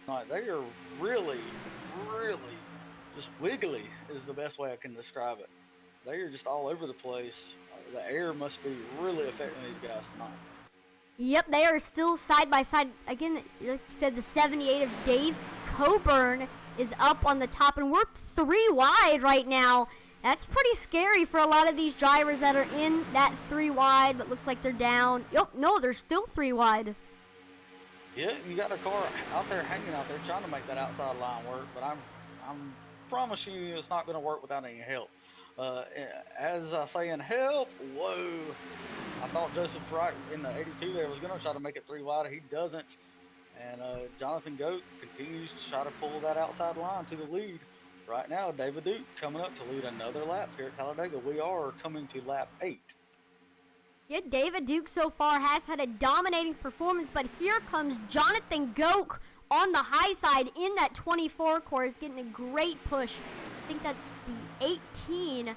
tonight. They are really, really just wiggly is the best way I can describe it. They are just all over the place. The air must be really affecting these guys tonight. Yep, they are still side by side. Again, like you said, the 78 of Dave Coburn is up on the top, and we're 3 wide right now. That's pretty scary for a lot of these drivers that are in that 3 wide, but looks like they're down. Yep, no, they're still 3 wide. Yeah, you got a car out there hanging out there trying to make that outside line work, but I'm promising you it's not going to work without any help. As I say in help, whoa. I thought Joseph Wright in the 82 there was going to try to make it 3 wide. He doesn't. And Jonathan Goat continues to try to pull that outside line to the lead. Right now, David Duke coming up to lead another lap here at Talladega. We are coming to lap 8. Yeah, David Duke so far has had a dominating performance, but here comes Jonathan Goat on the high side in that 24 course, getting a great push. I think that's the 18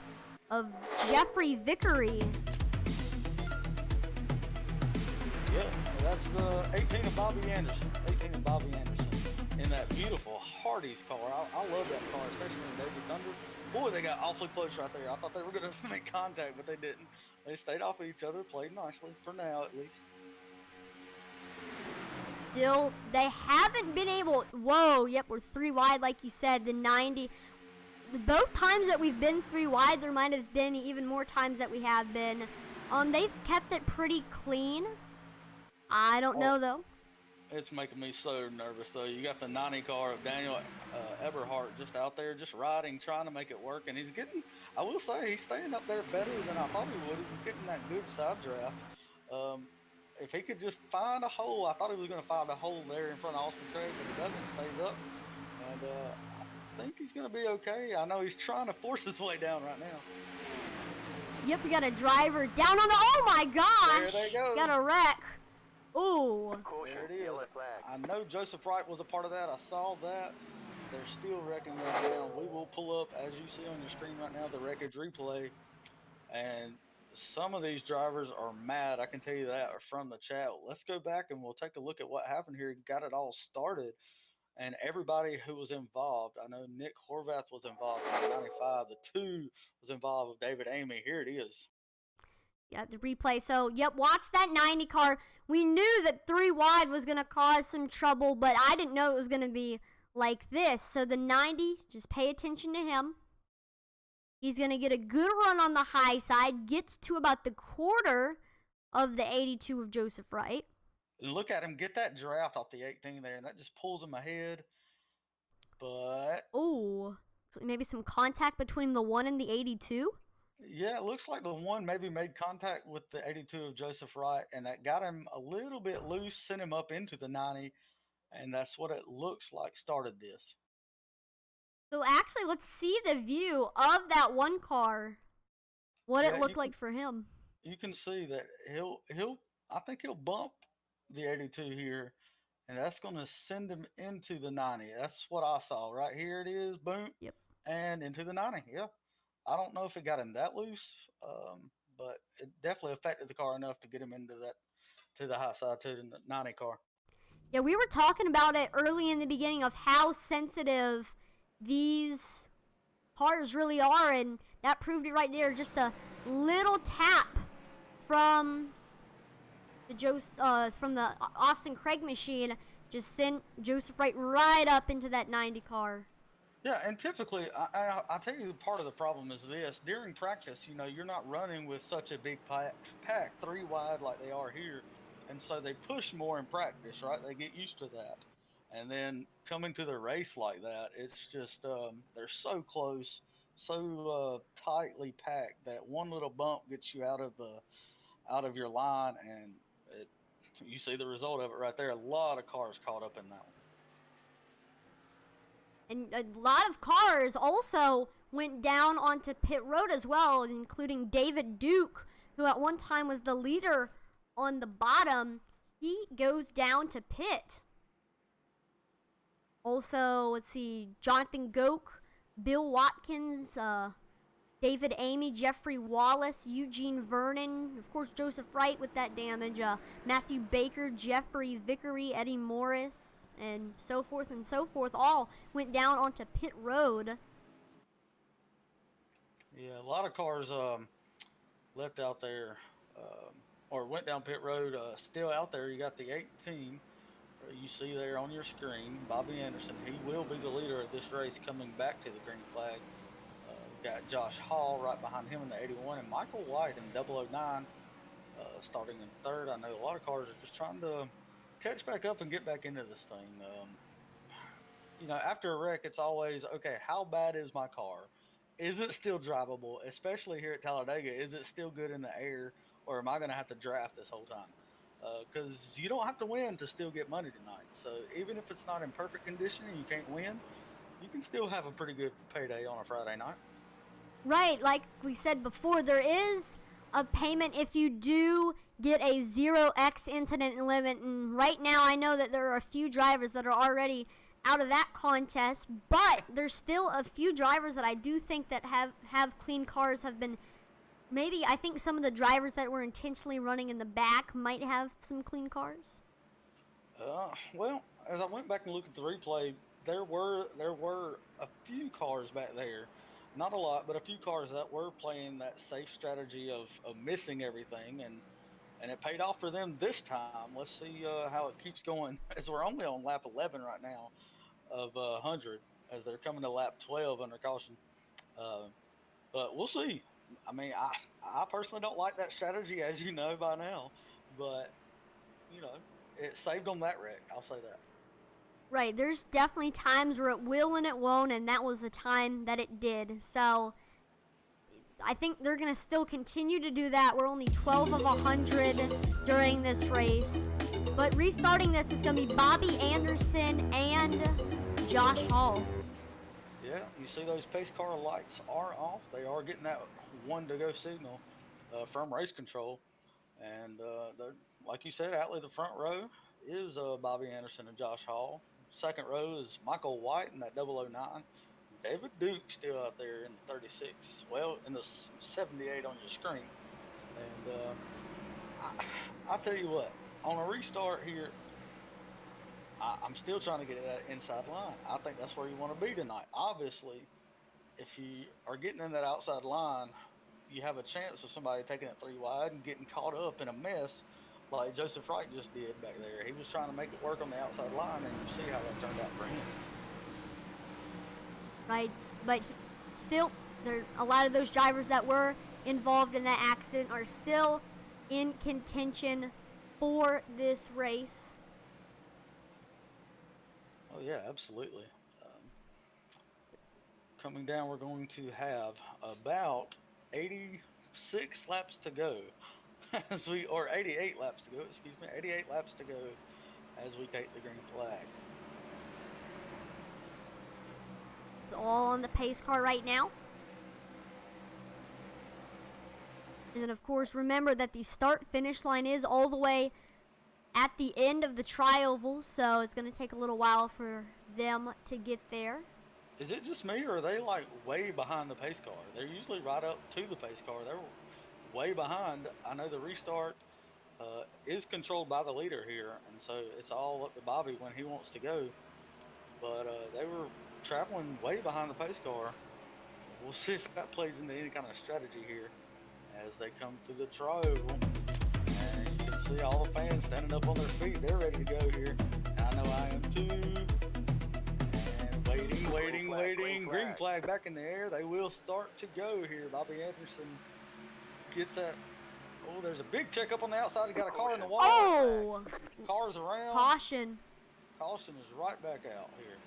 of Jeffrey Vickery. Yeah, that's the 18 of Bobby Anderson. 18 of Bobby Anderson in that beautiful Hardee's car. I love that car, especially in Days of Thunder. Boy, they got awfully close right there. I thought they were going to make contact, but they didn't. They stayed off of each other, played nicely, for now at least. Still, they haven't been able... Whoa, yep, we're 3 wide, like you said, the 90. Both times that we've been 3 wide, there might have been even more times that we have been. They've kept it pretty clean. I don't know, though. It's making me so nervous, though. You got the 90 car of Daniel Eberhardt just out there, just riding, trying to make it work. And he's getting, I will say, he's staying up there better than I thought he would. He's getting that good side draft. If he could just find a hole, I thought he was going to find a hole there in front of Austin Craig, but he doesn't, stays up. And I think he's going to be okay. I know he's trying to force his way down right now. Yep, we got a driver down on the, oh my gosh! There they go. Got a wreck. Ooh. There it is. I know Joseph Wright was a part of that. I saw that. They're still wrecking right now. We will pull up, as you see on your screen right now, the wreckage replay. And some of these drivers are mad. I can tell you that from the chat. Let's go back and we'll take a look at what happened here. Got it all started. And everybody who was involved, I know Nick Horvath was involved in the 95. The 2 was involved with David Amy. Here it is. Yeah, the replay. So, yep, watch that 90 car. We knew that 3 wide was going to cause some trouble, but I didn't know it was going to be like this. So the 90, just pay attention to him. He's going to get a good run on the high side, gets to about the quarter of the 82 of Joseph Wright. Look at him get that draft off the 18 there, and that just pulls him ahead. But... oh, so maybe some contact between the 1 and the 82? Yeah, it looks like the 1 maybe made contact with the 82 of Joseph Wright, and that got him a little bit loose, sent him up into the 90, and that's what it looks like started this. So actually, let's see the view of that 1 car, what it looked like for him. You can see that I think he'll bump the 82 here, and that's going to send him into the 90. That's what I saw. Right here it is, boom, yep, and into the 90, yeah. I don't know if it got him that loose, but it definitely affected the car enough to get him into that, to the high side, to the 90 car. Yeah, we were talking about it early in the beginning of how sensitive these cars really are, and that proved it right there. Just a little tap from the Austin Craig machine just sent Joseph Wright right up into that 90 car. Yeah, and typically, I'll tell you part of the problem is this. During practice, you know, you're not running with such a big pack 3 wide like they are here. And so they push more in practice, right? They get used to that. And then coming to the race like that, it's just, they're so close, so tightly packed that one little bump gets you out of your line, and you see the result of it right there. A lot of cars caught up in that one. And a lot of cars also went down onto pit road as well, including David Duke, who at one time was the leader on the bottom. He goes down to pit. Also, let's see, Jonathan Goak, Bill Watkins, David Amy, Jeffrey Wallace, Eugene Vernon, of course Joseph Wright with that damage, Matthew Baker, Jeffrey Vickery, Eddie Morris, and so forth and so forth, all went down onto pit road. Yeah, a lot of cars left out there, or went down pit road. Still out there, you got the 18. You see there on your screen, Bobby Anderson. He will be the leader of this race coming back to the green flag. Got Josh Hall right behind him in the 81, and Michael White in 009 starting in third. I know a lot of cars are just trying to catch back up and get back into this thing. After a wreck, it's always okay. How bad is my car? Is it still drivable? Especially here at Talladega, is it still good in the air, or am I going to have to draft this whole time? Because you don't have to win to still get money tonight. So even if it's not in perfect condition and you can't win, you can still have a pretty good payday on a Friday night. Right, like we said before, there is a payment if you do get a 0x incident limit, and right now I know that there are a few drivers that are already out of that contest, but there's still a few drivers that I do think that have clean cars have been, maybe I think some of the drivers that were intentionally running in the back might have some clean cars. Well, as I went back and looked at the replay, there were a few cars back there, not a lot, but a few cars that were playing that safe strategy of missing everything, and it paid off for them this time. Let's see how it keeps going, as we're only on lap 11 right now of 100, as they're coming to lap 12 under caution. Uh, but we'll see. I mean, I personally don't like that strategy, as you know by now, but you know, it saved them that wreck. I'll say that. Right, there's definitely times where it will and it won't, and that was the time that it did. So I think they're going to still continue to do that. We're only 12 of 100 during this race. But restarting this is going to be Bobby Anderson and Josh Hall. Yeah, you see those pace car lights are off. They are getting that one to go signal from race control. And like you said, out of the front row is Bobby Anderson and Josh Hall. Second row is Michael White in that 009. David Duke still out there in the 36. Well, in the 78 on your screen. And I'll tell you what, on a restart here, I'm still trying to get that inside line. I think that's where you want to be tonight. Obviously, if you are getting in that outside line, you have a chance of somebody taking it three wide and getting caught up in a mess like Joseph Wright just did back there. He was trying to make it work on the outside line, and you see how that turned out for him. Right, but still, there a lot of those drivers that were involved in that accident are still in contention for this race. Oh yeah, absolutely. Coming down, we're going to have about 86 laps to go, or 88 laps to go. Excuse me, 88 laps to go as we take the green flag. It's all on the pace car right now. And of course, remember that the start-finish line is all the way at the end of the tri-oval, so it's going to take a little while for them to get there. Is it just me, or are they like way behind the pace car? They're usually right up to the pace car. They're way behind. I know the restart is controlled by the leader here, and so it's all up to Bobby when he wants to go. But they were traveling way behind the pace car. We'll see if that plays into any kind of strategy here as they come to the tri-oval. And you can see all the fans standing up on their feet. They're ready to go here. I know I am too. And waiting. Green flag back in the air. They will start to go here. Bobby Anderson gets that. Oh, there's a big checkup on the outside. He got a car in the wall. Oh! Cars around. Caution. Caution is right back out here.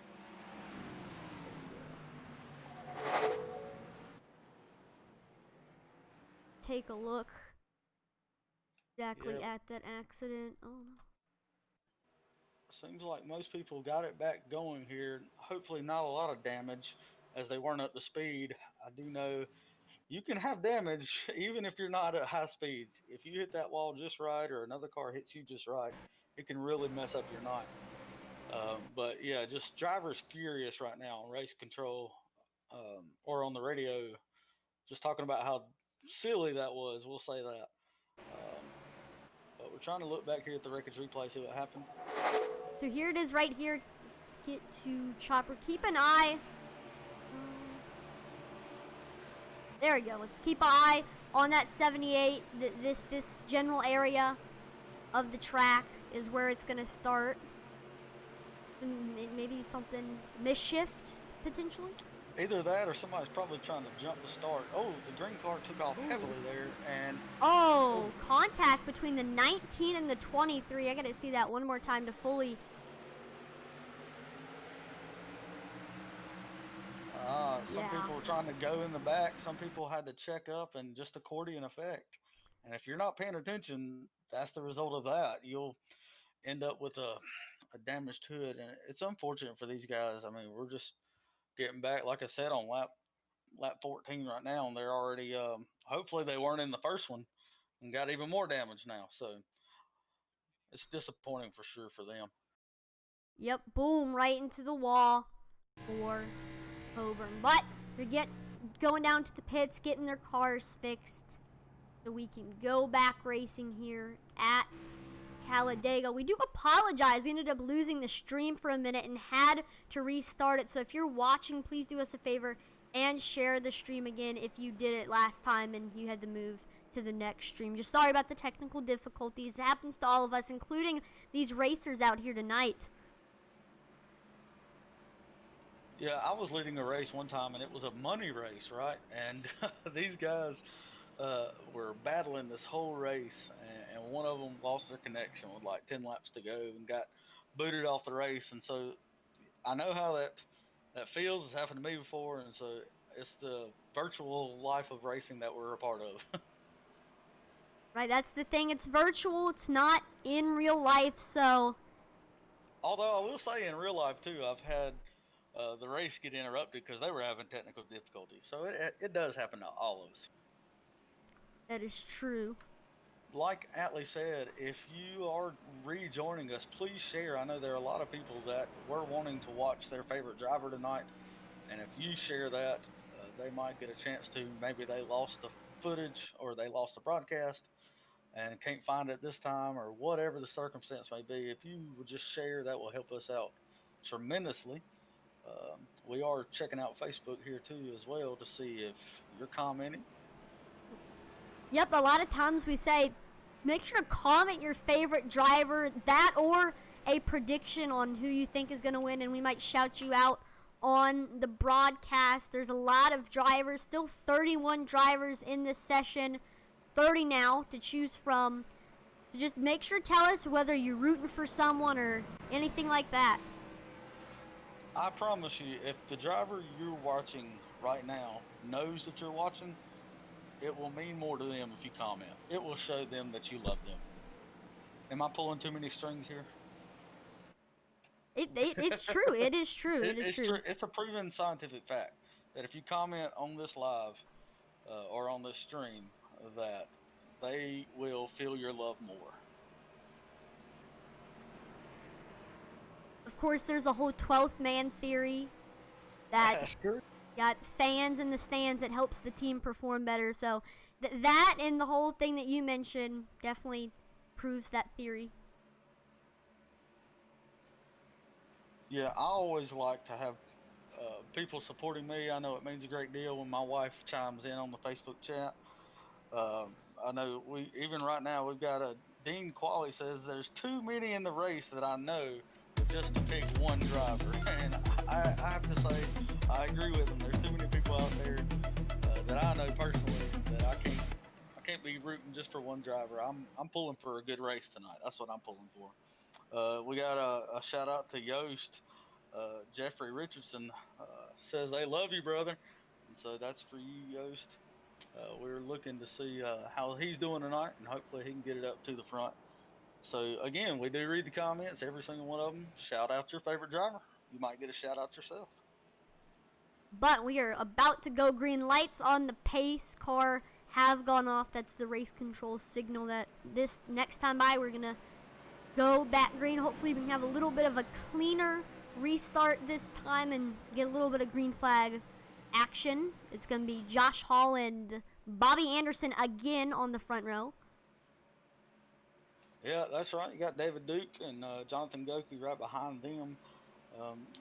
Take a look exactly at that accident. Oh no. Seems like most people got it back going here. Hopefully not a lot of damage as they weren't up to speed. I do know you can have damage even if you're not at high speeds. If you hit that wall just right or another car hits you just right, it can really mess up your night. But yeah, just drivers furious right now on race control or on the radio, just talking about how silly that was. We'll say that. But we're trying to look back here at the wreckage replay, see what happened. So here it is right here. Let's get to Chopper. Keep an eye. There we go. Let's keep an eye on that 78. This general area of the track is where it's going to start. Maybe something mischief, potentially. Either that or somebody's probably trying to jump the start. Oh, the green car took off heavily there, and contact between the 19 and the 23. I gotta see that one more time to fully. Some people were trying to go in the back. Some people had to check up and just accordion effect. And if you're not paying attention, that's the result of that. You'll end up with a damaged hood, and it's unfortunate for these guys. I mean, we're just getting back, like I said, on lap 14 right now, and they're already. Hopefully, they weren't in the first one and got even more damage now. So it's disappointing for sure for them. Yep, boom, right into the wall for Coburn. But they're going down to the pits, getting their cars fixed, so we can go back racing here at Talladega. We do apologize. We ended up losing the stream for a minute and had to restart it. So if you're watching, please do us a favor and share the stream again if you did it last time and you had to move to the next stream. Just sorry about the technical difficulties. It happens to all of us, including these racers out here tonight. Yeah, I was leading a race one time, and it was a money race, right? And these guys were battling this whole race, and one of them lost their connection with like 10 laps to go and got booted off the race. And so I know how that feels. It's happened to me before, and so it's the virtual life of racing that we're a part of. Right, that's the thing. It's virtual. It's not in real life, so. Although I will say in real life, too, I've had the race get interrupted because they were having technical difficulties. So it does happen to all of us. That is true. Like Atlee said, if you are rejoining us, please share. I know there are a lot of people that were wanting to watch their favorite driver tonight, and if you share that, they might get a chance to. Maybe they lost the footage or they lost the broadcast and can't find it this time, or whatever the circumstance may be. If you would just share, that will help us out tremendously. We are checking out Facebook here too as well to see if you're commenting. Yep, a lot of times we say, make sure to comment your favorite driver, that or a prediction on who you think is going to win, and we might shout you out on the broadcast. There's a lot of drivers, still 31 drivers in this session, 30 now to choose from. So just make sure to tell us whether you're rooting for someone or anything like that. I promise you, if the driver you're watching right now knows that you're watching, it will mean more to them if you comment. It will show them that you love them. Am I pulling too many strings here? It's true. It is true. It's true. It's a proven scientific fact that if you comment on this live or on this stream, that they will feel your love more. Of course, there's a whole 12th man theory that got fans in the stands that helps the team perform better. So that and the whole thing that you mentioned definitely proves that theory. Yeah, I always like to have people supporting me. I know it means a great deal when my wife chimes in on the Facebook chat. I know even right now we've got Dean Qualley says there's too many in the race that I know just to pick one driver, and I have to say I agree with him. There's too many people out there that I know personally that I can't be rooting just for one driver. I'm pulling for a good race tonight. That's what I'm pulling for. We got a shout out to Yost. Jeffrey Richardson says they love you, brother, and so that's for you, Yost. We're looking to see how he's doing tonight, and hopefully he can get it up to the front. So, again, we do read the comments, every single one of them. Shout out your favorite driver. You might get a shout out yourself. But we are about to go green. Lights on the pace car have gone off. That's the race control signal that this next time by we're going to go back green. Hopefully we can have a little bit of a cleaner restart this time and get a little bit of green flag action. It's going to be Josh Hall and Bobby Anderson again on the front row. Yeah, that's right. You got David Duke and Jonathan Goki right behind them.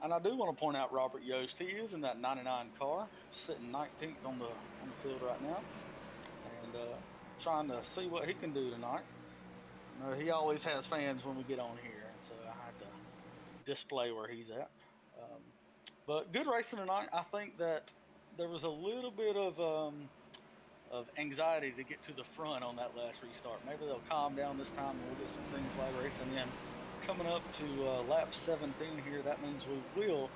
And I do want to point out Robert Yost. He is in that 99 car, sitting 19th on the field right now, and trying to see what he can do tonight. He always has fans when we get on here, and so I had to display where he's at. Um, but good racing tonight. I think that there was a little bit of anxiety to get to the front on that last restart. Maybe they'll calm down this time and we'll get some green flag racing in. Coming up to lap 17 here, that means we will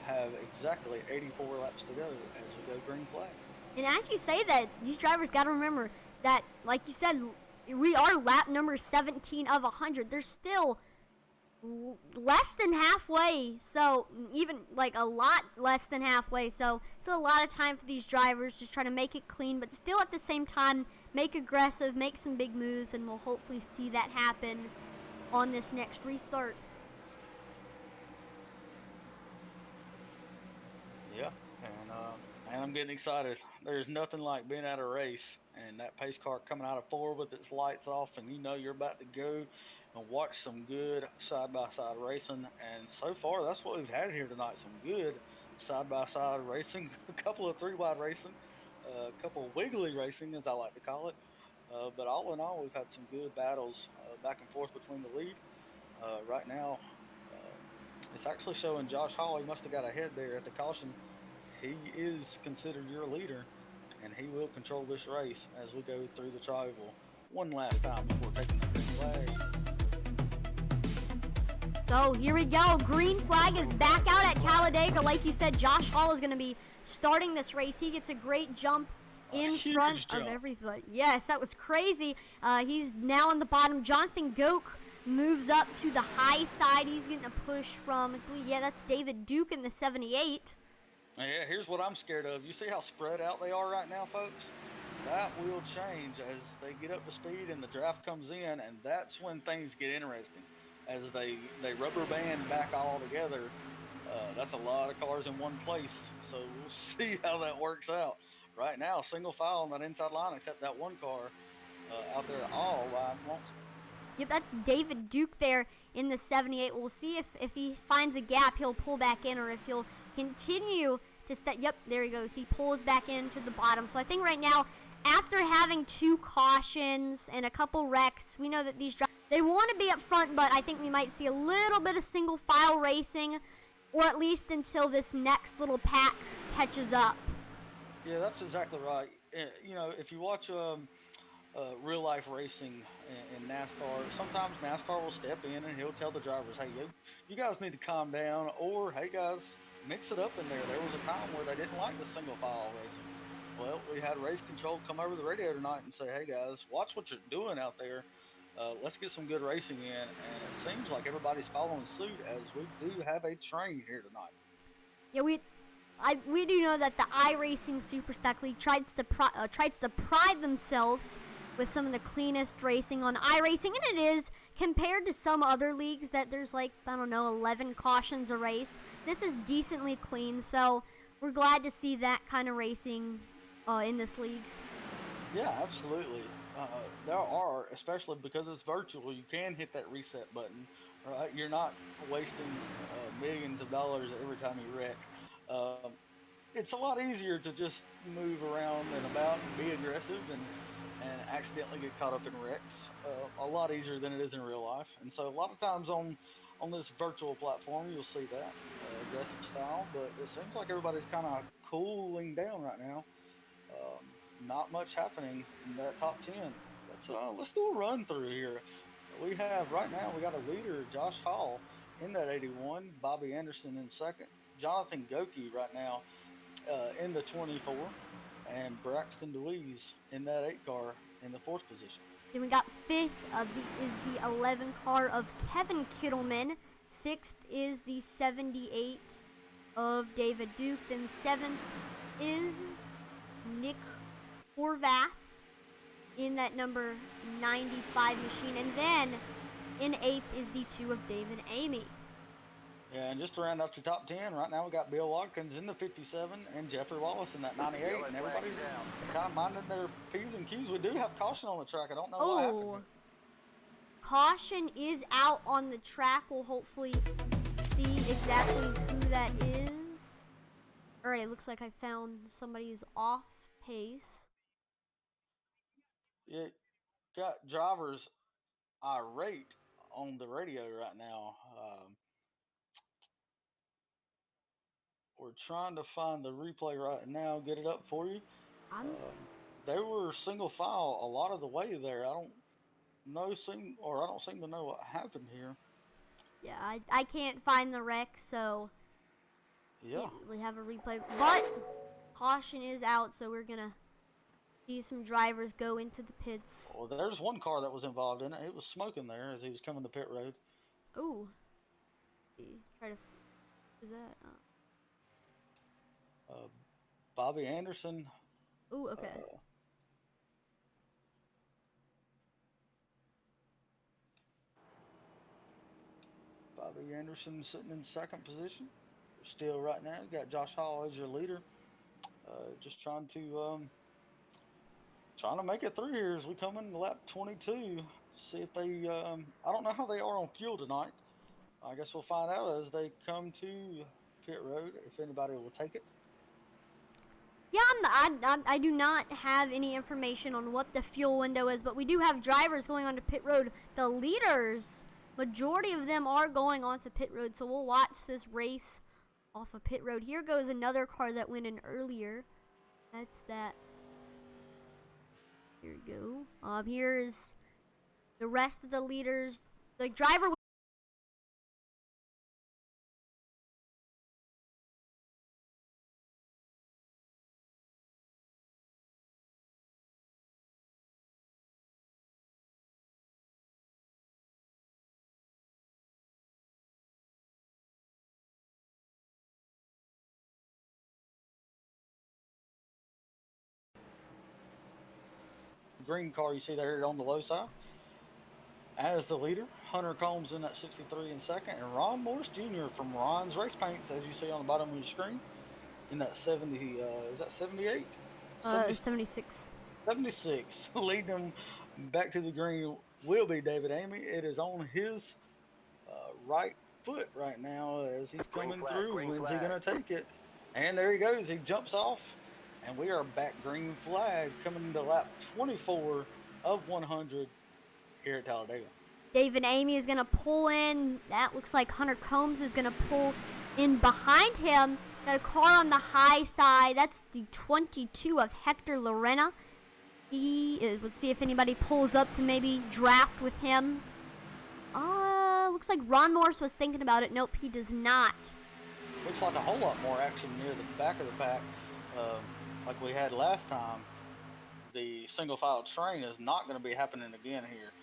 have exactly 84 laps to go as we go green flag. And as you say that, these drivers got to remember that, like you said, we are lap number 17 of 100. There's still less than halfway, so even like a lot less than halfway, so still a lot of time for these drivers, just trying to make it clean, but still at the same time make aggressive, make some big moves, and we'll hopefully see that happen on this next restart. Yeah, and I'm getting excited. There's nothing like being at a race and that pace car coming out of four with its lights off, and you know you're about to go and watch some good side-by-side racing. And so far, that's what we've had here tonight, some good side-by-side racing, a couple of three-wide racing, a couple of wiggly racing, as I like to call it. But all in all, we've had some good battles back and forth between the lead. Right now, it's actually showing Josh Hall. He must have got ahead there at the caution. He is considered your leader, and he will control this race as we go through the tri-oval one last time before taking the green flag. So here we go. Green flag is back out at Talladega. Like you said, Josh Hall is going to be starting this race. He gets a great jump in front of everybody. Yes, that was crazy. He's now on the bottom. Jonathan Goke moves up to the high side. He's getting a push from, yeah, that's David Duke in the 78. Yeah, here's what I'm scared of. You see how spread out they are right now, folks? That will change as they get up to speed and the draft comes in, and that's when things get interesting. As they rubber band back all together, that's a lot of cars in one place. So we'll see how that works out. Right now, single file on that inside line, except that one car out there all wide lonesome. Yep, that's David Duke there in the 78. We'll see if he finds a gap, he'll pull back in, or if he'll continue to step. Yep, there he goes. He pulls back into the bottom. So I think right now, after having 2 cautions and a couple wrecks, we know that these drivers, they want to be up front, but I think we might see a little bit of single file racing, or at least until this next little pack catches up. Yeah, that's exactly right. You know, if you watch real life racing in NASCAR, sometimes NASCAR will step in and he'll tell the drivers, hey, you guys need to calm down, or hey guys, mix it up in there. There was a time where they didn't like the single file racing. Well, we had race control come over the radio tonight and say, hey guys, watch what you're doing out there. Let's get some good racing in, and it seems like everybody's following suit as we do have a train here tonight. Yeah, we do know that the iRacing Superstock League tries to pride themselves with some of the cleanest racing on iRacing, and it is, compared to some other leagues that there's like, I don't know, 11 cautions a race. This is decently clean, so we're glad to see that kind of racing in this league. Yeah, absolutely. There are, especially because it's virtual, you can hit that reset button. Right? You're not wasting millions of dollars every time you wreck. It's a lot easier to just move around and about and be aggressive and accidentally get caught up in wrecks. A lot easier than it is in real life. And so a lot of times on this virtual platform, you'll see that aggressive style, but it seems like everybody's kind of cooling down right now. Not much happening in that top 10. Let's do a run through here. We have right now, we got a leader, Josh Hall, in that 81, Bobby Anderson in second, Jonathan Goki right now in the 24, and Braxton DeWeese in that 8 car in the 4th position. Then we got 5th is the 11 car of Kevin Kittleman. 6th is the 78 of David Duke. Then 7th is Nick Horvath in that number 95 machine. And then in 8th is the 2 of David Amy. Yeah, and just to round out your top 10, right now we got Bill Watkins in the 57 and Jeffrey Wallace in that 98, and everybody's kind of minding their P's and Q's. We do have caution on the track. I don't know what happened. Caution is out on the track. We'll hopefully see exactly who that is. All right, it looks like I found somebody's off pace. It got drivers irate on the radio right now. We're trying to find the replay right now, get it up for you. I'm They were single file a lot of the way there. I don't seem to know what happened here. Yeah, I can't find the wreck, so Yeah. can't really have a replay. But caution is out, so we're gonna see some drivers go into the pits. Well, there's one car that was involved in it. It was smoking there as he was coming to pit road. Ooh. Try to. Who's that? Bobby Anderson. Ooh, okay. Bobby Anderson sitting in second position. Still right now, you got Josh Hall as your leader. Just trying to make it through here as we come in lap 22. See if they. I don't know how they are on fuel tonight. I guess we'll find out as they come to pit road if anybody will take it. Yeah, I do not have any information on what the fuel window is, but we do have drivers going onto pit road. The leaders, majority of them are going onto pit road, so we'll watch this race off of pit road. Here goes another car that went in earlier. That's that. Here we go. Here's the rest of the leaders. The driver. Green car you see there on the low side as the leader. Hunter Combs in at 63 in second, and Ron Morris Jr. from Ron's Race Paints, as you see on the bottom of your screen, in that 70. Is that 78? 76. 76. Leading them back to the green will be David Amy. It is on his right foot right now as he's coming through. When's he going to take it? And there he goes. He jumps off. And we are back green flag coming into lap 24 of 100 here at Talladega. David Amy is going to pull in. That looks like Hunter Combs is going to pull in behind him. Got a car on the high side. That's the 22 of Hector Lorena. Let's see if anybody pulls up to maybe draft with him. Looks like Ron Morris was thinking about it. Nope, he does not. Looks like a whole lot more action near the back of the pack. Like we had last time, the single file train is not going to be happening again here.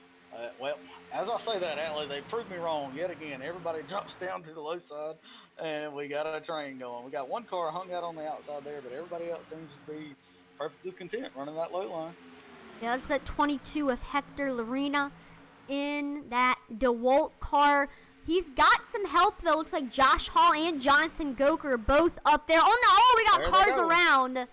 Well, as I say that, Atlee, they proved me wrong yet again. Everybody jumps down to the low side, and we got a train going. We got one car hung out on the outside there, but everybody else seems to be perfectly content running that low line. Yeah, that's that 22 of Hector Lorena in that DeWalt car. He's got some help, though. Looks like Josh Hall and Jonathan Goker are both up there. Oh, no, we got cars around.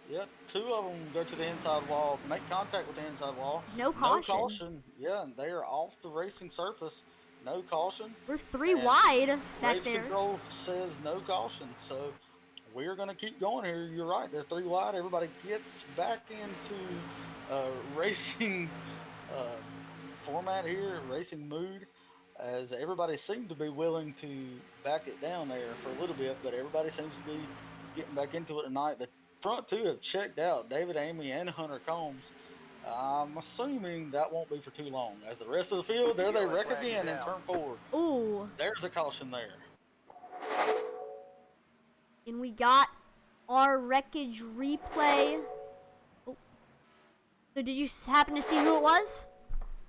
Yep, two of them go to the inside wall, make contact with the inside wall. No caution. No caution. Yeah, they are off the racing surface. No caution. We're three wide back race there. Control says no caution, so we're going to keep going here. You're right. They're three wide. Everybody gets back into racing format here, racing mood, as everybody seemed to be willing to back it down there for a little bit, but everybody seems to be getting back into it tonight. The front two have checked out, David Amy and Hunter Combs. I'm assuming that won't be for too long. As the rest of the field, there they wreck again in turn 4. Ooh. There's a caution there. And we got our wreckage replay. Oh. So did you happen to see who it was?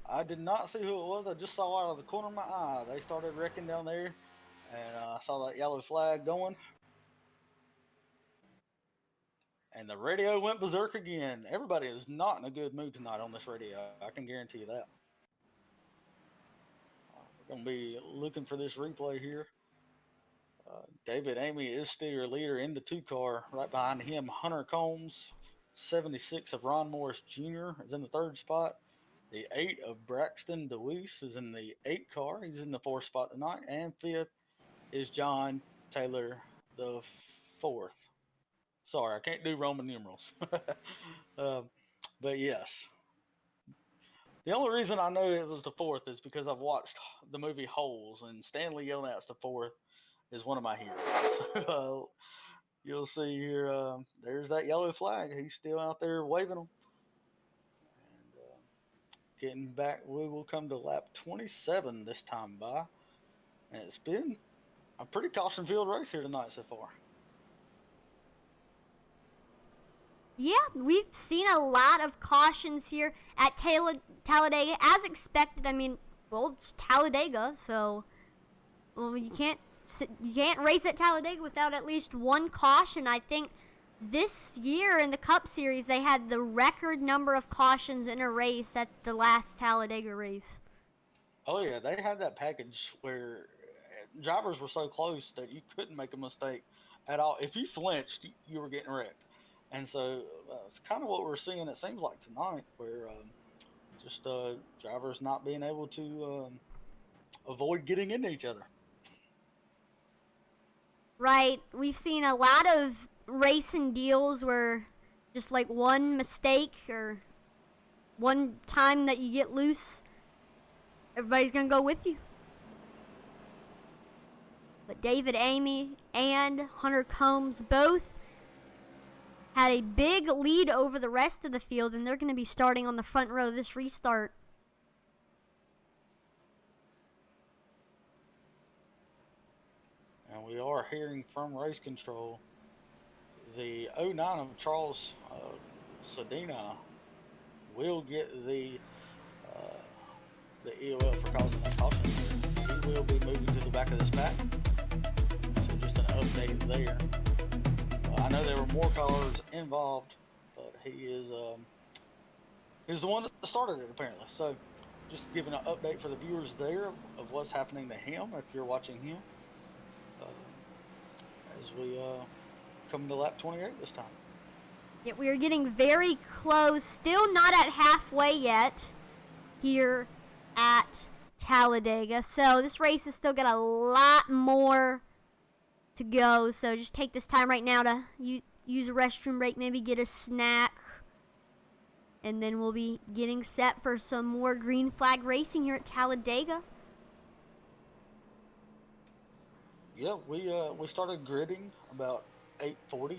I did not see who it was. I just saw out of the corner of my eye. They started wrecking down there, and I saw that yellow flag going. And the radio went berserk again. Everybody is not in a good mood tonight on this radio. I can guarantee you that. We're going to be looking for this replay here. David Amy is still your leader in the 2 car. Right behind him, Hunter Combs, 76 of Ron Morris Jr. is in the 3rd spot. The 8 of Braxton DeWeese is in the 8 car. He's in the 4th spot tonight. And 5th is John Taylor the 4th. Sorry, I can't do Roman numerals. um, but yes. The only reason I know it was the 4th is because I've watched the movie Holes, and Stanley Yelnats the 4th is one of my heroes. You'll see here, there's that yellow flag. He's still out there waving them. And getting back, we will come to lap 27 this time by. And it's been a pretty caution-filled race here tonight so far. Yeah, we've seen a lot of cautions here at Talladega, as expected. I mean, well, it's Talladega, so you can't race at Talladega without at least one caution. I think this year in the Cup Series, they had the record number of cautions in a race at the last Talladega race. Oh yeah, they had that package where drivers were so close that you couldn't make a mistake at all. If you flinched, you were getting wrecked. And so it's kind of what we're seeing, it seems like, tonight, where just drivers not being able to avoid getting into each other. Right. We've seen a lot of racing deals where just like one mistake or one time that you get loose, everybody's going to go with you. But David Amy and Hunter Combs both had a big lead over the rest of the field, and they're going to be starting on the front row of this restart. And we are hearing from race control the 09 of Charles Sedina will get the EOL for causing that caution. He will be moving to the back of this pack. So just an update there. I know there were more cars involved, but he is the one that started it apparently. So just giving an update for the viewers there of what's happening to him if you're watching him as we come to lap 28 this time. Yeah, we are getting very close, still not at halfway yet here at Talladega. So this race has still got a lot more to go, so just take this time right now to use a restroom break, maybe get a snack, and then we'll be getting set for some more green flag racing here at Talladega. Yeah, we started gridding about 8:40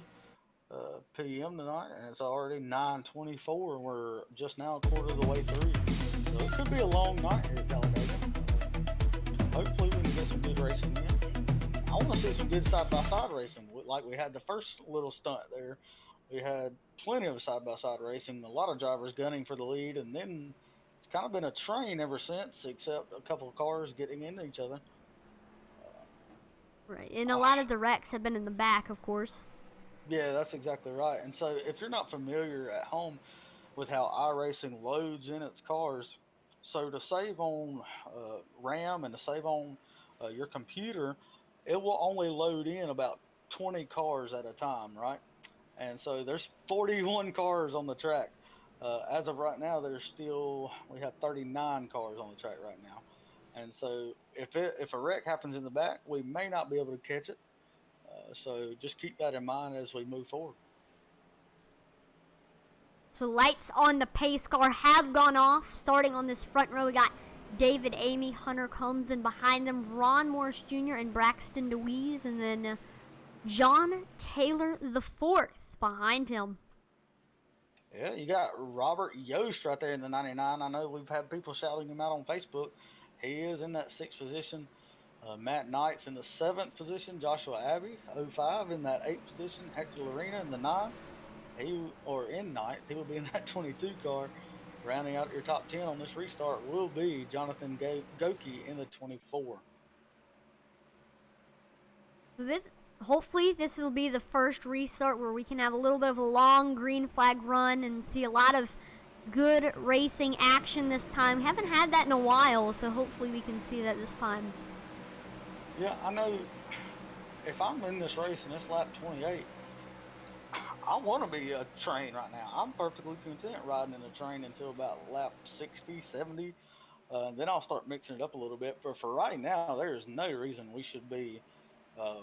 p.m. tonight, and it's already 9:24, and we're just now a quarter of the way through. So it could be a long night here at Talladega. Hopefully we can get some good racing in. I want to see some good side-by-side racing. Like we had the first little stunt there. We had plenty of side-by-side racing, a lot of drivers gunning for the lead, and then it's kind of been a train ever since, except a couple of cars getting into each other. Right, and a lot of the wrecks have been in the back, of course. Yeah, that's exactly right. And so if you're not familiar at home with how iRacing loads in its cars, so to save on RAM and to save on your computer, it will only load in about 20 cars at a time, right? And so there's 41 cars on the track. As of right now, we have 39 cars on the track right now. And so if a wreck happens in the back, we may not be able to catch it. So just keep that in mind as we move forward. So lights on the pace car have gone off. Starting on this front row, we got David Amy, Hunter Combs, and behind them, Ron Morris Jr. and Braxton DeWeese, and then John Taylor the 4th behind him. Yeah, you got Robert Yost right there in the 99. I know we've had people shouting him out on Facebook. He is in that 6th position. Matt Knight's in the 7th position. Joshua Abbey, 05 in that 8th position. Hector Lorena in the 9th. In 9th. He will be in that 22 car. Rounding out your top 10 on this restart will be Jonathan Goki in the 24. Hopefully this will be the first restart where we can have a little bit of a long green flag run and see a lot of good racing action this time. Haven't had that in a while, so hopefully we can see that this time. Yeah, I know if I'm in this race and it's lap 28, I want to be a train right now. I'm perfectly content riding in a train until about lap 60, 70. Then I'll start mixing it up a little bit. But for right now, there is no reason we should be uh,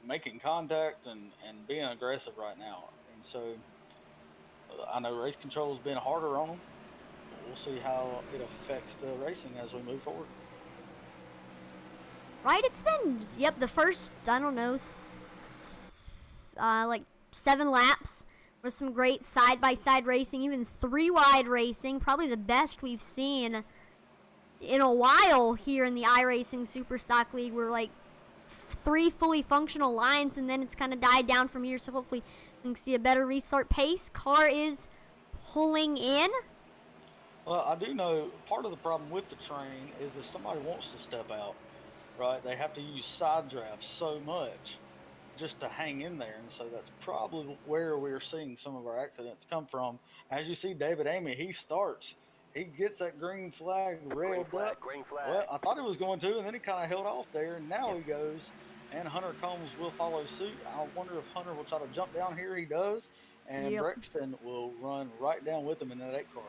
making contact and being aggressive right now. And so I know race control has been harder on them, but we'll see how it affects the racing as we move forward. Right, it's been, yep, the first, I don't know, like 7 laps with some great side-by-side racing, even 3-wide racing, probably the best we've seen in a while here in the iRacing Super Stock League. We're like 3 fully functional lines, and then it's kind of died down from here, so hopefully we can see a better restart pace. Car is pulling in. Well, I do know part of the problem with the train is if somebody wants to step out, right, they have to use side drafts so much just to hang in there. And so that's probably where we're seeing some of our accidents come from. As you see, David Amy, he starts, he gets that green flag revved up. Green flag. Well, I thought he was going to, and then he kind of held off there. And now he goes, and Hunter Combs will follow suit. I wonder if Hunter will try to jump down here. He does. And Brexton will run right down with him in that 8 car.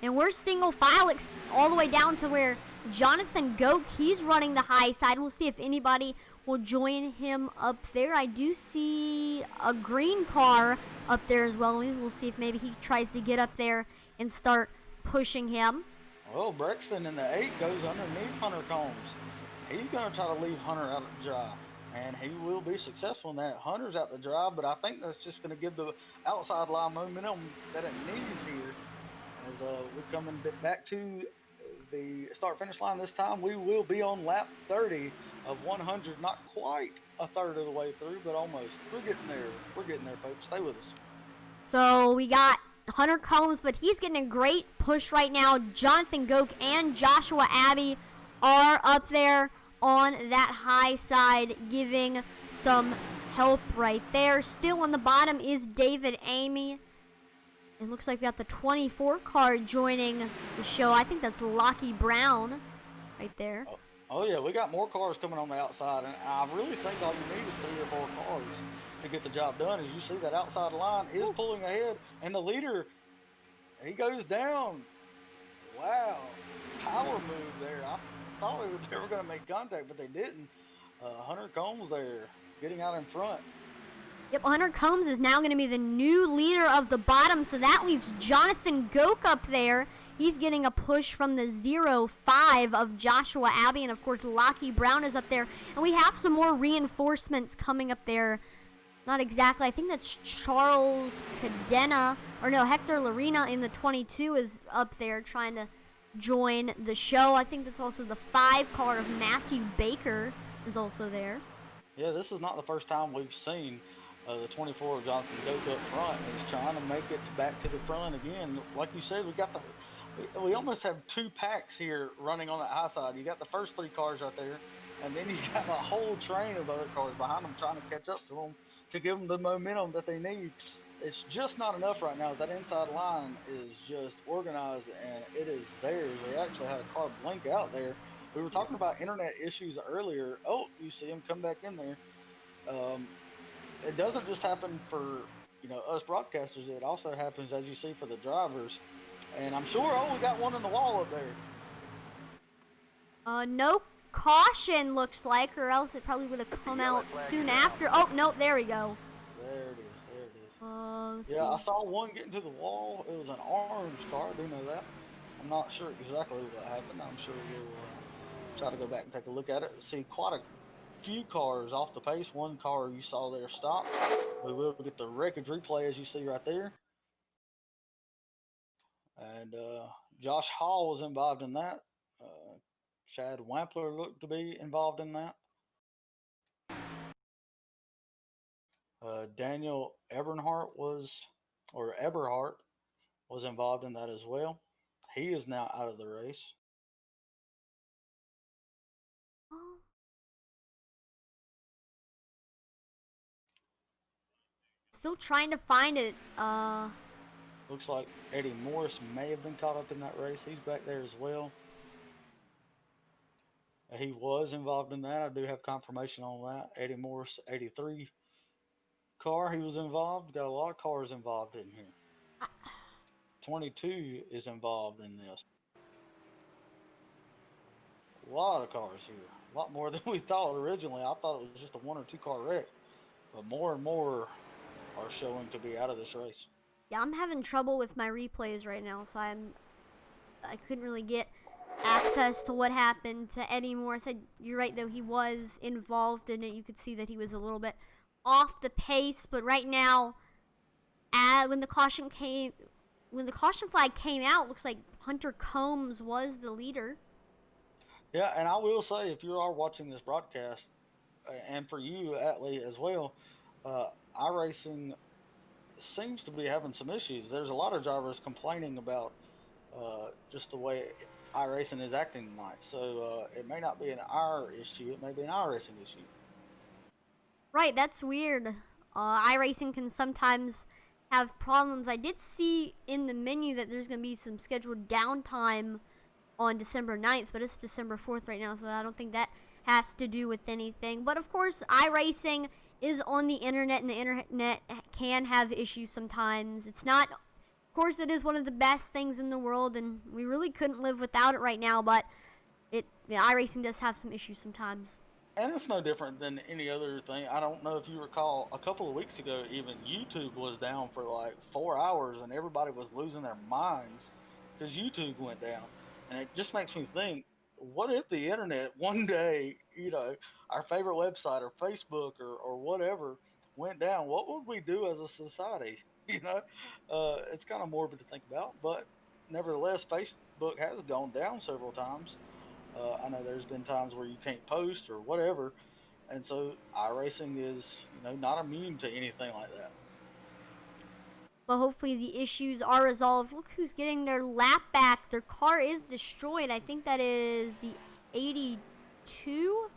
And we're single file all the way down to where Jonathan Goke, he's running the high side. We'll see if anybody will join him up there. I do see a green car up there as well. We'll see if maybe he tries to get up there and start pushing him. Well, Brexton in the 8 goes underneath Hunter Combs. He's going to try to leave Hunter out to dry, and he will be successful in that. Hunter's out to dry, but I think that's just going to give the outside line momentum that it needs here. As we're coming back to the start-finish line this time, we will be on lap 30 of 100. Not quite a third of the way through, but almost. We're getting there. We're getting there, folks. Stay with us. So we got Hunter Combs, but he's getting a great push right now. Jonathan Goke and Joshua Abbey are up there on that high side, giving some help right there. Still on the bottom is David Amy. It looks like we got the 24 car joining the show. I think that's Lockie Brown right there. Oh, yeah, we got more cars coming on the outside, and I really think all you need is 3 or 4 cars to get the job done. As you see, that outside line is pulling ahead, and the leader, he goes down. Wow, power move there. I thought they were going to make contact, but they didn't. Hunter Combs there, getting out in front. Yep, Hunter Combs is now going to be the new leader of the bottom, so that leaves Jonathan Goke up there. He's getting a push from the 0-5 of Joshua Abbey, and of course Lockie Brown is up there. And we have some more reinforcements coming up there. Not exactly, I think that's Charles Cadena, or no, Hector Larena in the 22 is up there trying to join the show. I think that's also the 5 car of Matthew Baker is also there. Yeah, this is not the first time we've seen the 24 of Johnson Goke up front. He's trying to make it back to the front again. Like you said, we almost have 2 packs here running on that high side. You got the first 3 cars right there, and then you got a whole train of other cars behind them trying to catch up to them to give them the momentum that they need. It's just not enough right now. As that inside line is just organized, and it is theirs. We actually had a car blink out there. We were talking about internet issues earlier. Oh, you see him come back in there. It doesn't just happen for us broadcasters. It also happens, as you see, for the drivers. And I'm sure, we got one in the wall up there. No caution looks like, or else it probably would have come out soon after. Oh, no, there we go. There it is. There it is. Yeah, I saw one get into the wall. It was an orange car. I do know that. I'm not sure exactly what happened. I'm sure we'll try to go back and take a look at it. See quite a few cars off the pace. One car you saw there stopped. We will get the wreckage replay, as you see right there. And Josh Hall was involved in that. Chad Wampler looked to be involved in that. Daniel Eberhardt was involved in that as well. He is now out of the race. Still trying to find it. Looks like Eddie Morris may have been caught up in that race. He's back there as well. He was involved in that. I do have confirmation on that. Eddie Morris, 83, car, he was involved. Got a lot of cars involved in here. 22 is involved in this. A lot of cars here. A lot more than we thought originally. I thought it was just a 1 or 2 car wreck. But more and more are showing to be out of this race. Yeah, I'm having trouble with my replays right now, so I couldn't really get access to what happened to Eddie Morris. You're right, though, he was involved in it. You could see that he was a little bit off the pace, but right now, when the caution flag came out, looks like Hunter Combs was the leader. Yeah, and I will say, if you are watching this broadcast, and for you, Atlee, as well, iRacing seems to be having some issues. There's a lot of drivers complaining about just the way iRacing is acting tonight. So it may not be an our issue, it may be an iRacing issue. Right, that's weird. iRacing can sometimes have problems. I did see in the menu that there's going to be some scheduled downtime on December 9th, but it's December 4th right now, so I don't think that has to do with anything. But of course, iRacing is on the internet, and the internet can have issues sometimes. It's not, of course, it is one of the best things in the world, and we really couldn't live without it right now, but iRacing does have some issues sometimes. And it's no different than any other thing. I don't know if you recall, a couple of weeks ago, even YouTube was down for like 4 hours, and everybody was losing their minds because YouTube went down. And it just makes me think, what if the internet one day, our favorite website or Facebook or whatever went down? What would we do as a society? It's kind of morbid to think about, but nevertheless, Facebook has gone down several times. I know there's been times where you can't post or whatever, and so iRacing is, not immune to anything like that. But hopefully the issues are resolved. Look who's getting their lap back. Their car is destroyed. I think that is the 82.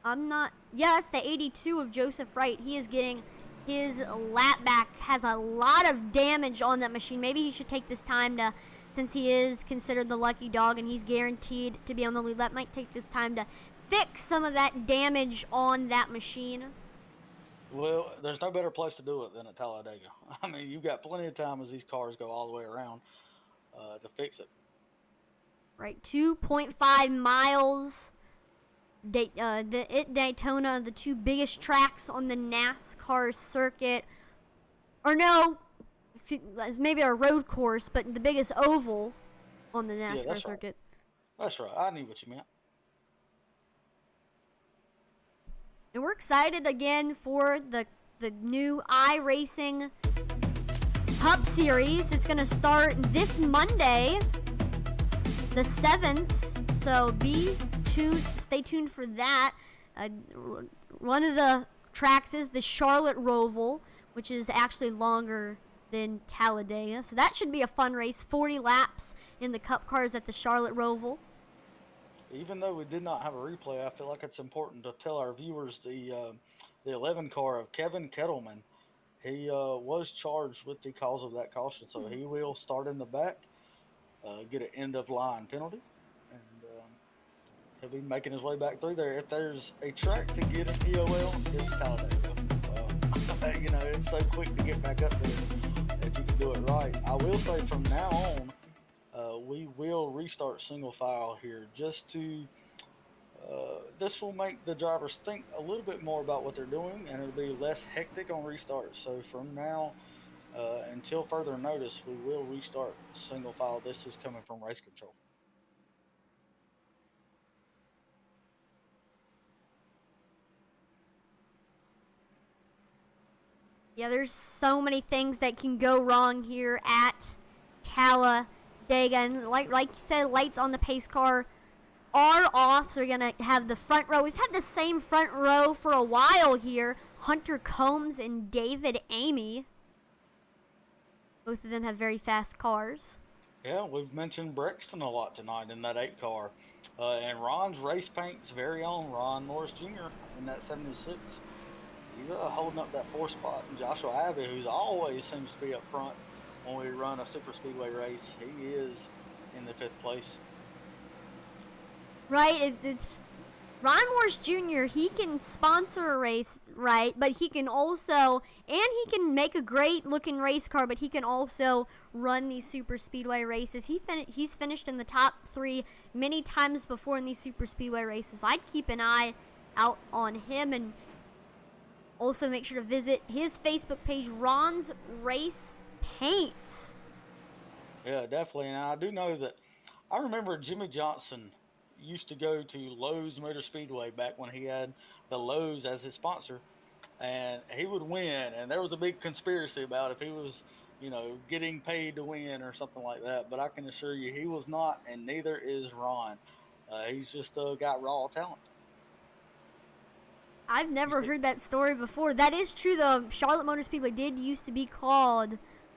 Yeah, that's the 82 of Joseph Wright. He is getting his lap back. Has a lot of damage on that machine. Maybe he should take this time to, since he is considered the lucky dog and he's guaranteed to be on the lead lap, might take this time to fix some of that damage on that machine. Well, there's no better place to do it than at Talladega. I mean, you've got plenty of time as these cars go all the way around to fix it. Right, 2.5 miles. Daytona, the two biggest tracks on the NASCAR circuit. Or no, it's maybe a road course, but the biggest oval on the NASCAR circuit. Right. That's right. I knew what you meant. And we're excited again for the new iRacing Cup Series. It's going to start this Monday, the 7th. So stay tuned for that. One of the tracks is the Charlotte Roval, which is actually longer than Talladega. So that should be a fun race. 40 laps in the Cup cars at the Charlotte Roval. Even though we did not have a replay, I feel like it's important to tell our viewers the 11 car of Kevin Kettleman. He was charged with the cause of that caution, so he will start in the back, get an end-of-line penalty, and he'll be making his way back through there. If there's a track to get an EOL, it's Talladega. It's so quick to get back up there if you can do it right. I will say from now on, we will restart single file here just to this will make the drivers think a little bit more about what they're doing, and it'll be less hectic on restarts. So from now until further notice, we will restart single file. This is coming from race control. Yeah, there's so many things that can go wrong here at Talladega. And like you said, lights on the pace car are off, so we're going to have the front row. We've had the same front row for a while here. Hunter Combs and David Amy. Both of them have very fast cars. Yeah, we've mentioned Brexton a lot tonight in that 8 car. And Ron's race paint's very own Ron Morris Jr. in that 76. He's holding up that 4th spot. And Joshua Abbey, who's always seems to be up front when we run a Superspeedway race, he is in the 5th place. Right, it's Ron Morris Jr., he can sponsor a race, right? But he can also, and he can make a great looking race car, but he can also run these super speedway races. He's finished in the top 3 many times before in these super speedway races. I'd keep an eye out on him, and also make sure to visit his Facebook page, Ron's Race Paints. Yeah, definitely. And I do know that I remember Jimmy Johnson used to go to Lowe's Motor Speedway back when he had the Lowe's as his sponsor, and he would win. And there was a big conspiracy about if he was, getting paid to win or something like that. But I can assure you, he was not, and neither is Ron. He's just got raw talent. I've never heard that story before. That is true, though. Charlotte Motor Speedway did used to be called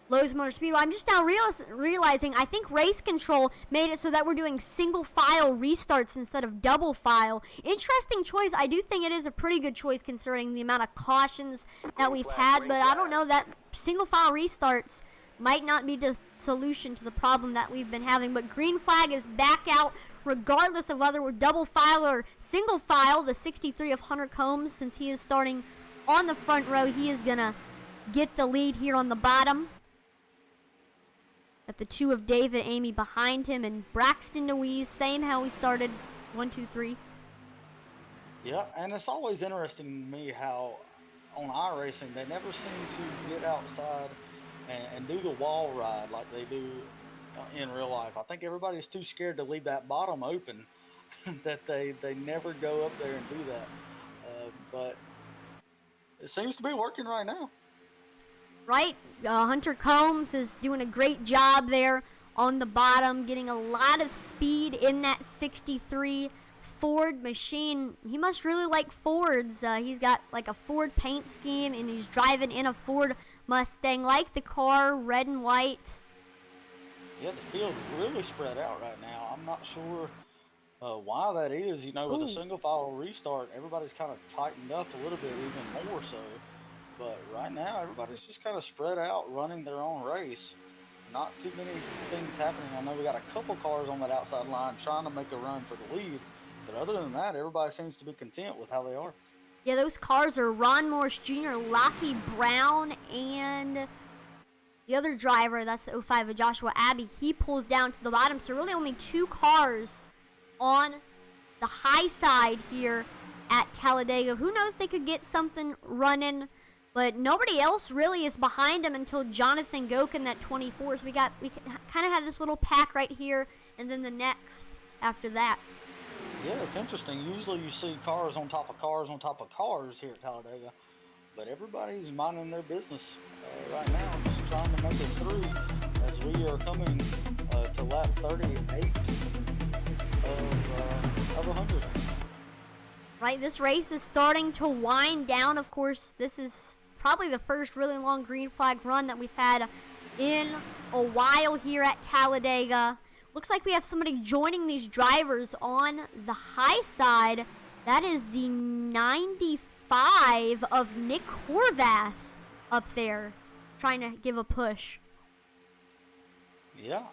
Lowe's Motor Speedway. I'm just now realizing I think Race Control made it so that we're doing single file restarts instead of double file. Interesting choice. I do think it is a pretty good choice considering the amount of cautions that we've had, but I don't know, that single file restarts might not be the solution to the problem that we've been having. But green flag is back out regardless of whether we're double file or single file. The 63 of Hunter Combs, since he is starting on the front row, he is gonna get the lead here on the bottom. At the 2 of David Amy behind him, and Braxton Deweese, same how we started, 1, 2, 3. Yeah, and it's always interesting to me how on iRacing they never seem to get outside and do the wall ride like they do in real life. I think everybody's too scared to leave that bottom open that they never go up there and do that. But it seems to be working right now. Right, Hunter Combs is doing a great job there on the bottom, getting a lot of speed in that 63 Ford machine. He must really like Fords. He's got like a Ford paint scheme, and he's driving in a Ford Mustang, like the car, red and white. Yeah, the field's really spread out right now. I'm not sure why that is. With a single file restart, everybody's kind of tightened up a little bit, even more so. But right now, everybody's just kind of spread out, running their own race. Not too many things happening. I know we got a couple cars on that outside line trying to make a run for the lead. But other than that, everybody seems to be content with how they are. Yeah, those cars are Ron Morris Jr., Lockie Brown, and the other driver, that's the 05 of Joshua Abbey. He pulls down to the bottom. So really only 2 cars on the high side here at Talladega. Who knows, they could get something running. But nobody else really is behind him until Jonathan Gokin, that 24. So we kind of have this little pack right here, and then the next after that. Yeah, it's interesting. Usually you see cars on top of cars on top of cars here at Talladega, but everybody's minding their business right now, just trying to make it through as we are coming to lap 38 of 100. Right, this race is starting to wind down. Of course, this is probably the first really long green flag run that we've had in a while here at Talladega. Looks like we have somebody joining these drivers on the high side. That is the 95 of Nick Horvath up there, trying to give a push. Yeah,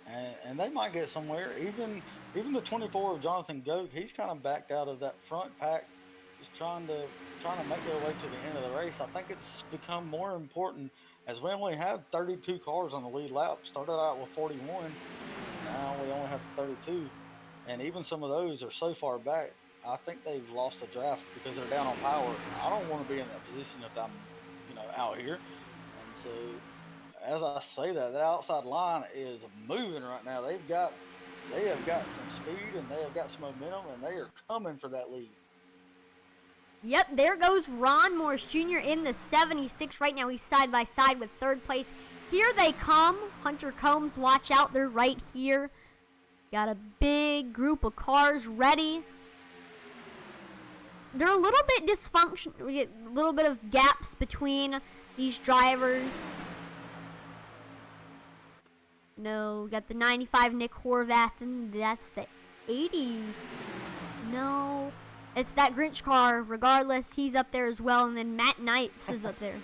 and they might get somewhere. Even the 24 of Jonathan Goat, he's kind of backed out of that front pack, just trying to make their way to the end of the race. I think it's become more important as we only have 32 cars on the lead lap. Started out with 41. Now we only have 32, and even some of those are so far back. I think they've lost a draft because they're down on power. I don't want to be in that position if I'm, out here. And so, as I say that outside line is moving right now. They have got some speed and they have got some momentum, and they are coming for that lead. Yep, there goes Ron Morris Jr. in the 76. Right now he's side by side with third place. Here they come. Hunter Combs, watch out. They're right here. Got a big group of cars ready. They're a little bit dysfunctional. We get a little bit of gaps between these drivers. No, got the 95 Nick Horvath, and that's the 80. No, it's that Grinch car. Regardless, he's up there as well. And then Matt Knights is up there.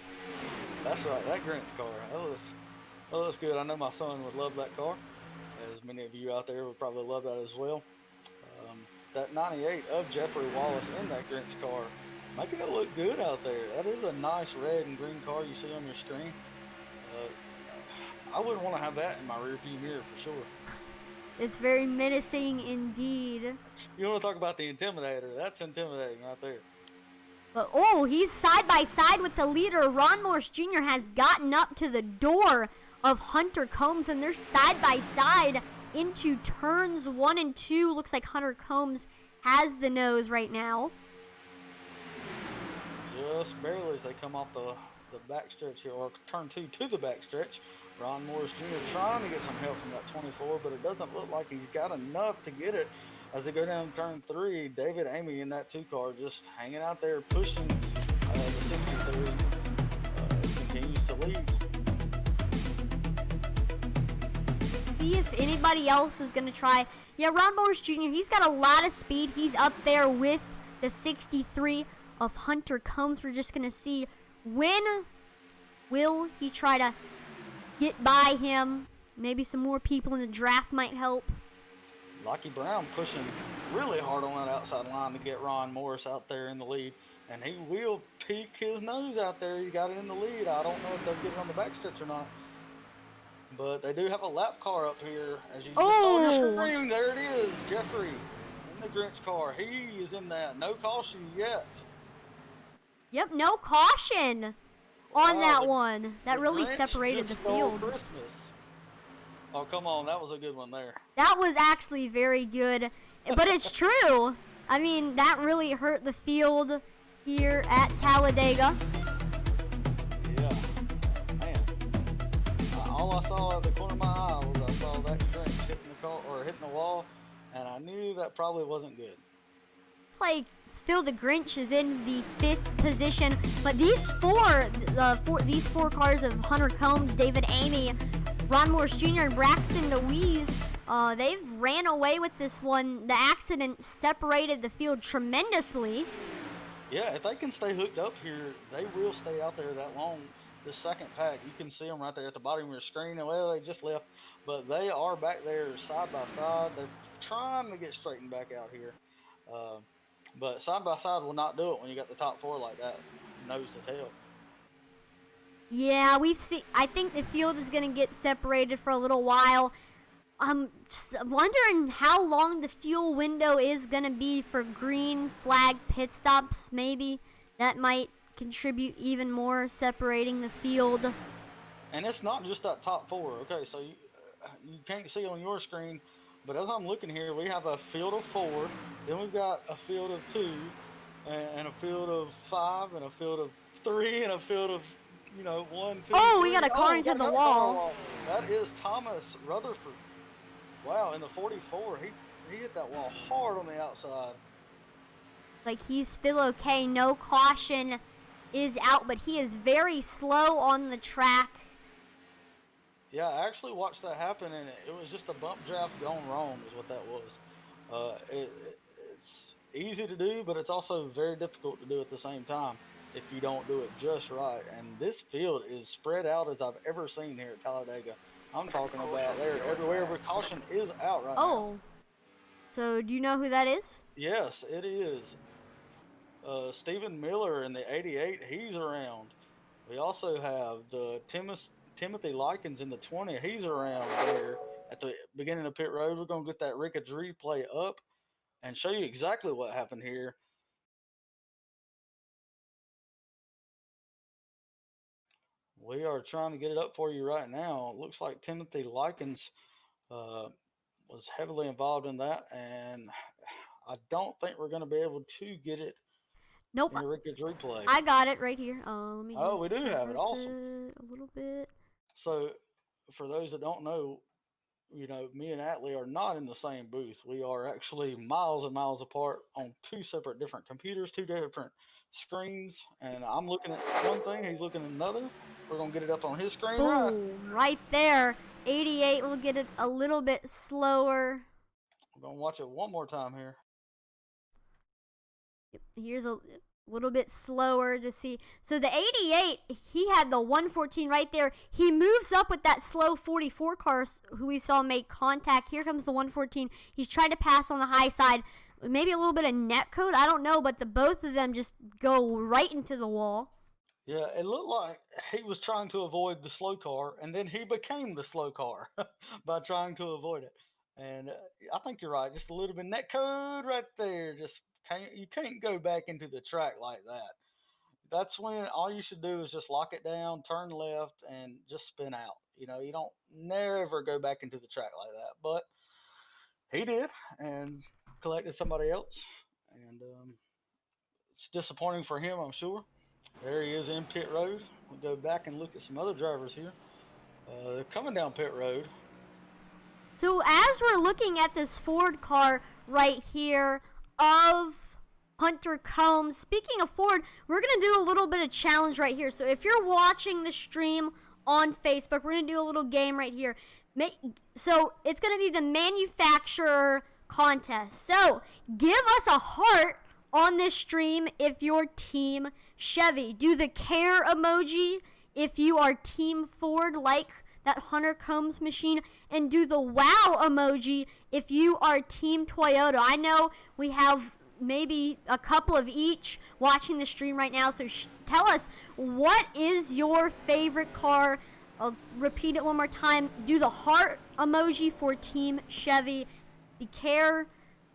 That's right, that Grinch car. That looks good. I know my son would love that car, as many of you out there would probably love that as well. that 98 of Jeffrey Wallace in that Grinch car, making it look good out there. That is a nice red and green car you see on your screen. I wouldn't want to have that in my rearview mirror for sure. It's very menacing indeed. You want to talk about the Intimidator? That's intimidating right there. But, oh, he's side by side with the leader. Ron Morris Jr. has gotten up to the door of Hunter Combs, and they're side by side into turns 1 and 2. Looks like Hunter Combs has the nose right now. Just barely as they come off the backstretch here, or turn 2 to the backstretch. Ron Morris Jr. trying to get some help from that 24, but it doesn't look like he's got enough to get it. As they go down turn 3, David Amy in that 2 car just hanging out there, pushing the 63. Continues to lead. See if anybody else is going to try. Yeah, Ron Morris Jr., he's got a lot of speed. He's up there with the 63 of Hunter Combs. We're just going to see when will he try to get by him. Maybe some more people in the draft might help. Lockie Brown pushing really hard on that outside line to get Ron Morris out there in the lead. And he will peek his nose out there. He got it in the lead. I don't know if they'll get it on the backstretch or not. But they do have a lap car up here. As you just saw on your screen, there it is. Jeffrey in the Grinch car. He is in that. No caution yet. Yep, no caution on that one. That really Grinch separated the just stole field. Christmas. Oh, come on. That was a good one there. That was actually very good. But it's true. I mean, that really hurt the field here at Talladega. Yeah. Man. All I saw at the corner of my eye was I saw that Grinch hitting the car, or hitting the wall, and I knew that probably wasn't good. Looks like still the Grinch is in the 5th position, but these four cars of Hunter Combs, David Amy, Ron Morris Jr., and Braxton Louise, they've ran away with this one. The accident separated the field tremendously. Yeah, if they can stay hooked up here, they will stay out there that long. The second pack, you can see them right there at the bottom of your screen. Well, they just left, but they are back there side by side. They're trying to get straightened back out here. But side by side will not do it when you got the top 4 like that, nose to tail. Yeah, we've seen. I think the field is going to get separated for a little while. I'm wondering how long the fuel window is going to be for green flag pit stops. Maybe that might contribute even more, separating the field. And it's not just that top 4. Okay, so you can't see on your screen, but as I'm looking here, we have a field of 4. Then we've got a field of 2, and a field of 5, and a field of 3, and a field of 1, 2. Oh, 3. we got a car into the wall. That is Thomas Rutherford. Wow, in the 44, he hit that wall hard on the outside. Like he's still okay. No caution is out, but he is very slow on the track. Yeah, I actually watched that happen, and it was just a bump draft gone wrong is what that was. It's easy to do, but it's also very difficult to do at the same time if you don't do it just right. And this field is spread out as I've ever seen here at Talladega. I'm talking about there everywhere where caution is out right now. Oh, so do you know who that is? Yes, it is. Stephen Miller in the 88, he's around. We also have the Timothy Likens in the 20, he's around there at the beginning of pit road. We're going to get that Ricketts replay up and show you exactly what happened here. We are trying to get it up for you right now. It looks like Timothy Likens was heavily involved in that, and I don't think we're going to be able to get it. Nope. In the Ricketts replay. I got it right here. Let me we do have it. Awesome. A little bit. So, for those that don't know, me and Atlee are not in the same booth. We are actually miles and miles apart on 2 separate different computers, 2 different screens. And I'm looking at one thing, he's looking at another. We're going to get it up on his screen. Boom, right there. 88 will get it a little bit slower. We're going to watch it one more time here. Here's a little bit slower to see. So the 88, he had the 114 right there. He moves up with that slow 44 car who we saw make contact. Here comes the 114. He's trying to pass on the high side. maybe a little bit of net code. I don't know, but the both of them just go right into the wall. Yeah, it looked like he was trying to avoid the slow car, and then he became the slow car by trying to avoid it. And I think you're right. Just a little bit net code right there. Just you can't go back into the track like that. That's when all you should do is just lock it down, turn left, and just spin out. You don't never go back into the track like that. But he did, and collected somebody else, and it's disappointing for him, I'm sure. There he is in pit road. We'll go back and look at some other drivers here. They're coming down pit road. So as we're looking at this Ford car right here of Hunter Combs, speaking of Ford, we're going to do a little bit of challenge right here. So if you're watching the stream on Facebook, we're going to do a little game right here. So it's going to be the manufacturer contest. So give us a heart on this stream if you're Team Chevy. Do the care emoji if you are Team Ford, like that Hunter Combs machine, and do the wow emoji if you are Team Toyota. I know we have maybe a couple of each watching the stream right now, so tell us, what is your favorite car? I'll repeat it one more time. Do the heart emoji for Team Chevy, the care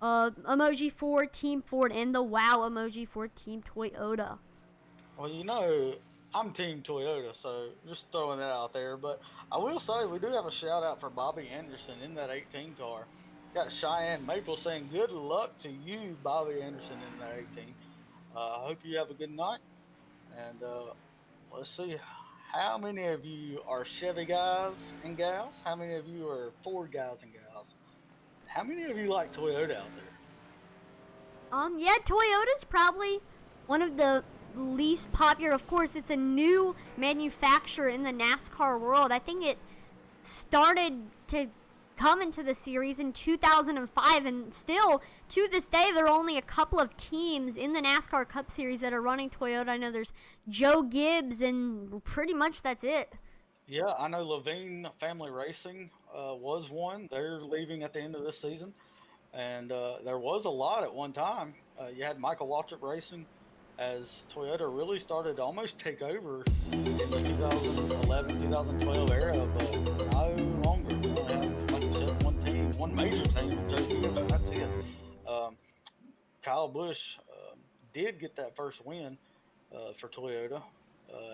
emoji for Team Ford, and the wow emoji for Team Toyota. Well, I'm Team Toyota, so just throwing that out there. But I will say we do have a shout out for Bobby Anderson in that 18 car. Got Cheyenne Maple saying good luck to you, Bobby Anderson, in that 18. I hope you have a good night. And let's see, how many of you are Chevy guys and gals? How many of you are Ford guys and gals? How many of you like Toyota out there? Yeah, Toyota's probably one of the least popular. Of course, it's a new manufacturer in the NASCAR world. I think it started to come into the series in 2005, and still to this day there are only a couple of teams in the NASCAR Cup Series that are running Toyota. I know there's Joe Gibbs, and pretty much that's it. Yeah, I know Levine Family Racing was one. They're leaving at the end of this season, and there was a lot at one time. You had Michael Waltrip Racing, as Toyota really started to almost take over in the 2011, 2012 era, but no longer. We only have, like you said, one team, one major team, Joe Gibbs, and that's it. Kyle Busch did get that first win for Toyota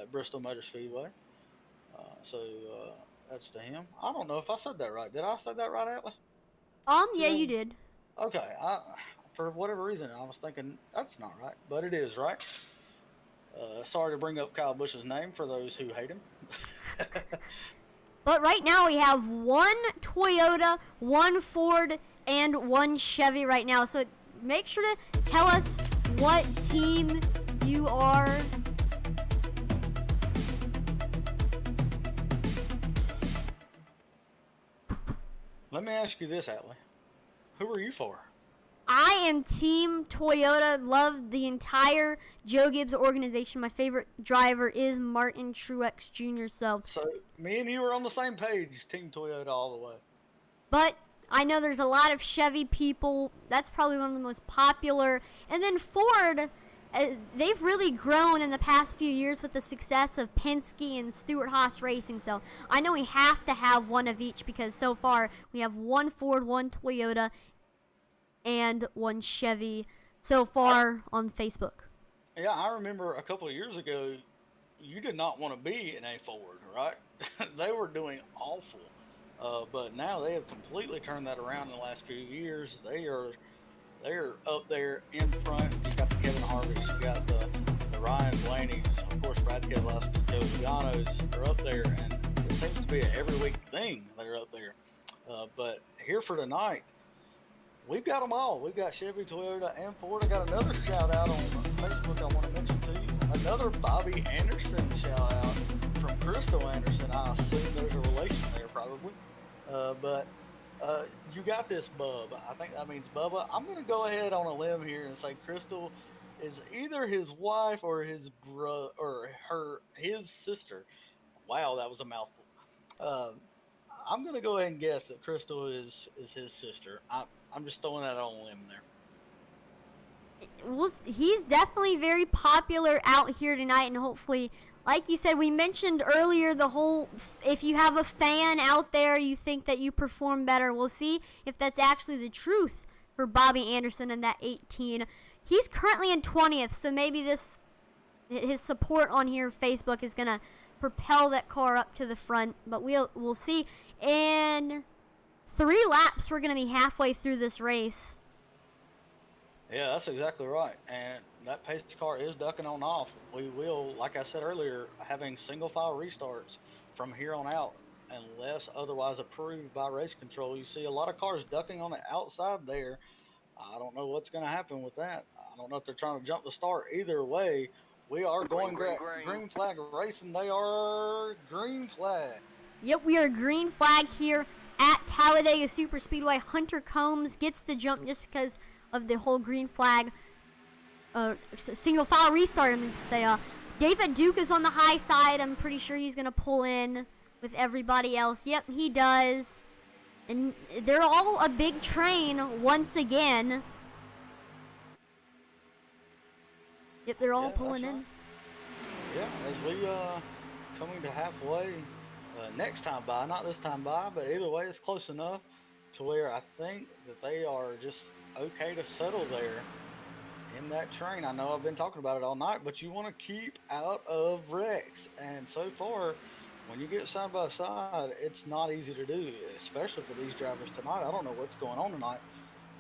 at Bristol Motor Speedway. So that's to him. I don't know if I said that right. Did I say that right, Atlee? Yeah, you did. Okay. For whatever reason, I was thinking that's not right, but it is right. Sorry to bring up Kyle Busch's name for those who hate him. But right now we have one Toyota, one Ford, and one Chevy right now. So make sure to tell us what team you are. Let me ask you this, Atlee. Who are you for? I am Team Toyota. Love the entire Joe Gibbs organization. My favorite driver is Martin Truex Jr. So me and you are on the same page, Team Toyota all the way. But I know there's a lot of Chevy people. That's probably one of the most popular. And then Ford, they've really grown in the past few years with the success of Penske and Stewart-Haas Racing. So I know we have to have one of each, because so far we have one Ford, one Toyota, and one Chevy so far on Facebook. Yeah, I remember a couple of years ago, you did not want to be in a Ford, right? They were doing awful. But now they have completely turned that around in the last few years. They're up there in front. You got the Kevin Harvicks, you got the Ryan Blaney's, of course Brad Keselowski, Joe Logano's are up there, and it seems to be an every week thing. They're up there. But here for tonight, we've got them all. We've got Chevy, Toyota, and Ford. I got another shout out on Facebook I want to mention to you. Another Bobby Anderson shout out from Crystal Anderson. I assume there's a relation there probably. But you got this, Bub. I think that means Bubba. I'm going to go ahead on a limb here and say Crystal is either his wife or his brother or his sister. Wow, that was a mouthful. I'm going to go ahead and guess that Crystal is his sister. I'm just throwing that on a limb there. he's definitely very popular out here tonight, and hopefully, like you said, we mentioned earlier the whole, if you have a fan out there, you think that you perform better. We'll see if that's actually the truth for Bobby Anderson in that 18. He's currently in 20th, so maybe his support on here Facebook is gonna propel that car up to the front, but we'll see. In 3 laps, we're gonna be halfway through this race. Yeah, that's exactly right. And that pace car is ducking on off. We will, like I said earlier, having single file restarts from here on out, unless otherwise approved by race control. You see a lot of cars ducking on the outside there. I don't know what's going to happen with that. I don't know if they're trying to jump the start. Either way, we are going green flag racing. They are green flag. Yep, we are green flag here at Talladega Superspeedway. Hunter Combs gets the jump just because of the whole green flag single file restart. I mean to say, David Duke is on the high side. I'm pretty sure he's gonna pull in with everybody else. Yep, he does. And they're all a big train once again. Yep, they're all pulling in. Yeah, as we coming to halfway next time by, not this time by, but either way, it's close enough to where I think that they are just okay to settle there in that train. I know I've been talking about it all night, but you want to keep out of wrecks. And so far, when you get side by side, it's not easy to do, especially for these drivers tonight. I don't know what's going on tonight.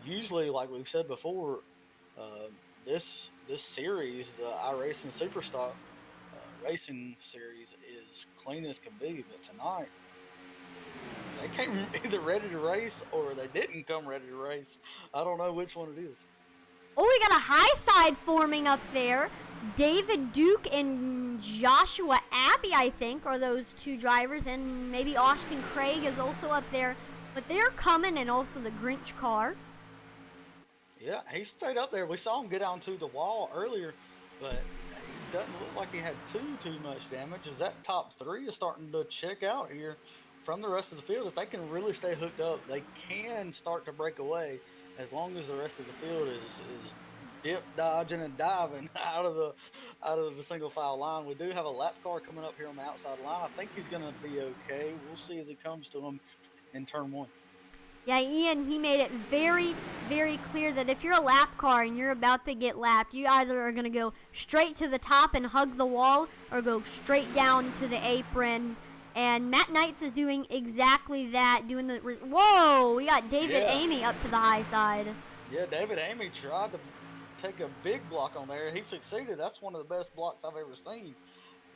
Usually, like we've said before, this series, the iRacing Superstock racing series, is clean as can be. But tonight, they came either ready to race or they didn't come ready to race. I don't know which one it is. Oh, we got a high side forming up there. David Duke and Joshua Abbey, I think, are those 2 drivers. And maybe Austin Craig is also up there. But they're coming, and also the Grinch car. Yeah, he stayed up there. We saw him get onto the wall earlier, but he doesn't look like he had too much damage, as that top 3 is starting to check out here from the rest of the field. If they can really stay hooked up, they can start to break away, as long as the rest of the field is dip, dodging, and diving out of the single file line. We do have a lap car coming up here on the outside line. I think he's going to be okay. We'll see as he comes to him in turn 1. Yeah, Ian, he made it very, very clear that if you're a lap car and you're about to get lapped, you either are going to go straight to the top and hug the wall, or go straight down to the apron. And Matt Knights is doing exactly that, doing the... Whoa! We got David Amy up to the high side. Yeah, David Amy tried to take a big block on there. He succeeded. That's one of the best blocks I've ever seen.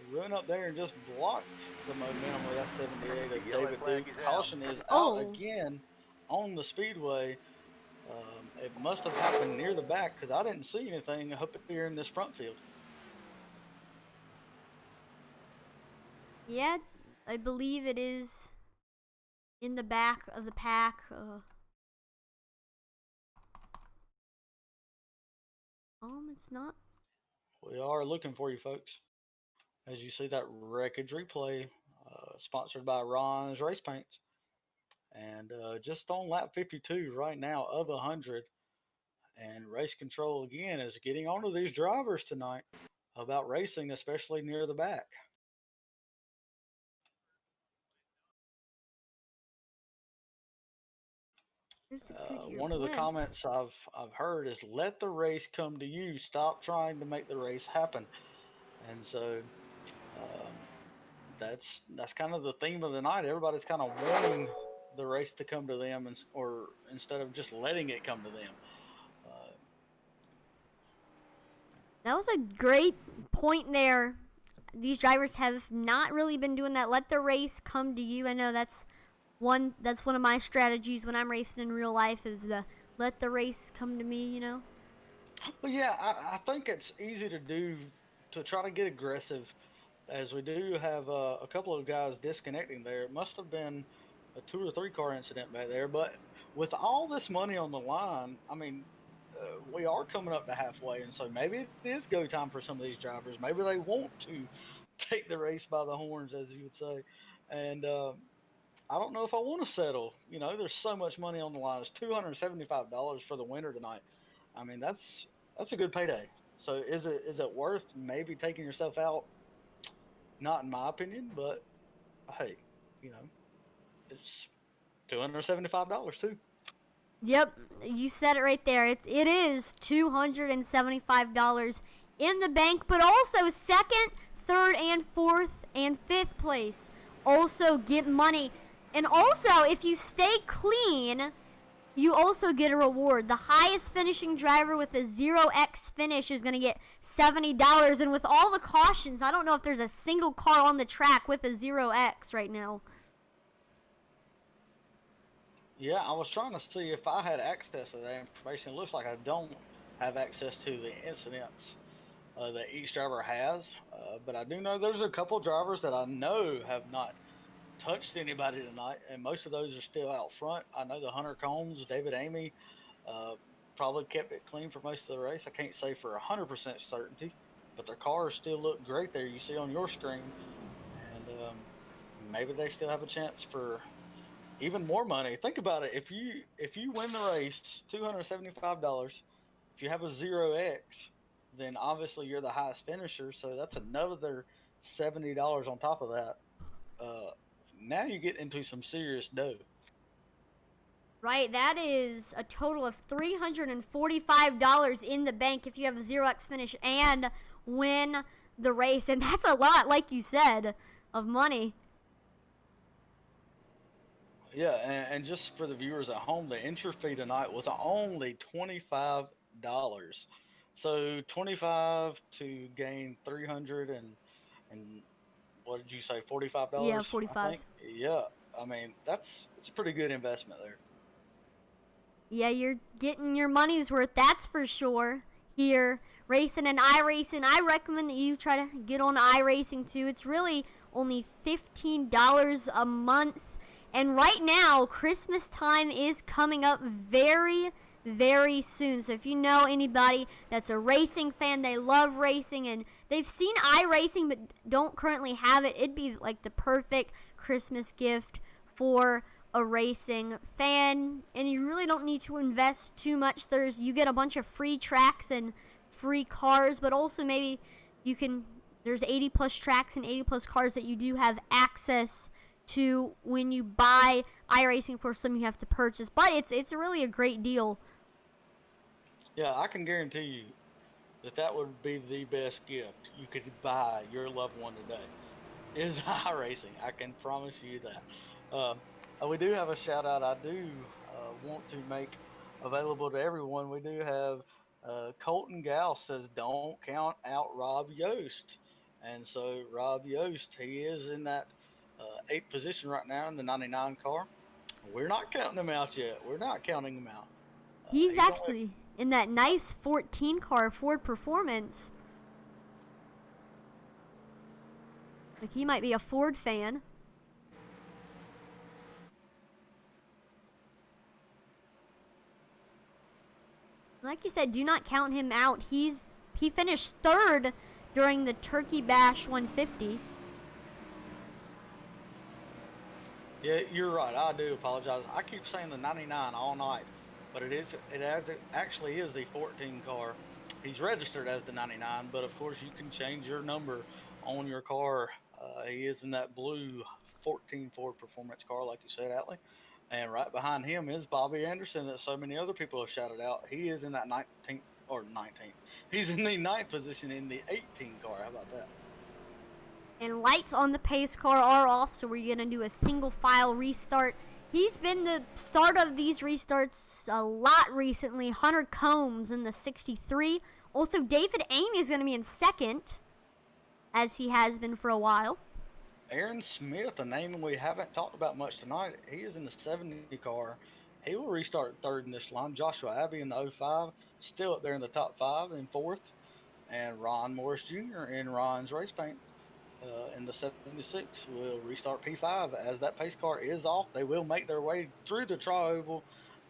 He went up there and just blocked the momentum with that 78 of David Duke. Caution is out again on the speedway. It must have happened near the back, because I didn't see anything up here in this front field. Yeah, I believe it is in the back of the pack. It's not. We are looking for you, folks. As you see that wreckage replay, sponsored by Ron's Race Paints. And just on lap 52 right now of 100. And race control again is getting onto these drivers tonight about racing, especially near the back. One of the comments I've heard is, let the race come to you. Stop trying to make the race happen. And so that's kind of the theme of the night. Everybody's kind of wanting the race to come to them, or instead of just letting it come to them. That was a great point there. These drivers have not really been doing that. Let the race come to you. I know that's one of my strategies when I'm racing in real life, is the let the race come to me, you know? Well, yeah, I think it's easy to do, to try to get aggressive, as we do have a couple of guys disconnecting there. It must have been a 2 or 3 car incident back there. But with all this money on the line, I mean, we are coming up to halfway, and so maybe it is go time for some of these drivers. Maybe they want to take the race by the horns, as you would say. And I don't know if I want to settle. There's so much money on the line. It's $275 for the winner tonight. I mean, that's that's a good payday. So is it worth maybe taking yourself out? Not in my opinion, but hey, you know, it's $275 too. Yep, you said it right there. It is $275 in the bank, but also second, third, and fourth and fifth place also get money. And also, if you stay clean, you also get a reward. The highest finishing driver with a 0x finish is going to get $70. And with all the cautions, I don't know if there's a single car on the track with a 0x right now. Yeah, I was trying to see if I had access to that information. It looks like I don't have access to the incidents that each driver has, but I do know there's a couple drivers that I know have not touched anybody tonight, and most of those are still out front. I know the Hunter Combs, David Amy, uh, probably kept it clean for most of the race. I can't say for 100% certainty, but their cars still look great there. You see on your screen, and maybe they still have a chance for even more money. Think about it. If you win the race, $275. If you have a 0x, then obviously you're the highest finisher. So that's another $70 on top of that. Uh, Now you get into some serious dough. Right, that is a total of $345 in the bank if you have a 0x finish and win the race. And that's a lot, like you said, of money. Yeah, and just for the viewers at home, the entry fee tonight was only $25. So 25 to gain 300 and what did you say, Yeah, $45? I 45. think. Yeah, I mean it's a pretty good investment there. Yeah, you're getting your money's worth, that's for sure. Here, racing and iRacing, I recommend that you try to get on iRacing too. It's really only $15 a month. And right now, Christmas time is coming up very, very soon. So if you know anybody that's a racing fan, they love racing, and they've seen iRacing but don't currently have it, it'd be like the perfect Christmas gift for a racing fan. And you really don't need to invest too much. You get a bunch of free tracks and free cars, but also maybe there's 80 plus tracks and 80 plus cars that you do have access to when you buy iRacing. For some you have to purchase, but it's really a great deal. Yeah, I can guarantee you that would be the best gift you could buy your loved one today is iRacing. I can promise you that. We do have a shout out I do want to make available to everyone. We do have Colton Gauss says don't count out Rob Yost. And so Rob Yost, he is in that 8th position right now in the 99 car. We're not counting him out yet. We're not counting him out. He's actually in that nice 14 car Ford Performance. Like, he might be a Ford fan. Like you said, do not count him out. He finished third during the Turkey Bash 150. Yeah, you're right. I do apologize. I keep saying the 99 all night, but it actually is the 14 car. He's registered as the 99, but of course you can change your number on your car. He is in that blue 14 Ford Performance car, like you said, Atlee. And right behind him is Bobby Anderson that so many other people have shouted out. He is in that 19th. He's in the 9th position in the 18 car. How about that? And lights on the pace car are off, so we're going to do a single file restart. He's been the start of these restarts a lot recently. Hunter Combs in the 63. Also, David Amy is going to be in second, as he has been for a while. Aaron Smith, a name we haven't talked about much tonight, he is in the 70 car. He will restart third in this line. Joshua Abbey in the 05, still up there in the top 5 in fourth. And Ron Morris Jr. in Ron's race paint in the 76 will restart P5 as that pace car is off. They will make their way through the tri-oval.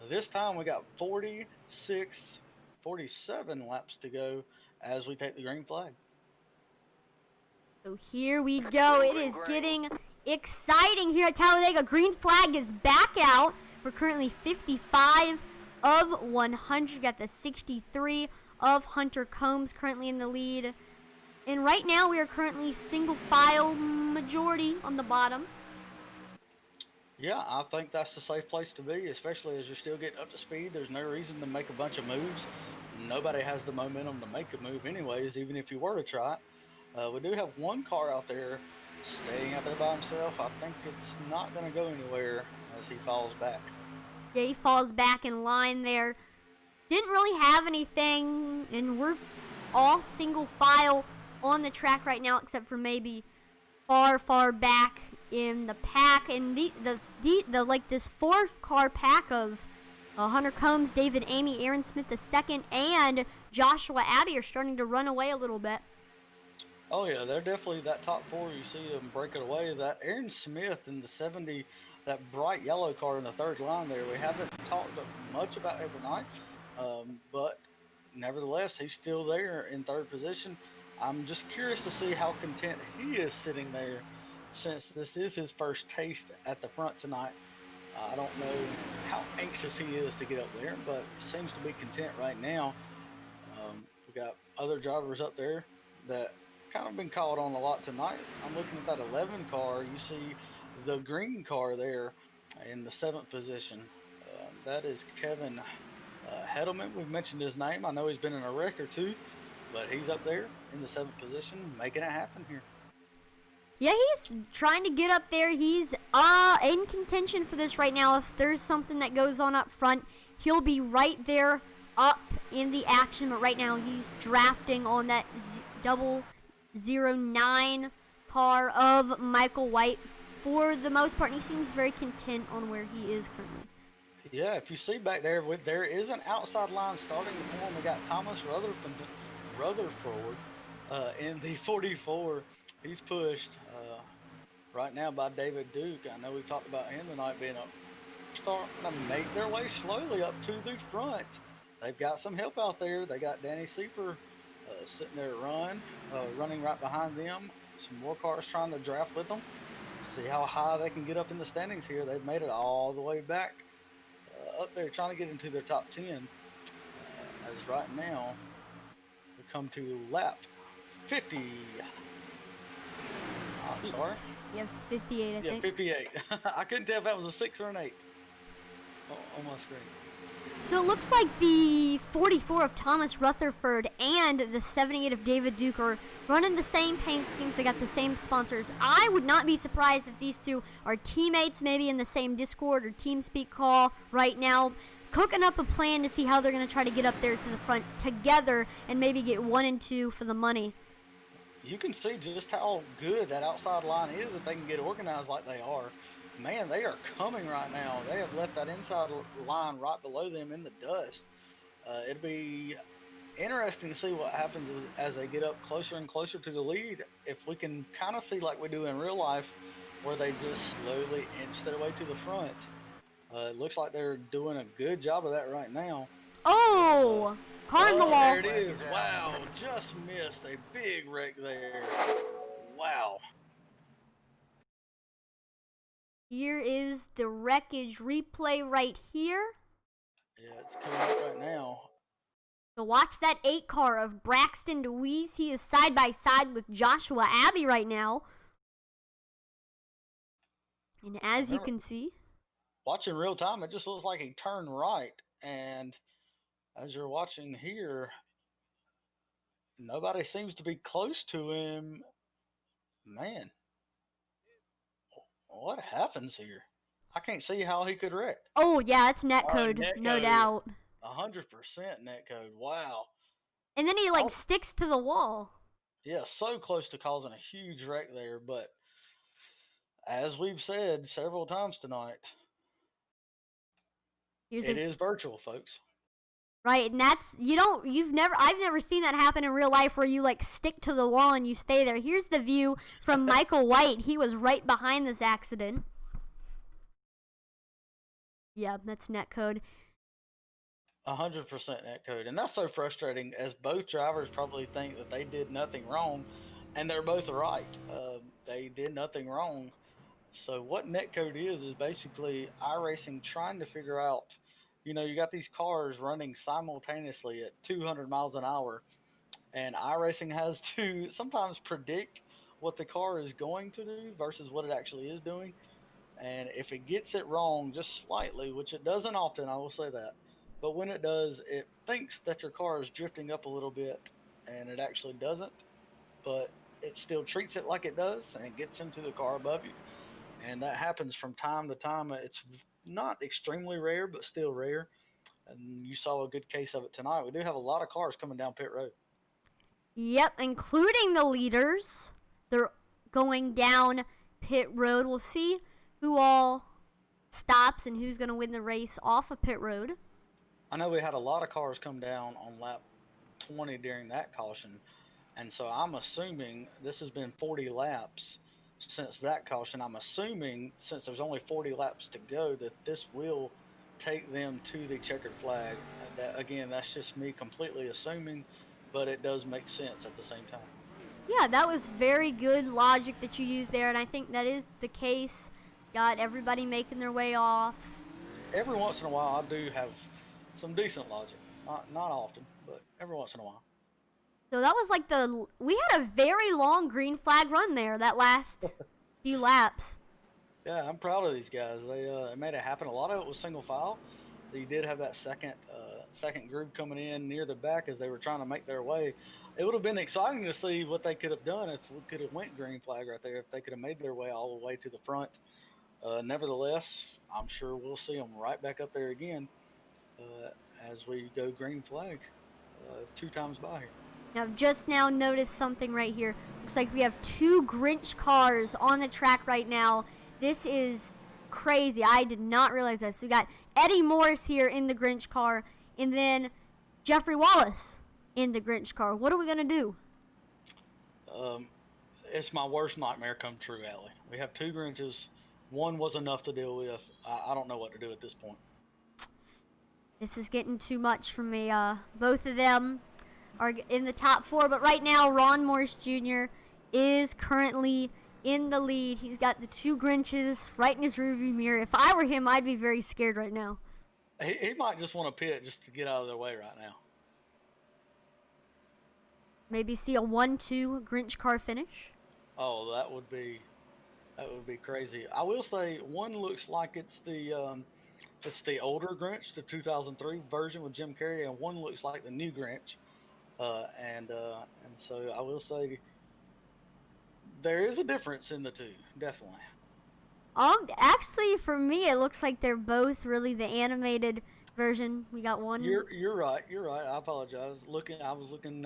This time we got 47 laps to go as we take the green flag. So here we go. It is getting exciting here at Talladega. Green flag is back out. We're currently 55 of 100. Got the 63 of Hunter Combs currently in the lead. And right now we are currently single file majority on the bottom. Yeah, I think that's the safe place to be, especially as you're still getting up to speed. There's no reason to make a bunch of moves. Nobody has the momentum to make a move anyways, even if you were to try it. We do have one car out there staying out there by himself. I think it's not going to go anywhere as he falls back. Yeah, he falls back in line there. Didn't really have anything, and we're all single file on the track right now, except for maybe far back in the pack. And the like this 4-car pack of Hunter Combs, David Amy, Aaron Smith II, and Joshua Abbey are starting to run away a little bit. Oh yeah, they're definitely that top 4. You see them break it away. That Aaron Smith in the 70, that bright yellow car in the 3rd line there. We haven't talked much about overnight, but nevertheless, he's still there in 3rd position. I'm just curious to see how content he is sitting there, since this is his first taste at the front tonight. I don't know how anxious he is to get up there, but seems to be content right now. We got other drivers up there that kind of been called on a lot tonight. I'm looking at that 11 car. You see the green car there in the 7th position. That is Kevin Hedelman. We've mentioned his name. I know he's been in a wreck or two, but he's up there in the 7th position, making it happen here. Yeah, he's trying to get up there. He's in contention for this right now. If there's something that goes on up front, he'll be right there up in the action. But right now, he's drafting on that 009 car of Michael White for the most part. And he seems very content on where he is currently. Yeah, if you see back there, there is an outside line starting to form. We got Thomas Rutherford in the 44. He's pushed right now by David Duke. I know we talked about him tonight being up, starting to make their way slowly up to the front. They've got some help out there. They got Danny Sieper sitting there running right behind them. Some more cars trying to draft with them. See how high they can get up in the standings here. They've made it all the way back up there, trying to get into their top 10. As right now, we come to lap 50. I'm sorry. You have 58, I think. Yeah, 58. I couldn't tell if that was a 6 or an 8 on my screen. So it looks like the 44 of Thomas Rutherford and the 78 of David Duke are running the same paint schemes. They got the same sponsors. I would not be surprised if these two are teammates, maybe in the same Discord or TeamSpeak call right now, cooking up a plan to see how they're going to try to get up there to the front together and maybe get 1 and 2 for the money. You can see just how good that outside line is if they can get organized like they are. Man, they are coming right now. They have left that inside line right below them in the dust. It'll be interesting to see what happens as they get up closer and closer to the lead. If we can kind of see like we do in real life, where they just slowly inch their way to the front. It looks like they're doing a good job of that right now. Oh, car in the wall. There it is. Wow, just missed a big wreck there. Wow. Here is the wreckage replay right here. Yeah, it's coming up right now. So watch that 8 car of Braxton DeWeese. He is side by side with Joshua Abbey right now. And as you can see, watching real time, it just looks like he turned right. And as you're watching here, nobody seems to be close to him. Man, what happens here? I can't see how he could wreck. Oh, yeah, that's netcode, no doubt. 100% netcode. Wow. And then he, sticks to the wall. Yeah, so close to causing a huge wreck there. But as we've said several times tonight, it is virtual, folks. Right, and that's, I've never seen that happen in real life where you, stick to the wall and you stay there. Here's the view from Michael White. He was right behind this accident. Yeah, that's netcode. 100% netcode. And that's so frustrating, as both drivers probably think that they did nothing wrong, and they're both right. They did nothing wrong. So what netcode is basically iRacing trying to figure out, you got these cars running simultaneously at 200 miles an hour, and iRacing has to sometimes predict what the car is going to do versus what it actually is doing. And if it gets it wrong just slightly, which it doesn't often, I will say that, but when it does, it thinks that your car is drifting up a little bit, and it actually doesn't, but it still treats it like it does, and it gets into the car above you. And that happens from time to time. It's not extremely rare, but still rare. And you saw a good case of it tonight. We do have a lot of cars coming down pit road. Yep, including the leaders. They're going down pit road. We'll see who all stops and who's going to win the race off of pit road. I know we had a lot of cars come down on lap 20 during that caution. And so I'm assuming this has been 40 laps since that caution. I'm assuming since there's only 40 laps to go that this will take them to the checkered flag. That, again, that's just me completely assuming, but it does make sense at the same time. Yeah, that was very good logic that you used there, and I think that is the case. Got everybody making their way off. Every once in a while, I do have some decent logic. Not often, but every once in a while. So that was like we had a very long green flag run there that last few laps. Yeah, I'm proud of these guys. They made it happen. A lot of it was single file. You did have that second group coming in near the back as they were trying to make their way. It would have been exciting to see what they could have done if we could have went green flag right there, if they could have made their way all the way to the front. Nevertheless, I'm sure we'll see them right back up there again as we go green flag 2 times by here. Now, I've just now noticed something right here. Looks like we have 2 Grinch cars on the track right now. This is crazy. I did not realize this. We got Eddie Morris here in the Grinch car, and then Jeffrey Wallace in the Grinch car. What are we going to do? It's my worst nightmare come true, Allie. We have 2 Grinches. One was enough to deal with. I don't know what to do at this point. This is getting too much for me. Both of them are in the top 4, but right now Ron Morris Jr. is currently in the lead. He's got the 2 Grinches right in his rearview mirror. If I were him, I'd be very scared right now. He might just want to pit just to get out of their way right now. Maybe see a 1-2 Grinch car finish. Oh, that would be crazy. I will say one looks like it's the older Grinch, the 2003 version with Jim Carrey, and one looks like the new Grinch. And so I will say there is a difference in the 2, definitely. Actually, for me, it looks like they're both really the animated version. We got one. You're right. I apologize. I was looking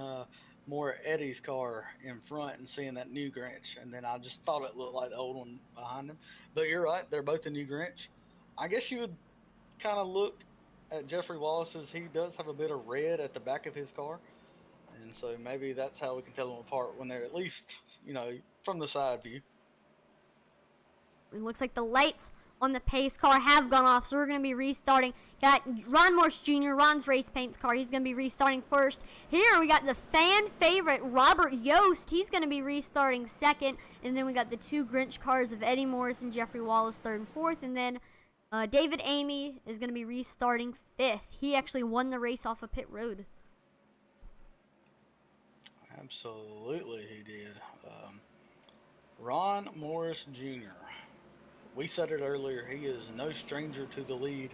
more at Eddie's car in front and seeing that new Grinch, and then I just thought it looked like the old one behind him. But you're right. They're both the new Grinch. I guess you would kind of look at Jeffrey Wallace's. He does have a bit of red at the back of his car. And so maybe that's how we can tell them apart when they're at least, from the side view. It looks like the lights on the pace car have gone off, so we're going to be restarting. Got Ron Morse Jr., Ron's race paints car. He's going to be restarting first. Here we got the fan favorite, Robert Yost. He's going to be restarting second. And then we got the 2 Grinch cars of Eddie Morris and Jeffrey Wallace, 3rd and 4th. And then David Amy is going to be restarting 5th. He actually won the race off of pit road. Absolutely, he did. Ron Morris Jr. We said it earlier, he is no stranger to the lead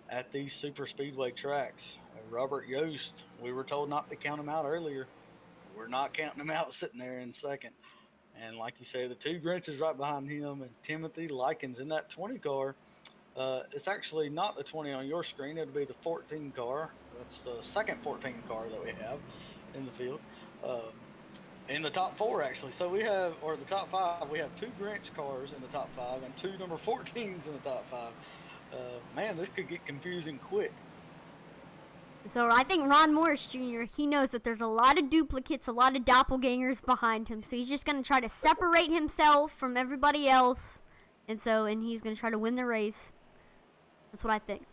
at these Superspeedway tracks. Robert Yost, we were told not to count him out earlier. We're not counting him out, sitting there in second. And like you say, the 2 Grinches right behind him, and Timothy Likens in that 20 car. It's actually not the 20 on your screen. It'll be the 14 car. That's the second 14 car that we have in the field. In the top 4, actually. So we have, or the top 5, we have 2 Grinch cars in the top 5 and 2 number 14s in the top 5. Man, this could get confusing quick. So I think Ron Morris Jr., he knows that there's a lot of duplicates, a lot of doppelgangers behind him. So he's just going to try to separate himself from everybody else. And he's going to try to win the race. That's what I think.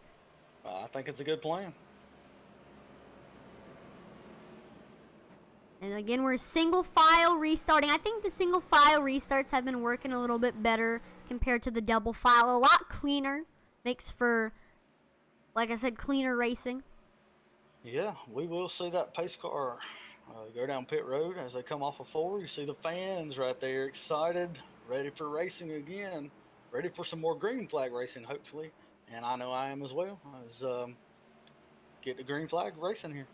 I think it's a good plan. And again, we're single file restarting. I think the single file restarts have been working a little bit better compared to the double file. A lot cleaner. Makes for like I said, cleaner racing. Yeah, we will see that pace car go down pit road as they come off of 4. You see the fans right there, excited, ready for racing again, ready for some more green flag racing, hopefully. And I know I am as well. As get the green flag racing here.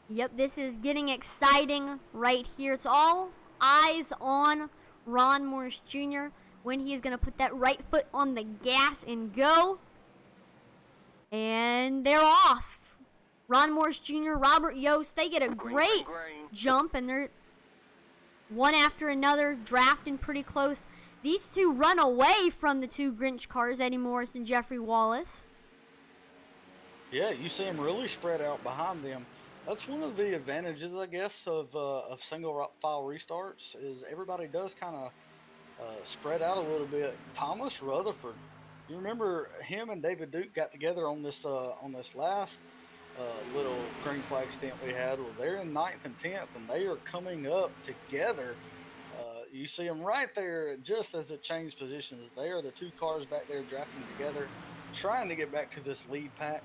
Yep, this is getting exciting right here. It's all eyes on Ron Morris Jr. when he is going to put that right foot on the gas and go. And they're off. Ron Morris Jr., Robert Yost, they get a great jump, and they're one after another drafting pretty close. These two run away from the two Grinch cars, Eddie Morris and Jeffrey Wallace. Yeah, you see them really spread out behind them. That's one of the advantages, I guess, of single file restarts is everybody does kind of spread out a little bit. Thomas Rutherford, you remember him and David Duke got together on this last little green flag stint we had. Well, they're in 9th and 10th, and they are coming up together. You see them right there just as it changed positions. They are the two cars back there drafting together, trying to get back to this lead pack.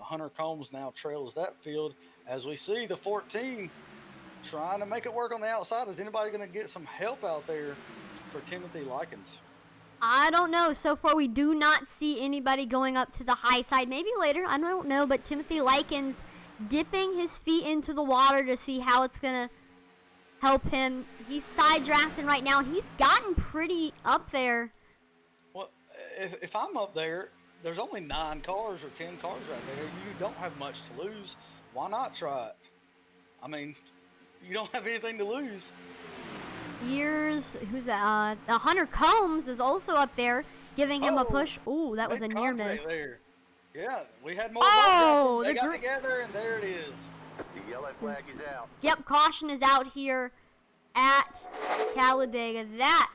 Hunter Combs now trails that field as we see the 14 trying to make it work on the outside. Is anybody going to get some help out there for Timothy Likens? I don't know. So far, we do not see anybody going up to the high side. Maybe later. I don't know. But Timothy Likens dipping his feet into the water to see how it's going to help him. He's side drafting right now. He's gotten pretty up there. Well, if I'm up there, there's only 9 cars or 10 cars right there. You don't have much to lose. Why not try it? I mean, you don't have anything to lose. Who's that? Hunter Combs is also up there, giving him a push. Ooh, that was a near miss. There. Yeah, we had more. They got together, and there it is. The yellow flag is out. Yep, caution is out here at Talladega. That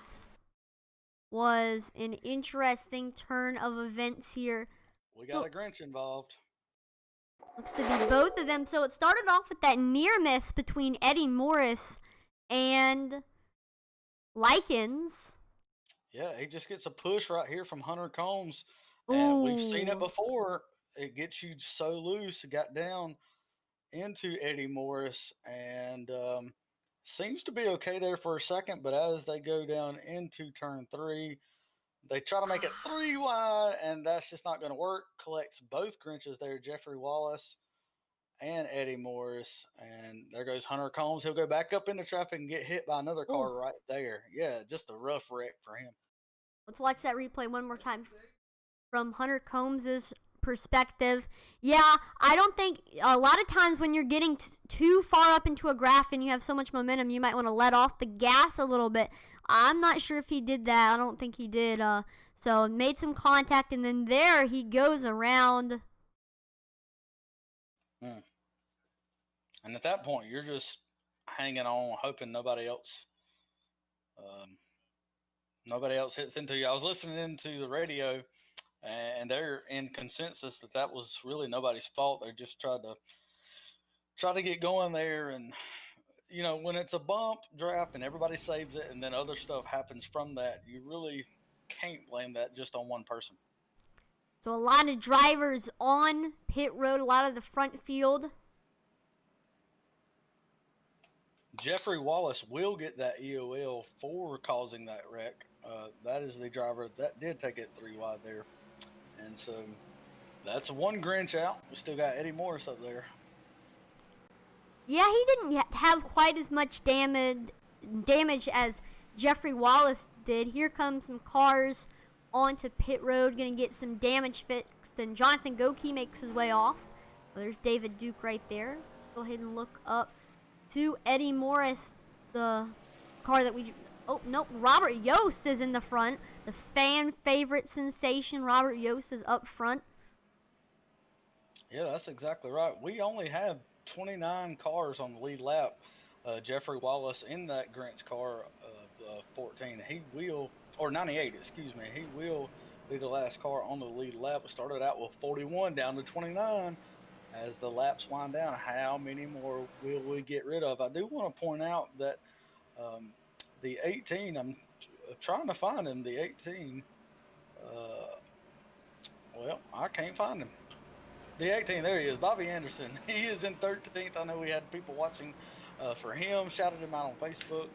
was an interesting turn of events here. We got a Grinch involved. Looks to be both of them. So it started off with that near miss between Eddie Morris and Likens. Yeah, he just gets a push right here from Hunter Combs. And we've seen it before. It gets you so loose. It got down into Eddie Morris and seems to be okay there for a second. But as they go down into turn 3, they try to make it 3 wide, and that's just not going to work. Collects both Grinches there, Jeffrey Wallace and Eddie Morris. And there goes Hunter Combs. He'll go back up into traffic and get hit by another car right there. Yeah, just a rough wreck for him. Let's watch that replay one more time from Hunter Combs' perspective. Yeah, I don't think a lot of times when you're getting too far up into a graph and you have so much momentum, you might want to let off the gas a little bit. I'm not sure if he did that. I don't think he did. So made some contact, and then there he goes around. And at that point, you're just hanging on, hoping nobody else hits into you. I was listening into the radio, and they're in consensus that was really nobody's fault. They just tried to get going there, and you know, when it's a bump draft and everybody saves it, and then other stuff happens from that, you really can't blame that just on one person. So a lot of drivers on pit road, a lot of the front field. Jeffrey Wallace will get that EOL for causing that wreck. That is the driver that did take it 3 wide there. And so that's one Grinch out. We still got Eddie Morris up there. Yeah, he didn't have quite as much damage as Jeffrey Wallace did. Here comes some cars onto pit road, going to get some damage fixed. And Jonathan Goki makes his way off. Well, there's David Duke right there. Let's go ahead and look up to Eddie Morris, the car that we... Oh, nope. Robert Yost is in the front. The fan favorite sensation, Robert Yost, is up front. Yeah, that's exactly right. We only have 29 cars on the lead lap. Jeffrey Wallace in that Grinch car of 14. He will, or 98, excuse me. He will be the last car on the lead lap. We started out with 41 down to 29. As the laps wind down, how many more will we get rid of? I do want to point out that the 18, I'm trying to find him, the 18. Well, I can't find him. The 18th, there he is, Bobby Anderson. He is in 13th. I know we had people watching for him, shouted him out on Facebook.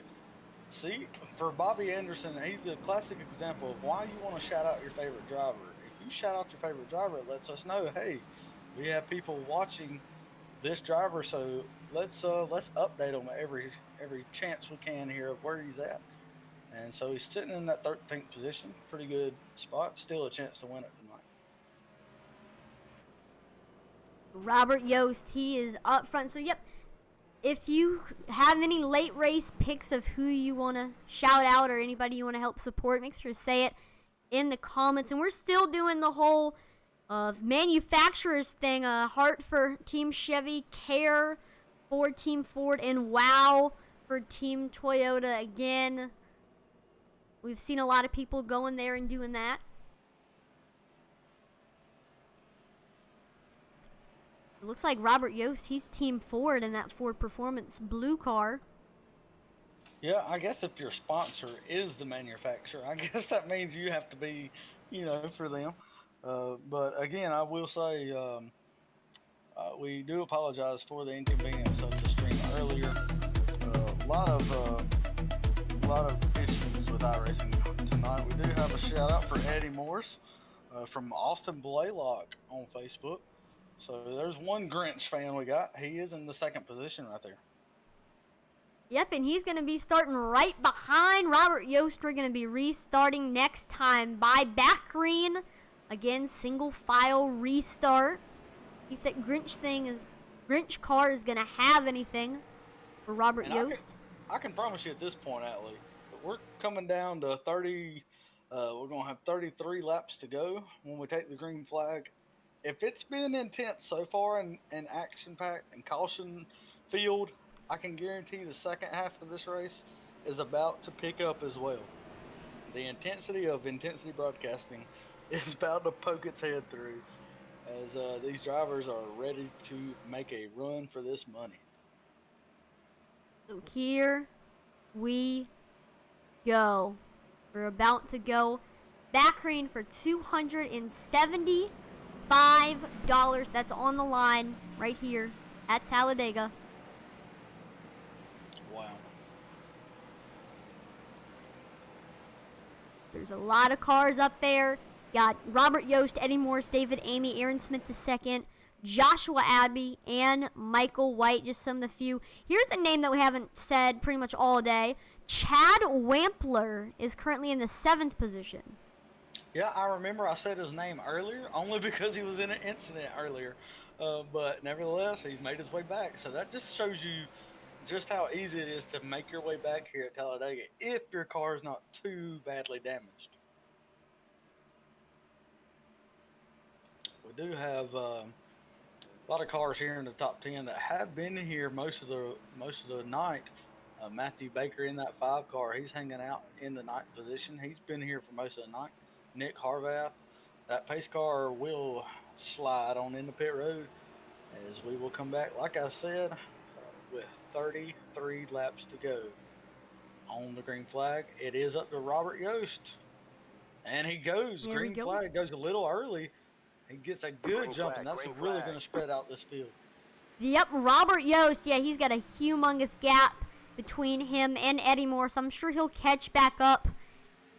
See, for Bobby Anderson, he's a classic example of why you want to shout out your favorite driver. If you shout out your favorite driver, it lets us know, hey, we have people watching this driver, so let's update him every chance we can here of where he's at. And so he's sitting in that 13th position, pretty good spot, still a chance to win it tonight. Robert Yost, he is up front. So, yep, if you have any late race picks of who you want to shout out or anybody you want to help support, make sure to say it in the comments. And we're still doing the whole manufacturers thing. Heart for Team Chevy, Care for Team Ford, and Wow for Team Toyota again. We've seen a lot of people going there and doing that. It looks like Robert Yost, he's Team Ford in that Ford Performance blue car. Yeah, I guess if your sponsor is the manufacturer, I guess that means you have to be, for them. But again, I will say we do apologize for the inconvenience of the stream earlier. A lot of issues with iRacing tonight. We do have a shout out for Eddie Morris from Austin Blaylock on Facebook. So there's one Grinch fan we got. He is in the second position right there. Yep, and he's going to be starting right behind Robert Yost. We're going to be restarting next time by back green. Again, single file restart. If that Grinch car is going to have anything for Robert Yost. I can promise you at this point, Atlee, we're coming down to 30. We're going to have 33 laps to go when we take the green flag. If it's been intense so far in action-packed and caution field, I can guarantee the second half of this race is about to pick up as well. The intensity of intensity broadcasting is about to poke its head through as these drivers are ready to make a run for this money. So here we go. We're about to go back green for $275. That's on the line right here at Talladega. Wow. There's a lot of cars up there. Got Robert Yost, Eddie Morris, David Amy, Aaron Smith II, Joshua Abbey, and Michael White, just some of the few. Here's a name that we haven't said pretty much all day. Chad Wampler is currently in the 7th position. Yeah, I remember I said his name earlier, only because he was in an incident earlier. But nevertheless, he's made his way back. So that just shows you just how easy it is to make your way back here at Talladega if your car is not too badly damaged. We do have a lot of cars here in the top 10 that have been here most of the night. Matthew Baker in that 5 car, he's hanging out in the 9th position. He's been here for most of the night. Nick Harvath, that pace car will slide on into pit road as we will come back, like I said, with 33 laps to go on the green flag. It is up to Robert Yost, and he goes. There Green flag goes a little early. He gets a good jump, and that's really going to spread out this field. Yep, Robert Yost, yeah, he's got a humongous gap between him and Eddie Morris. I'm sure he'll catch back up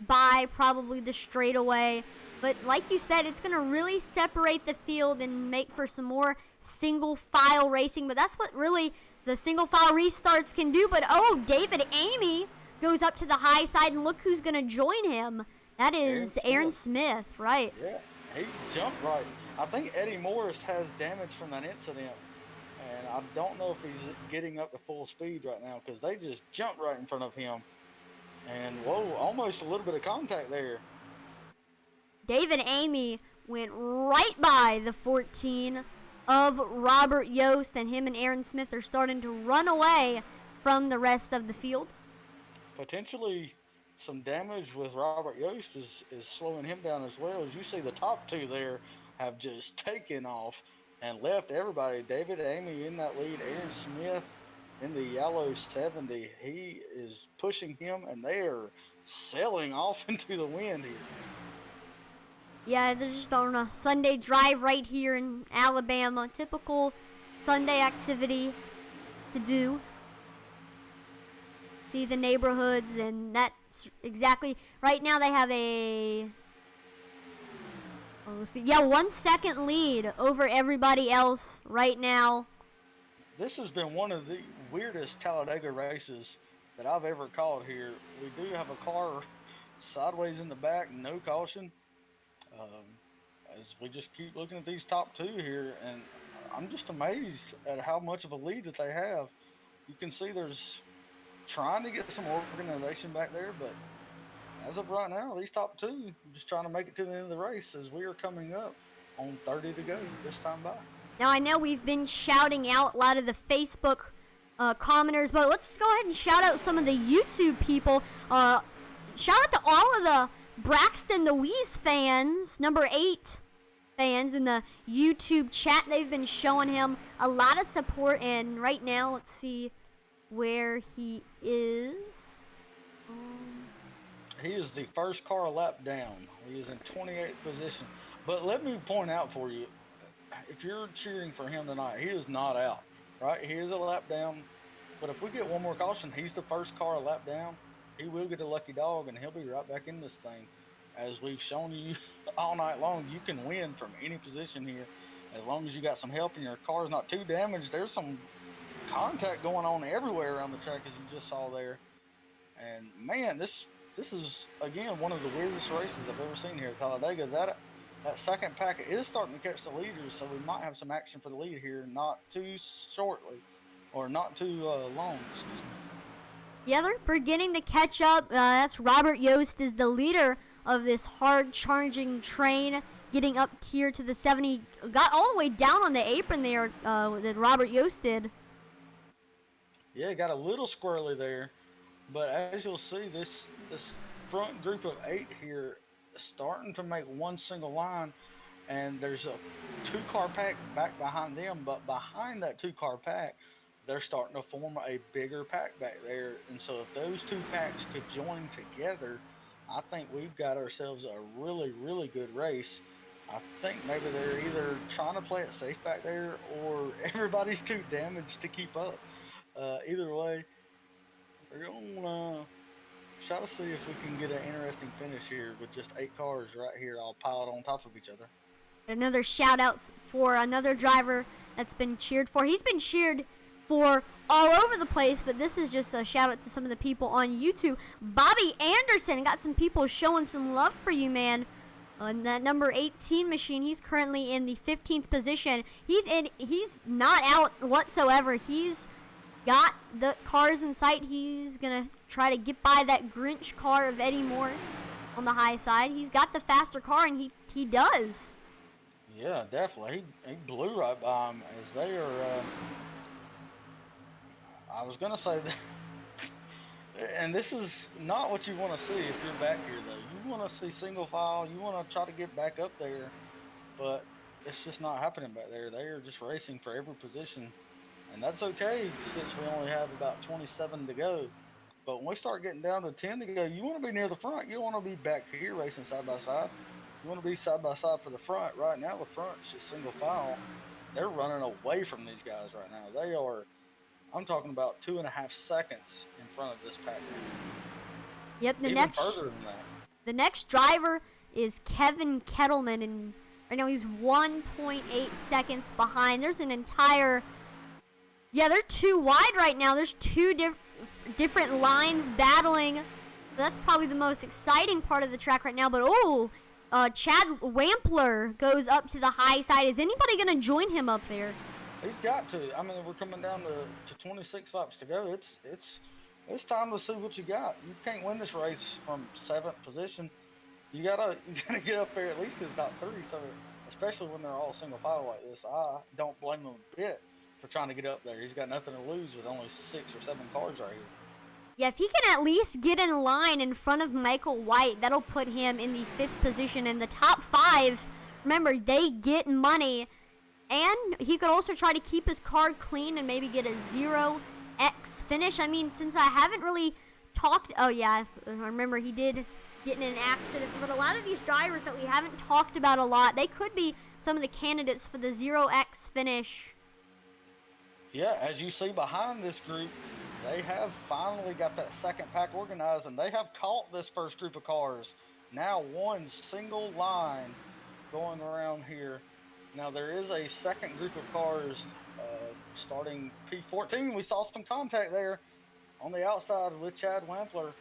by probably the straightaway. But like you said, it's going to really separate the field and make for some more single file racing. But that's what really the single file restarts can do. But oh, David Amy goes up to the high side, and look who's going to join him. That is Aaron Smith, right? Yeah, he jumped right. I think Eddie Morris has damage from that incident. And I don't know if he's getting up to full speed right now because they just jumped right in front of him. And, whoa, almost a little bit of contact there. David Amy went right by the 14 of Robert Yost, and him and Aaron Smith are starting to run away from the rest of the field. Potentially some damage with Robert Yost is slowing him down as well. As you see, the top 2 there have just taken off and left everybody. David Amy in that lead, Aaron Smith in the yellow 70. He is pushing him, and they are sailing off into the wind here. Yeah, they're just on a Sunday drive right here in Alabama. Typical Sunday activity to do. See the neighborhoods, and that's exactly right now. They have a 1 second lead over everybody else right now. This has been one of the weirdest Talladega races that I've ever called here. We do have a car sideways in the back, no caution. As we just keep looking at these top two here, and I'm just amazed at how much of a lead that they have. You can see there's trying to get some organization back there, but as of right now, these top two just trying to make it to the end of the race as we are coming up on 30 to go this time by. Now, I know we've been shouting out a lot of the Facebook commenters, but let's go ahead and shout out some of the YouTube people. Shout out to all of the Braxton Louise fans, number 8 fans in the YouTube chat. They've been showing him a lot of support, and right now, let's see where he is. He is the first car lap down. He is in 28th position. But let me point out for you, if you're cheering for him tonight, he is not out, right? He is a lap down. But if we get one more caution, he's the first car a lap down. He will get a lucky dog, and he'll be right back in this thing. As we've shown you all night long, you can win from any position here as long as you got some help and your car's not too damaged. There's some contact going on everywhere around the track, as you just saw there. And, man, this is, again, one of the weirdest races I've ever seen here at Talladega. That second pack is starting to catch the leaders, so we might have some action for the lead here, not too shortly, or not too long, excuse me. Yeah, they're beginning to catch up. That's Robert Yost is the leader of this hard-charging train, getting up here to the 70. Got all the way down on the apron there that Robert Yost did. Yeah, got a little squirrely there. But as you'll see, this front group of 8 here is starting to make one single line, and there's a 2-car pack back behind them. But behind that 2-car pack, they're starting to form a bigger pack back there. And so if those 2 packs could join together, I think we've got ourselves a really, really good race. I think maybe they're either trying to play it safe back there, or everybody's too damaged to keep up. Either way, we're going to try to see if we can get an interesting finish here with just 8 cars right here all piled on top of each other. Another shout out for another driver that's been cheered for. He's been cheered for all over the place, but this is just a shout out to some of the people on YouTube. Bobby Anderson, got some people showing some love for you, man. On that number 18 machine, he's currently in the 15th position. He's not out whatsoever. He's got the cars in sight. He's gonna try to get by that Grinch car of Eddie Morris on the high side. He's got the faster car, and he does. Yeah, definitely. He blew right by him as they are. I was gonna say that, and this is not what you want to see if you're back here, though. You want to see single file. You want to try to get back up there, but it's just not happening back there. They are just racing for every position. And that's okay since we only have about 27 to go. But when we start getting down to 10 to go, you want to be near the front. You don't want to be back here racing side by side. You want to be side by side for the front. Right now, the front's just single file. They're running away from these guys right now. They are, I'm talking about 2.5 seconds in front of this pack. Yep, Even further than that. The next driver is Kevin Kettleman, and right now he's 1.8 seconds behind. There's an entire... Yeah, they're too wide right now. There's 2 different lines battling. That's probably the most exciting part of the track right now. But, Chad Wampler goes up to the high side. Is anybody going to join him up there? He's got to. I mean, we're coming down to 26 laps to go. It's time to see what you got. You can't win this race from 7th position. You gotta get up there at least to the top 3. So, especially when they're all single file like this, I don't blame him a bit for trying to get up there. He's got nothing to lose with only 6 or 7 cars right here. Yeah, if he can at least get in line in front of Michael White, that'll put him in the 5th position. And the top 5, remember, they get money. And he could also try to keep his car clean and maybe get a 0x finish. I mean, since I haven't really talked... Oh, yeah, I remember he did getting in an accident. But a lot of these drivers that we haven't talked about a lot, they could be some of the candidates for the 0x finish. Yeah, as you see behind this group, they have finally got that second pack organized, and they have caught this first group of cars. Now one single line going around here. Now there is a second group of cars starting P14. We saw some contact there on the outside with Chad Wampler.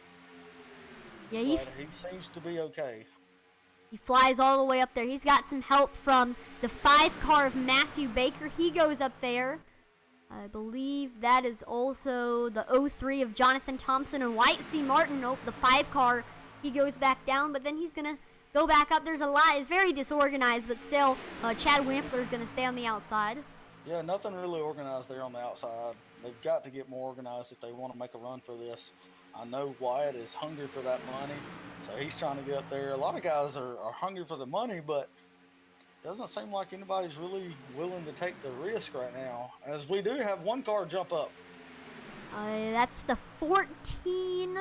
Yeah, But he seems to be okay. He flies all the way up there. He's got some help from the 5 car of Matthew Baker. He goes up there. I believe that is also the 03 of Jonathan Thompson and White C. Martin. Nope, the 5 car. He goes back down, but then he's going to go back up. There's a lot. It's very disorganized, but still, Chad Wampler is going to stay on the outside. Yeah, nothing really organized there on the outside. They've got to get more organized if they want to make a run for this. I know Wyatt is hungry for that money, so he's trying to get up there. A lot of guys are hungry for the money, but doesn't seem like anybody's really willing to take the risk right now, as we do have one car jump up. That's the 14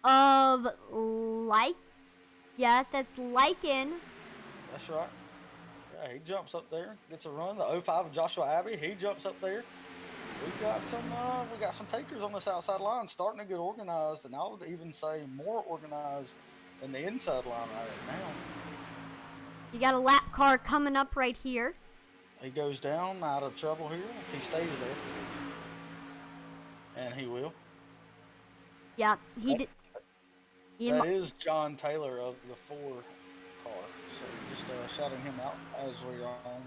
of that's Lycan. That's right. Yeah, he jumps up there, gets a run. The 05 of Joshua Abbey, he jumps up there. We got some takers on this outside line starting to get organized, and I would even say more organized than the inside line right now. You got a lap car coming up right here. He goes down, out of trouble here if he stays there. And he will. Yeah, he did. That is John Taylor of the 4 car. So just shouting him out as we are on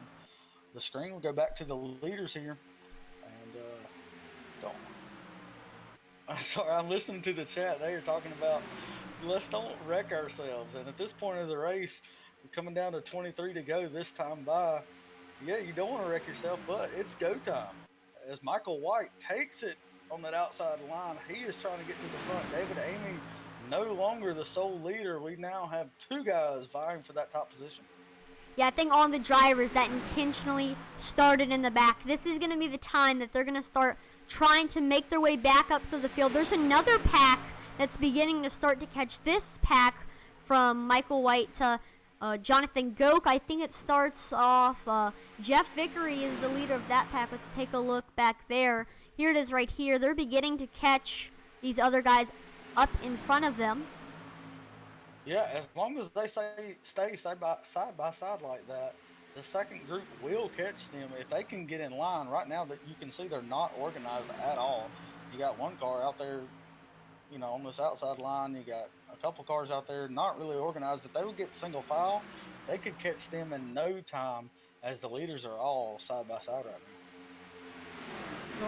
the screen. We'll go back to the leaders here. And sorry, I'm listening to the chat. They are talking about don't wreck ourselves. And at this point of the race, we're coming down to 23 to go this time by. Yeah, you don't want to wreck yourself, but it's go time. As Michael White takes it on that outside line, he is trying to get to the front. David Amy no longer the sole leader. We now have 2 guys vying for that top position. Yeah, I think all the drivers that intentionally started in the back, this is going to be the time that they're going to start trying to make their way back up to the field. There's another pack that's beginning to start to catch this pack from Michael White to Jonathan Goke. I think it starts off, Jeff Vickery is the leader of that pack. Let's take a look back there. Here it is right here. They're beginning to catch these other guys up in front of them. Yeah, as long as they stay side by side like that, the second group will catch them if they can get in line. Right now, that you can see they're not organized at all. You got one car out there, on this outside line. You got a couple cars out there not really organized. If they would get single file, they could catch them in no time, as the leaders are all side by side right now. So,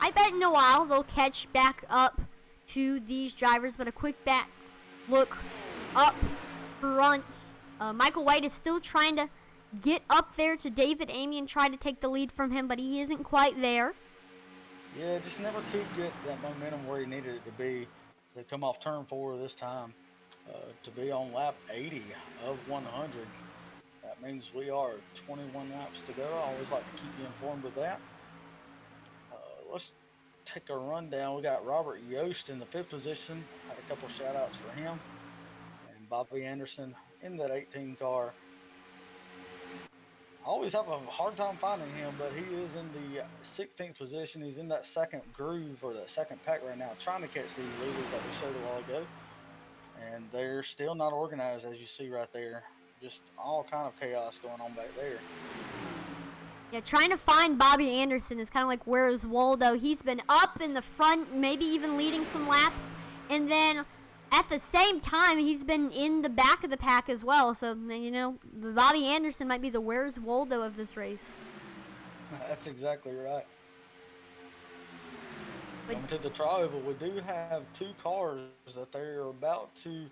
I bet in a while they'll catch back up to these drivers, but a quick back look up front. Michael White is still trying to get up there to David Amy and try to take the lead from him, but he isn't quite there. Yeah, just never could get that momentum where he needed it to be. So they come off turn 4 this time to be on lap 80 of 100. That means we are 21 laps to go. I always like to keep you informed of that. Let's take a rundown. We got Robert Yost in the 5th position. Had a couple shout outs for him. And Bobby Anderson in that 18 car. I always have a hard time finding him, but he is in the 16th position. He's in that second groove, or that second pack right now, trying to catch these leaders that we showed a while ago. And they're still not organized, as you see right there. Just all kind of chaos going on back there. Yeah, trying to find Bobby Anderson is kind of like, where's Waldo? He's been up in the front, maybe even leading some laps. And then at the same time, he's been in the back of the pack as well. So, Bobby Anderson might be the where's Waldo of this race. That's exactly right. Coming to the tri-oval, we do have 2 cars that they're about to,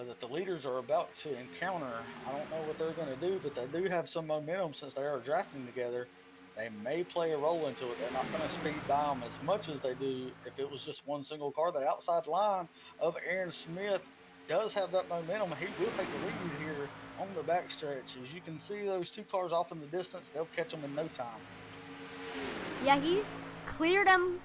that the leaders are about to encounter. I don't know what they're going to do, but they do have some momentum since they are drafting together. They may play a role into it. They're not going to speed by them as much as they do if it was just one single car. The outside line of Aaron Smith does have that momentum. He will take the lead here on the backstretch. As you can see those 2 cars off in the distance, they'll catch them in no time. Yeah, he's cleared them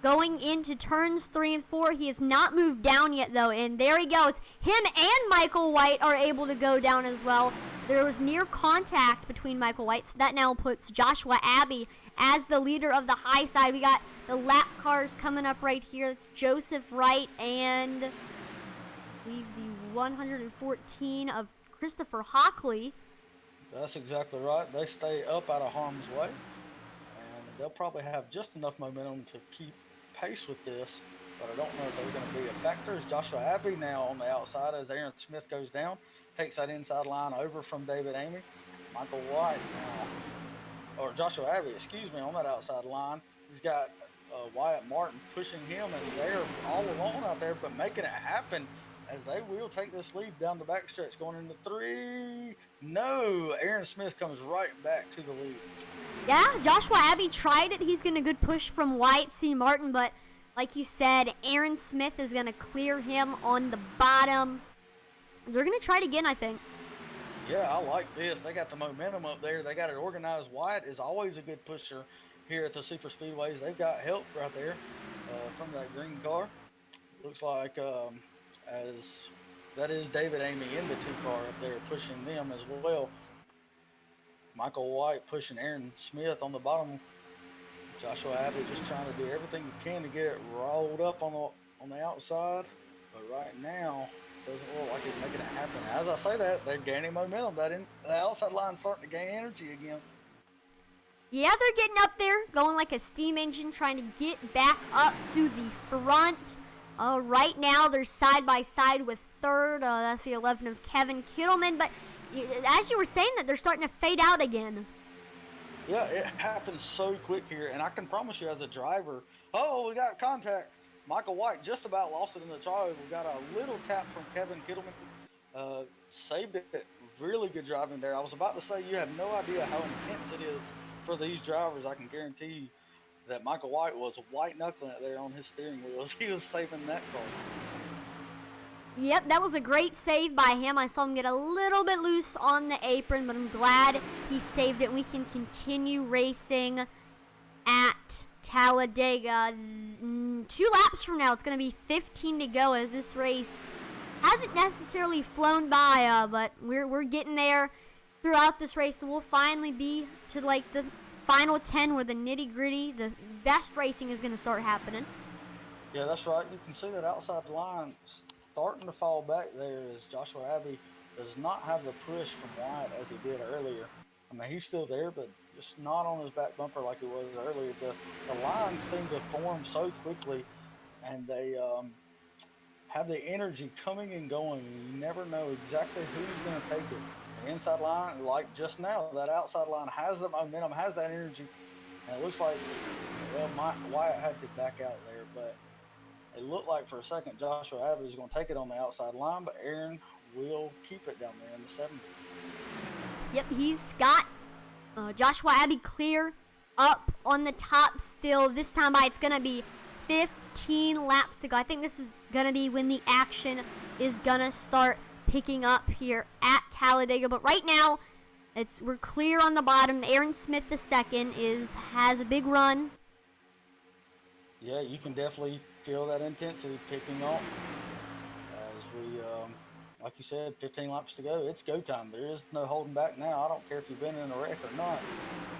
going into turns 3 and 4. He has not moved down yet, though, and there he goes. Him and Michael White are able to go down as well. There was near contact between Michael White, so that now puts Joshua Abbey as the leader of the high side. We got the lap cars coming up right here. It's Joseph Wright and I believe the 114 of Christopher Hockley. That's exactly right. They stay up out of harm's way, and they'll probably have just enough momentum to keep pace with this, but I don't know if they're going to be a factor. As Joshua Abbey now on the outside as Aaron Smith goes down, takes that inside line over from David Amy. Michael White now, or Joshua Abbey, excuse me, on that outside line. He's got Wyatt Martin pushing him, and they're all alone out there, but making it happen as they will take this lead down the backstretch going into 3. No, Aaron Smith comes right back to the lead. Yeah, Joshua Abbey tried it. He's getting a good push from Wyatt C. Martin, but like you said, Aaron Smith is going to clear him on the bottom. They're going to try it again, I think. Yeah, I like this. They got the momentum up there. They got it organized. Wyatt is always a good pusher here at the Super Speedways. They've got help right there from that green car. Looks like as that is David Amy in the 2 car up there pushing them as well. Michael White pushing Aaron Smith on the bottom. Joshua Abbey just trying to do everything he can to get it rolled up on the outside. But right now, doesn't look like he's making it happen. As I say that, they're gaining momentum. The outside line's starting to gain energy again. Yeah, they're getting up there, going like a steam engine, trying to get back up to the front. Right now, they're side by side with 3rd. That's the 11 of Kevin Kittleman. But as you were saying, that they're starting to fade out again. Yeah, it happens so quick here, and I can promise you as a driver, oh, we got contact. Michael White just about lost it in the trial. We got a little tap from Kevin Kittleman. Saved it. Really good driving there. I was about to say you have no idea how intense it is for these drivers. I can guarantee you that Michael White was white knuckling it there on his steering wheels. He was saving that car. Yep, that was a great save by him. I saw him get a little bit loose on the apron, but I'm glad he saved it. We can continue racing at Talladega. 2 laps from now, it's going to be 15 to go as this race hasn't necessarily flown by, but we're getting there throughout this race, and we'll finally be to like the final 10 where the nitty-gritty, the best racing is going to start happening. Yeah, that's right. You can see that outside line starting to fall back there as Joshua Abbey does not have the push from Wyatt as he did earlier. I mean, he's still there, but just not on his back bumper like he was earlier. The lines seem to form so quickly, and they have the energy coming and going. You never know exactly who's going to take it. The inside line, like just now, that outside line has the momentum, has that energy, and it looks like, well, Wyatt had to back out there, but it looked like for a second Joshua Abbey was going to take it on the outside line, but Aaron will keep it down there in the 70. Yep, he's got Joshua Abbey clear up on the top still. This time by it's going to be 15 laps to go. I think this is going to be when the action is going to start picking up here at Talladega. But right now, we're clear on the bottom. Aaron Smith II has a big run. Yeah, you can definitely feel that intensity picking up as we, like you said, 15 laps to go. It's go time. There is no holding back now. I don't care if you've been in a wreck or not.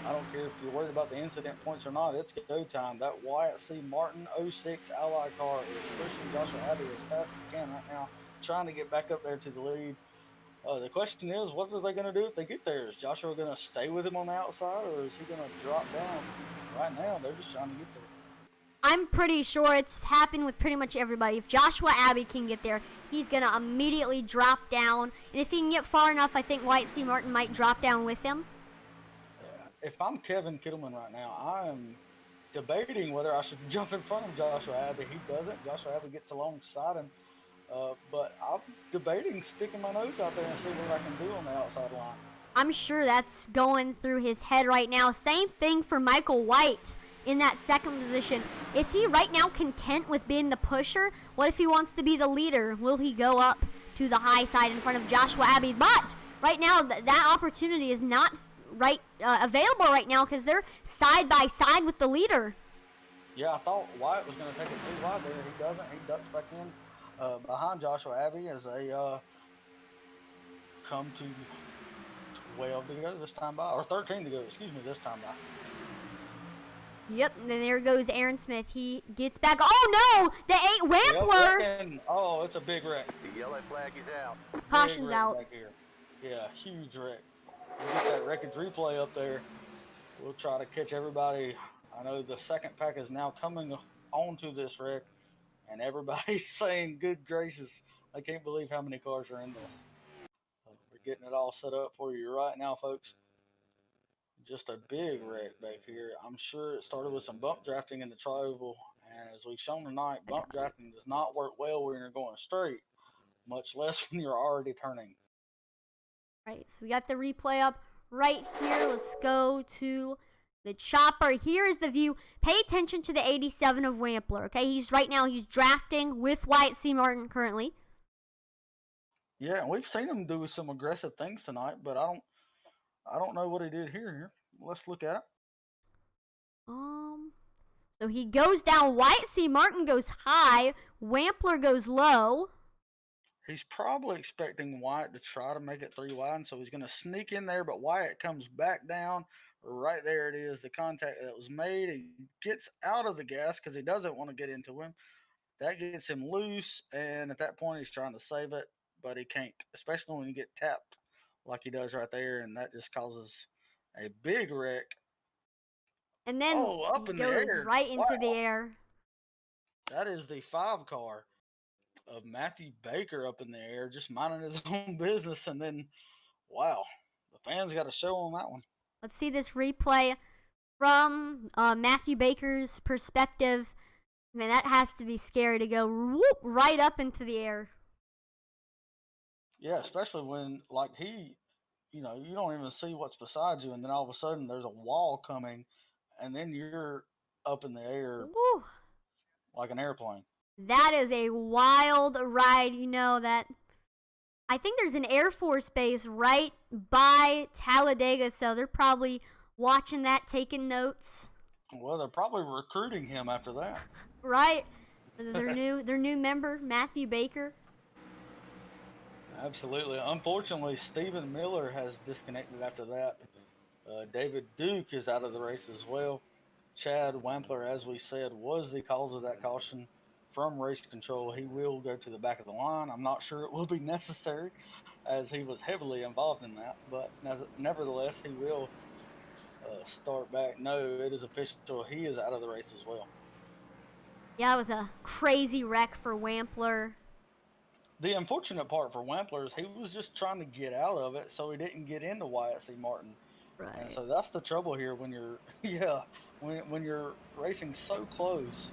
I don't care if you're worried about the incident points or not. It's go time. That Wyatt C. Martin 06 Ally car is pushing Joshua Abbey as fast as he can right now, trying to get back up there to the lead. The question is, what are they going to do if they get there? Is Joshua going to stay with him on the outside, or is he going to drop down? Right now, they're just trying to get there. I'm pretty sure it's happened with pretty much everybody. If Joshua Abbey can get there, he's going to immediately drop down. And if he can get far enough, I think Wyatt C. Martin might drop down with him. Yeah. If I'm Kevin Kittleman right now, I am debating whether I should jump in front of Joshua Abbey. He doesn't. Joshua Abbey gets alongside him. But I'm debating sticking my nose out there and see what I can do on the outside line. I'm sure that's going through his head right now. Same thing for Michael White in that second position. Is he right now content with being the pusher? What if he wants to be the leader? Will he go up to the high side in front of Joshua Abbey? But right now, that opportunity is not available right now because they're side by side with the leader. Yeah, I thought Wyatt was going to take it 3 wide there. He doesn't. He ducks back in behind Joshua Abbey as they come to 12 to go this time by, or 13 to go, excuse me, this time by. Yep, and then there goes Aaron Smith. He gets back. Oh no! The 8 Wampler! Oh, it's a big wreck. The yellow flag is out. Caution's Big wreck out. back here. Yeah, huge wreck. We'll get that wreckage replay up there. We'll try to catch everybody. I know the second pack is now coming onto this wreck, and everybody's saying, good gracious, I can't believe how many cars are in this. We're getting it all set up for you right now, folks. Just a big wreck back here. I'm sure it started with some bump drafting in the tri-oval, and as we've shown tonight, bump drafting does not work well when you're going straight, much less when you're already turning. Right, so we got the replay up right here. Let's go to the chopper. Here is the view. Pay attention to the 87 of Wampler, okay? He's drafting with Wyatt C. Martin currently. Yeah, and we've seen him do some aggressive things tonight, but I don't know what he did here. Let's look at it. So he goes down. Wyatt C. Martin goes high. Wampler goes low. He's probably expecting Wyatt to try to make it 3 wide, so he's going to sneak in there, but Wyatt comes back down. Right there it is, the contact that was made. He gets out of the gas because he doesn't want to get into him. That gets him loose, and at that point he's trying to save it, but he can't, especially when you get tapped like he does right there, and that just causes a big wreck. And then up he in goes the air. right into the air. That is the 5 car of Matthew Baker up in the air, just minding his own business, and then, wow, the fans got a show on that one. Let's see this replay from Matthew Baker's perspective. Man, that has to be scary to go whoop right up into the air. Yeah, especially when, like, you don't even see what's beside you, and then all of a sudden there's a wall coming, and then you're up in the air like an airplane. That is a wild ride. You know that. I think there's an Air Force base right by Talladega, so they're probably watching that, taking notes. Well, they're probably recruiting him after that. Right? Their new member, Matthew Baker. Absolutely. Unfortunately, Stephen Miller has disconnected after that. David Duke is out of the race as well. Chad Wampler, as we said, was the cause of that caution from race control. He will go to the back of the line. I'm not sure it will be necessary as he was heavily involved in that, but nevertheless, he will start back. No, it is official. He is out of the race as well. Yeah, it was a crazy wreck for Wampler. The unfortunate part for Wampler is he was just trying to get out of it, so he didn't get into Wyatt C. Martin. Right. And so that's the trouble here when you're, when you're racing so close,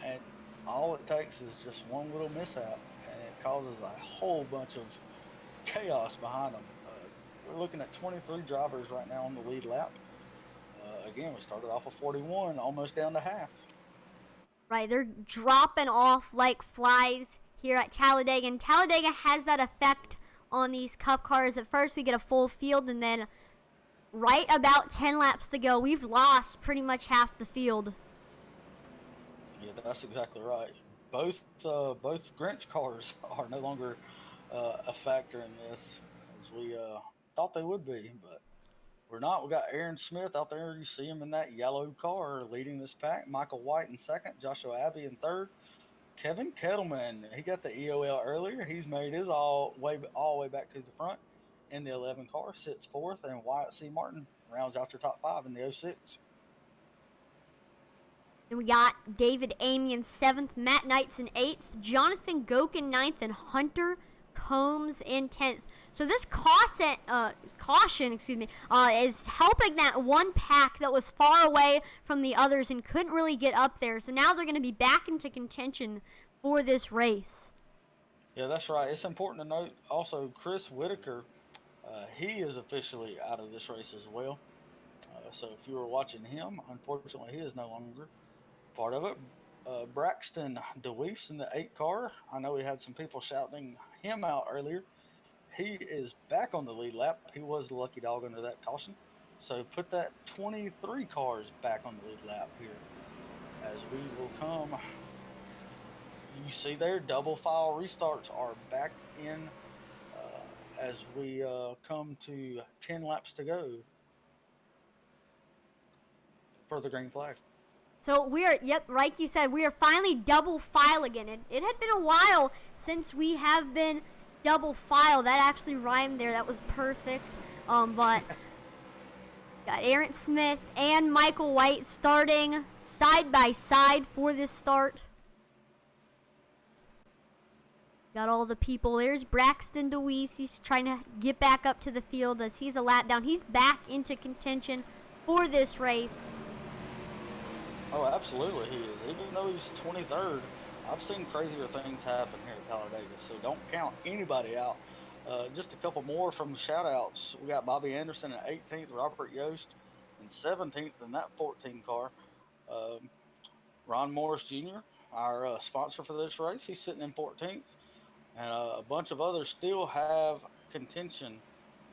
and all it takes is just one little mishap, and it causes a whole bunch of chaos behind them. We're looking at 23 drivers right now on the lead lap. Again, we started off of 41, almost down to half. Right, they're dropping off like flies here at Talladega, and Talladega has that effect on these Cup cars. At first, we get a full field, and then right about 10 laps to go, we've lost pretty much half the field. Yeah, that's exactly right. Both Grinch cars are no longer a factor in this, as we thought they would be, but we're not. We got Aaron Smith out there. You see him in that yellow car leading this pack. Michael White in second. Joshua Abbey in third. Kevin Kettleman, he got the EOL earlier. He's made his all the way back to the front in the 11 car, sits fourth, and Wyatt C. Martin rounds out your top 5 in the 06. And we got David Amy in 7th, Matt Knights in 8th, Jonathan Goke in 9th, and Hunter Combs in 10th. So this caution, is helping that one pack that was far away from the others and couldn't really get up there. So now they're going to be back into contention for this race. Yeah, that's right. It's important to note also Chris Whitaker, he is officially out of this race as well. So if you were watching him, unfortunately, he is no longer part of it. Braxton DeWeese in the 8 car. I know we had some people shouting him out earlier. He is back on the lead lap. He was the lucky dog under that caution. So put that 23 cars back on the lead lap here. as we will come. You see there, double file restarts are back in as we come to 10 laps to go for the green flag. So yep, like you said, we are finally double file again. It had been a while since we have been double file. That actually rhymed there. That was perfect. But got Aaron Smith and Michael White starting side by side for this start. Got all the people. There's Braxton DeWeese. He's trying to get back up to the field as he's a lap down. He's back into contention for this race. Oh, absolutely he is. Even though he's 23rd, I've seen crazier things happen here at Talladega, so don't count anybody out. Just a couple more from the shout-outs. We got Bobby Anderson in 18th, Robert Yost in 17th in that 14 car. Ron Morris Jr., our sponsor for this race, he's sitting in 14th. And a bunch of others still have contention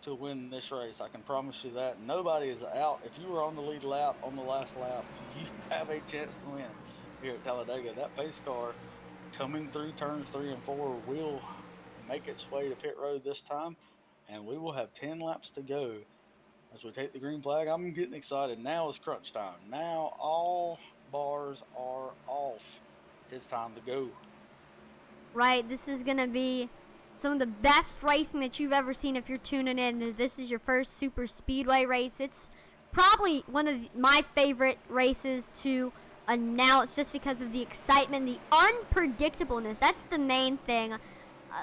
to win this race. I can promise you that. Nobody is out. If you were on the lead lap, on the last lap, you have a chance to win here at Talladega. That pace car coming through turns 3 and 4 will make its way to pit road this time, and we will have 10 laps to go as we take the green flag. I'm getting excited. Now is crunch time. Now all bars are off. It's time to go. Right, this is going to be some of the best racing that you've ever seen if you're tuning in. This is your first Superspeedway race. It's probably one of my favorite races to announce just because of the excitement, the unpredictableness. That's the main thing.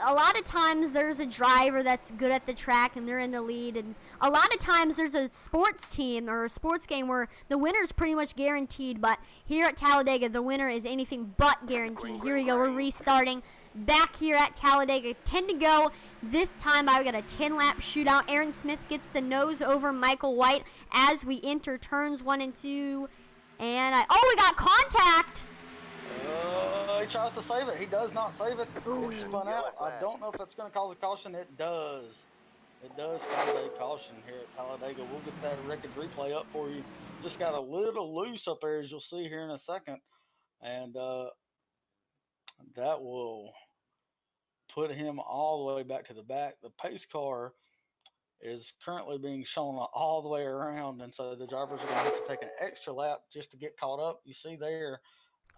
A lot of times there's a driver that's good at the track and they're in the lead, and a lot of times there's a sports team or a sports game where the winner is pretty much guaranteed, but here at Talladega the winner is anything but guaranteed. Here we go, we're restarting back here at Talladega. 10 to go. This time I've got a 10-lap shootout. Aaron Smith gets the nose over Michael White as we enter turns 1 and 2, and we got contact. He tries to save it. He does not save it. Ooh. It spun out. I don't know if it's going to cause a caution. It does. It does cause a caution here at Talladega. We'll get that wreckage replay up for you. Just got a little loose up there, as you'll see here in a second. And that will put him all the way back to the back. The pace car is currently being shown all the way around, and so the drivers are going to have to take an extra lap just to get caught up. You see there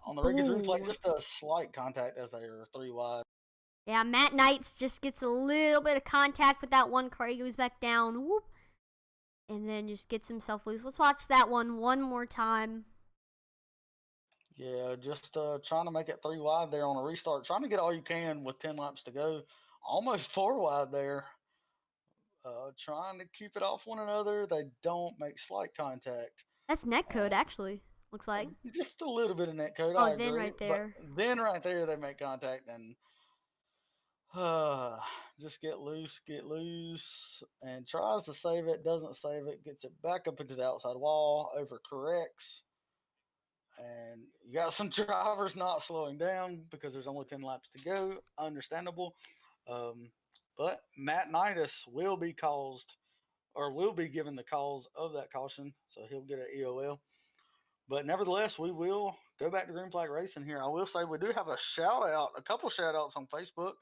on the wreckage replay, just a slight contact as they are 3 wide. Yeah, Matt Knights just gets a little bit of contact with that one car. He goes back down, whoop, and then just gets himself loose. Let's watch that one more time. Yeah, just trying to make it 3 wide there on a restart. Trying to get all you can with 10 laps to go. Almost 4 wide there. Trying to keep it off one another. They don't make slight contact. That's netcode, actually. Looks like. Just a little bit of netcode. Oh, then right there. But then right there they make contact and just get loose, and tries to save it, doesn't save it, gets it back up into the outside wall, overcorrects. And you got some drivers not slowing down because there's only 10 laps to go. Understandable. But Matt Knightus will be given the cause of that caution, so he'll get an EOL. But nevertheless, we will go back to green flag racing here. I will say we do have a couple shout outs on Facebook.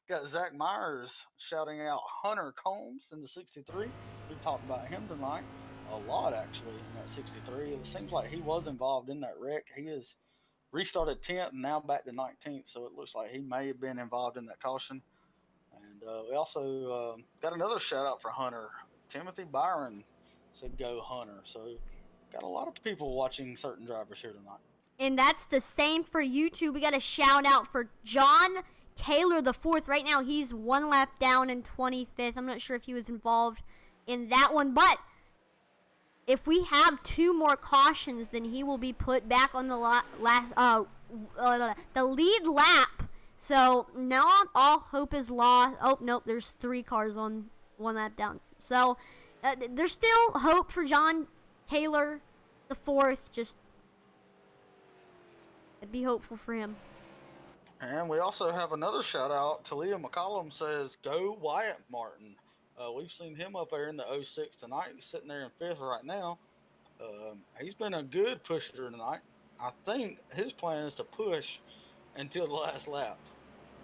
Got Zach Myers shouting out Hunter Combs in the 63. We talked about him tonight a lot, actually, in that 63. It seems like he was involved in that wreck. He is restarted 10th and now back to 19th, so it looks like he may have been involved in that caution. And we also got another shout out for Hunter. Timothy Byron said go Hunter. So got a lot of people watching certain drivers here tonight. And that's the same for YouTube. We got a shout out for John Taylor the 4th. Right now he's 1 lap down in 25th. I'm not sure if he was involved in that one, but if we have 2 more cautions, then he will be put back on the the lead lap. So not all hope is lost. Oh, nope, there's 3 cars on 1 lap down. So there's still hope for John Taylor the 4th. Just be hopeful for him. And we also have another shout out. Talia McCollum says, go Wyatt Martin. We've seen him up there in the 06 tonight. He's sitting there in 5th right now. He's been a good pusher tonight. I think his plan is to push until the last lap.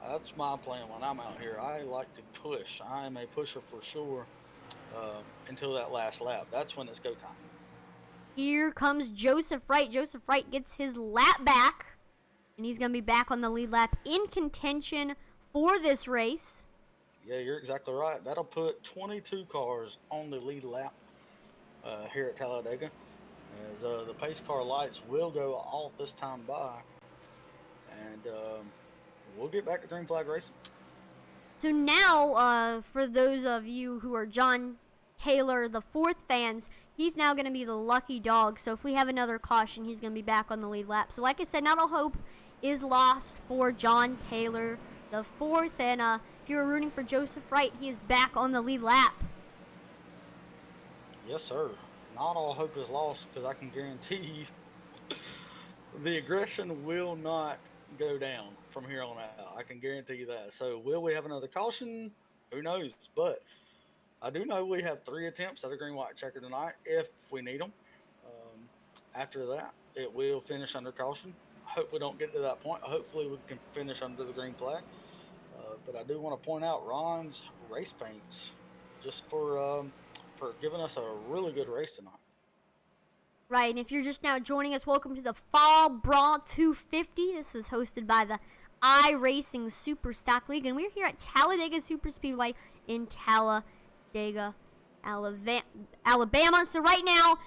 That's my plan when I'm out here. I like to push. I am a pusher for sure until that last lap. That's when it's go time. Here comes Joseph Wright. Joseph Wright gets his lap back, and he's going to be back on the lead lap in contention for this race. Yeah, you're exactly right. That'll put 22 cars on the lead lap here at Talladega, as the pace car lights will go off this time by, and we'll get back to green flag racing. So now, for those of you who are John Taylor, the fourth fans, he's now going to be the lucky dog. So if we have another caution, he's going to be back on the lead lap. So like I said, not all hope is lost for John Taylor, the fourth. And if you were rooting for Joseph Wright, he is back on the lead lap. Yes, sir. Not all hope is lost, because I can guarantee you the aggression will not go down from here on out. I can guarantee you that. So will we have another caution? Who knows? But I do know we have 3 attempts at a green white checker tonight if we need them. After that, it will finish under caution. I hope we don't get to that point. Hopefully we can finish under the green flag. But I do want to point out Ron's race paints, just for giving us a really good race tonight. Right, and if you're just now joining us, welcome to the Fall Brawl 250. This is hosted by the iRacing Super Stock League, and we're here at Talladega Superspeedway in Talladega, Alabama. So right now,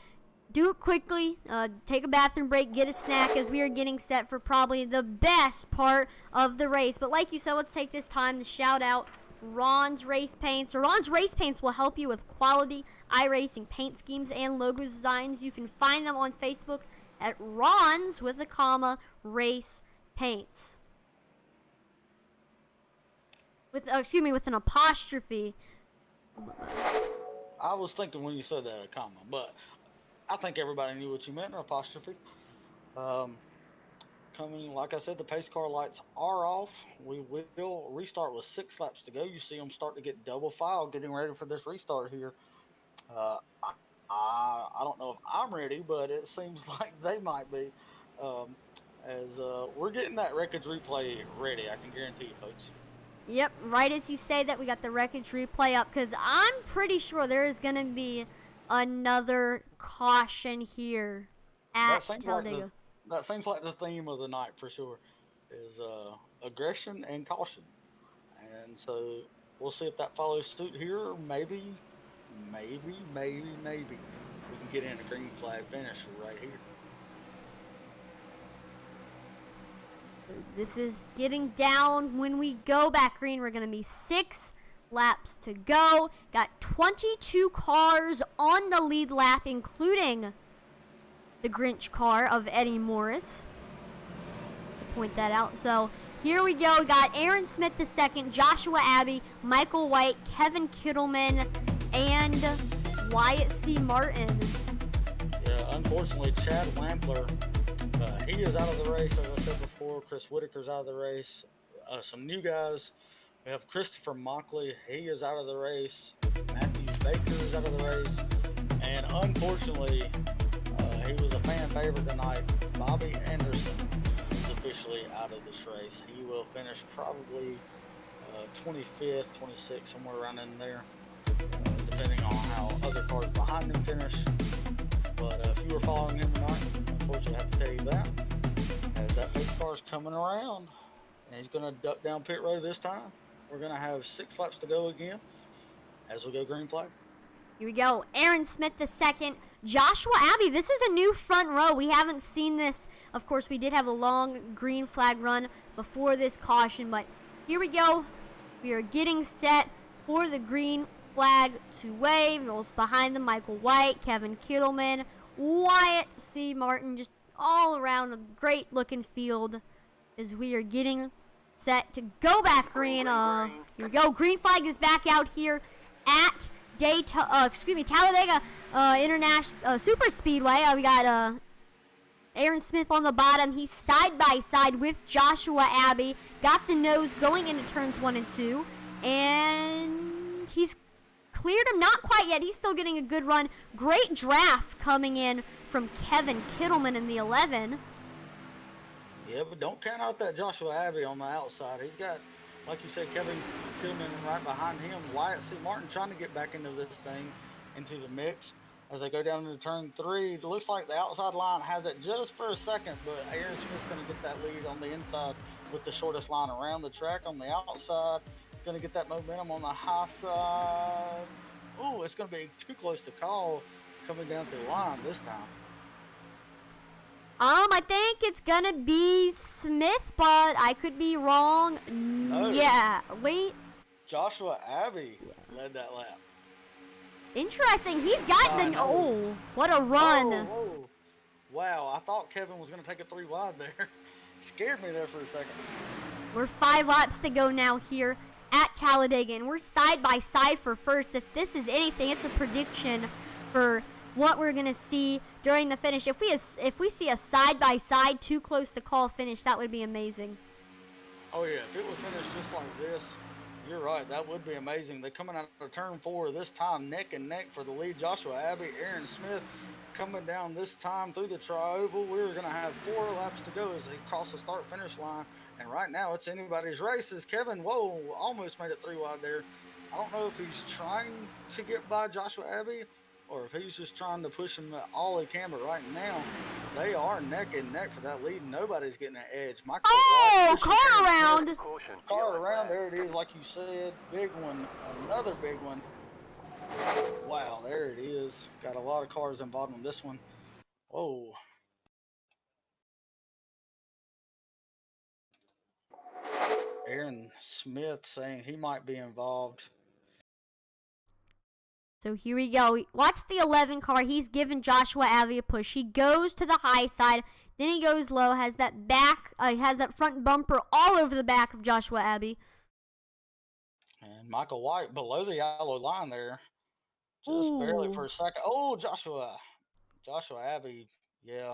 do it quickly, take a bathroom break, get a snack, as we are getting set for probably the best part of the race. But like you said, let's take this time to shout out Ron's Race Paints. So Ron's Race Paints will help you with quality iRacing paint schemes and logo designs. You can find them on Facebook at Ron's with a comma Race Paints. With an apostrophe. I was thinking when you said that a comma, but I think everybody knew what you meant, an apostrophe. Like I said, the pace car lights are off. We will restart with 6 laps to go. You see them start to get double file, getting ready for this restart here. I don't know if I'm ready, but it seems like they might be. As we're getting that wreckage replay ready, I can guarantee you, folks. Yep, right as you say that, we got the wreckage replay up, because I'm pretty sure there is going to be another caution here at Talladega. That seems like the theme of the night for sure, is aggression and caution. And so we'll see if that follows suit here. Maybe we can get in a green flag finish right here. This is getting down. When we go back green, we're going to be 6 laps to go. Got 22 cars on the lead lap, including the Grinch car of Eddie Morris. To point that out. So here we go. We got Aaron Smith II, Joshua Abbey, Michael White, Kevin Kittleman, and Wyatt C. Martin. Yeah, unfortunately, Chad Wampler, he is out of the race, as I said before. Chris Whitaker's out of the race. Some new guys. We have Christopher Mockley. He is out of the race. Matthew Baker is out of the race. And unfortunately, he was a fan favorite tonight. Bobby Anderson is officially out of this race. He will finish probably 25th, 26th, somewhere around in there, depending on how other cars behind him finish. But if you were following him tonight, unfortunately I have to tell you that, as that pace car is coming around, and he's going to duck down pit road this time. We're going to have 6 laps to go again as we go green flag. Here we go. Aaron Smith II, Joshua Abbey. This is a new front row. We haven't seen this. Of course, we did have a long green flag run before this caution, but here we go. We are getting set for the green flag to wave. Rolls behind them, Michael White, Kevin Kittleman, Wyatt C. Martin, just all around a great looking field as we are getting set to go back green. Here we go. Green flag is back out here at Talladega International Super Speedway. We got Aaron Smith on the bottom. He's side by side with Joshua Abbey. Got the nose going into turns 1 and 2, and he's cleared him. Not quite yet. He's still getting a good run. Great draft coming in from Kevin Kittleman in the 11. Yeah, but don't count out that Joshua Abbey on the outside. He's got, like you said, Kevin Kuhlman right behind him. Wyatt C. Martin trying to get back into this thing, into the mix. As they go down into turn 3, it looks like the outside line has it just for a second, but Aaron Smith's going to get that lead on the inside with the shortest line around the track. On the outside, going to get that momentum on the high side. Oh, it's going to be too close to call coming down to the line this time. I think it's gonna be Smith, but I could be wrong. No. Yeah, wait. Joshua Abbey led that lap. Interesting. He's got the. Oh, what a run! Oh. Wow, I thought Kevin was gonna take it 3 wide there. Scared me there for a second. We're 5 laps to go now here at Talladega, and we're side by side for first. If this is anything, it's a prediction for what we're gonna see during the finish. If we see a side by side, too close to call finish, that would be amazing. Oh yeah, if it would finish just like this, you're right, that would be amazing. They're coming out of turn 4 this time, neck and neck for the lead. Joshua Abbey, Aaron Smith coming down this time through the tri-oval. We're gonna have 4 laps to go as they cross the start-finish line, and right now it's anybody's race. As Kevin, almost made it 3 wide there. I don't know if he's trying to get by Joshua Abbey, or if he's just trying to push him all he can, but right now, they are neck and neck for that lead. Nobody's getting an edge. Car around. Car around, there it is, like you said. Big one, another big one. Wow, there it is. Got a lot of cars involved in this one. Whoa. Aaron Smith saying he might be involved. So here we go. Watch the 11 car. He's giving Joshua Abbey a push. He goes to the high side, then he goes low. Has that front bumper all over the back of Joshua Abbey. And Michael White below the yellow line there, just barely for a second. Oh, Joshua Abbey, yeah,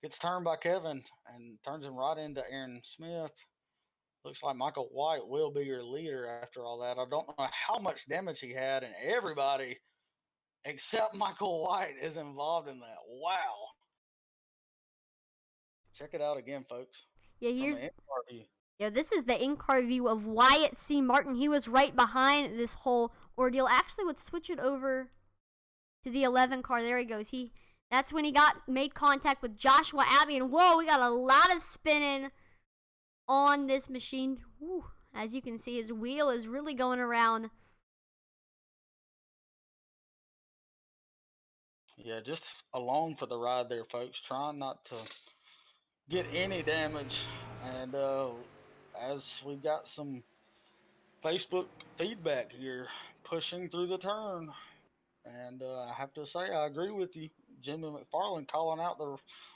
gets turned by Kevin and turns him right into Aaron Smith. Looks like Michael White will be your leader after all that. I don't know how much damage he had, and everybody except Michael White is involved in that. Wow. Check it out again, folks. Yeah, this is the in-car view of Wyatt C. Martin. He was right behind this whole ordeal. Actually, let's switch it over to the 11 car. There he goes. That's when he made contact with Joshua Abbey, and whoa, we got a lot of spinning on this machine. Whew. As you can see, his wheel is really going around. Yeah, just along for the ride there, folks. Trying not to get any damage. And as we've got some Facebook feedback here, pushing through the turn. And I have to say, I agree with you. Jimmy McFarland calling out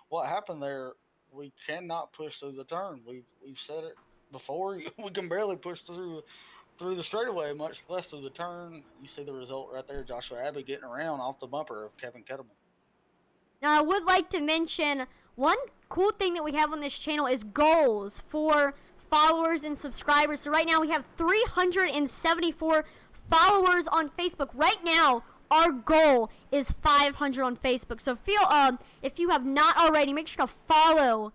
what happened there. We cannot push through the turn. We've said it before. We can barely push through the straightaway, much less through the turn. You see the result right there. Joshua Abbey getting around off the bumper of Kevin Kettleman. Now, I would like to mention one cool thing that we have on this channel is goals for followers and subscribers. So right now we have 374 followers on Facebook. Right now, our goal is 500 on Facebook. So if you have not already, make sure to follow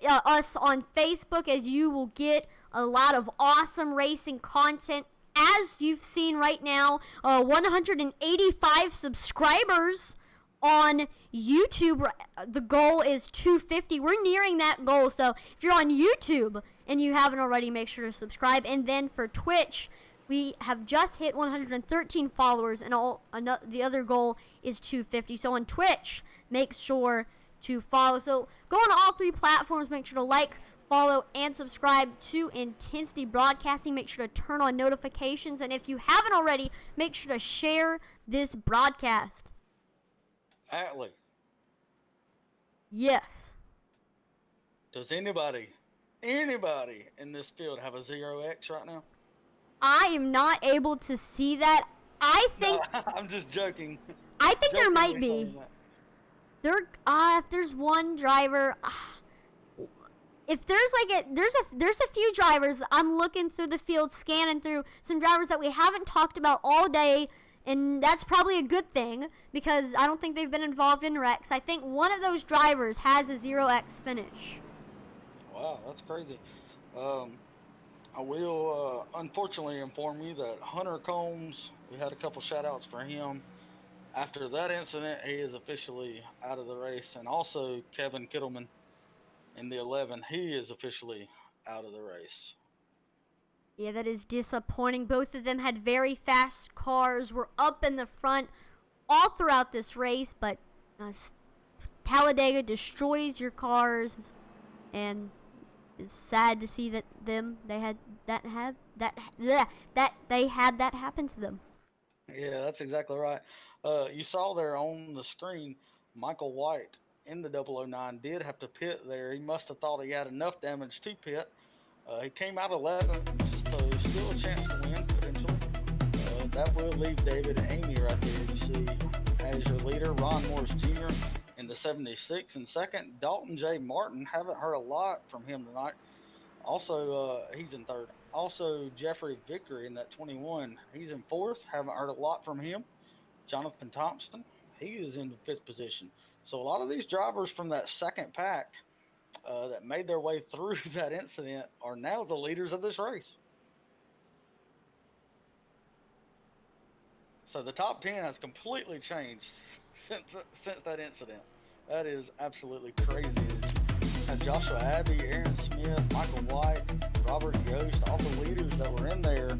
us on Facebook, as you will get a lot of awesome racing content. As you've seen right now, 185 subscribers on YouTube. The goal is 250. We're nearing that goal. So if you're on YouTube and you haven't already, make sure to subscribe. And then for Twitch, we have just hit 113 followers, and the other goal is 250. So on Twitch, make sure to follow. So go on all 3 platforms. Make sure to like, follow, and subscribe to Intensity Broadcasting. Make sure to turn on notifications. And if you haven't already, make sure to share this broadcast. Atlee. Yes. Does anybody in this field have a 0X right now? I am not able to see that. I think no, I'm just joking. I think there might be. If there's one driver, if there's there's a few drivers. I'm looking through the field, scanning through some drivers that we haven't talked about all day, and that's probably a good thing because I don't think they've been involved in wrecks. I think one of those drivers has a 0X finish. Wow, that's crazy. Um, I will unfortunately inform you that Hunter Combs, we had a couple shout outs for him. After that incident, he is officially out of the race. And also Kevin Kittleman in the 11, he is officially out of the race. Yeah, that is disappointing. Both of them had very fast cars, were up in the front all throughout this race, but Talladega destroys your cars, and it's sad to see that they had that happen to them. Yeah, that's exactly right. You saw there on the screen, Michael White in the 009 did have to pit there. He must have thought he had enough damage to pit. He came out 11th, so still a chance to win potentially. That will leave David Amy right there. You see, as your leader, Ron Morris Jr. in the 76 in second. Dalton J. Martin, haven't heard a lot from him tonight. Also, he's in third. Also, Jeffrey Vickery in that 21, he's in fourth. Haven't heard a lot from him. Jonathan Thompson, he is in the fifth position. So a lot of these drivers from that second pack that made their way through that incident are now the leaders of this race. So the top 10 has completely changed since that incident. That is absolutely crazy. Had Joshua Abbey, Aaron Smith, Michael White, Robert Yost, all the leaders that were in there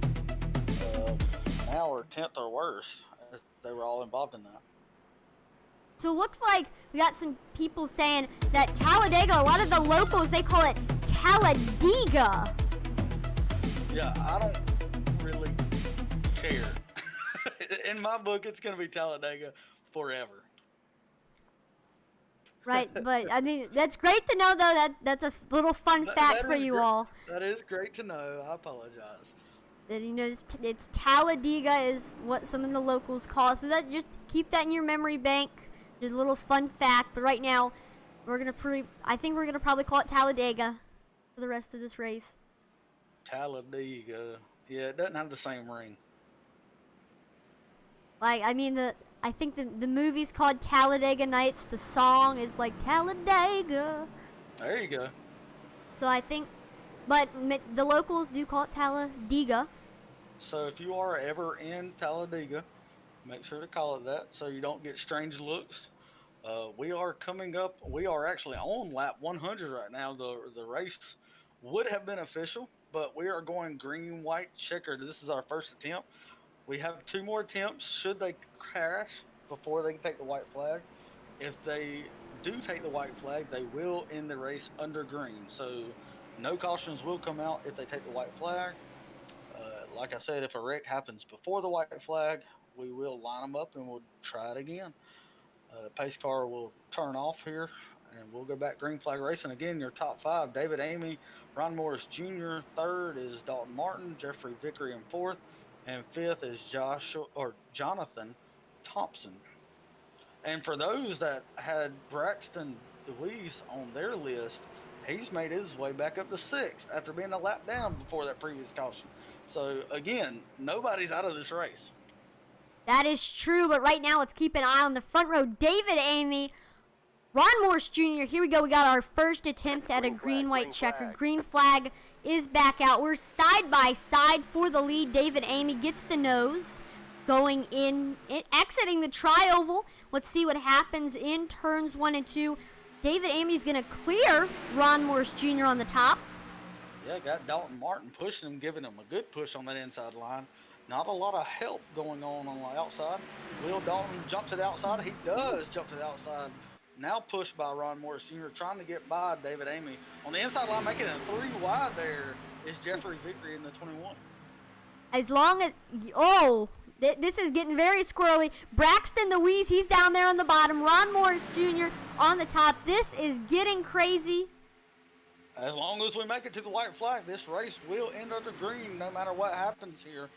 now are 10th or worse, as they were all involved in that. So it looks like we got some people saying that Talladega, a lot of the locals, they call it Talladega. Yeah, I don't really care. In my book, it's going to be Talladega forever. Right, but I mean, that's great to know, though. That's a little fun fact for you all. That is great to know. I apologize. That it's Talladega is what some of the locals call it. So that just keep that in your memory bank. Just a little fun fact. But right now, I think we're gonna probably call it Talladega for the rest of this race. Talladega. Yeah, it doesn't have the same ring. Like, I mean, I think the movie's called Talladega Nights. The song is like Talladega. There you go. So I think, but the locals do call it Talladega. So if you are ever in Talladega, make sure to call it that so you don't get strange looks. We are coming up. We are actually on lap 100 right now. The race would have been official, but we are going green, white, checkered. This is our first attempt. We have 2 more attempts should they crash before they can take the white flag. If they do take the white flag, they will end the race under green. So no cautions will come out if they take the white flag. Like I said, if a wreck happens before the white flag, we will line them up and we'll try it again. Pace car will turn off here and we'll go back green flag racing. Again, your top 5, David Amy, Ron Morris Jr. Third is Dalton Martin, Jeffrey Vickery in fourth. And fifth is Jonathan Thompson. And for those that had Braxton DeWeese on their list, he's made his way back up to 6th after being a lap down before that previous caution. So, again, nobody's out of this race. That is true, but right now let's keep an eye on the front row. David Amy, Ron Morris Jr., here we go. We got our first attempt at a green-white checker. Green flag is back out. We're side by side for the lead. David Amy gets the nose, going in, exiting the tri-oval. Let's see what happens in turns 1 and 2. David Amy's going to clear Ron Morris Jr. on the top. Yeah, got Dalton Martin pushing him, giving him a good push on that inside line. Not a lot of help going on the outside. Will Dalton jump to the outside? He does jump to the outside. Now pushed by Ron Morris Jr., trying to get by David Amy. On the inside line, making it 3 wide there is Jeffrey Vickery in the 21. As long as, this is getting very squirrely. Braxton DeWeese, he's down there on the bottom. Ron Morris Jr. on the top. This is getting crazy. As long as we make it to the white flag, this race will end under green no matter what happens here.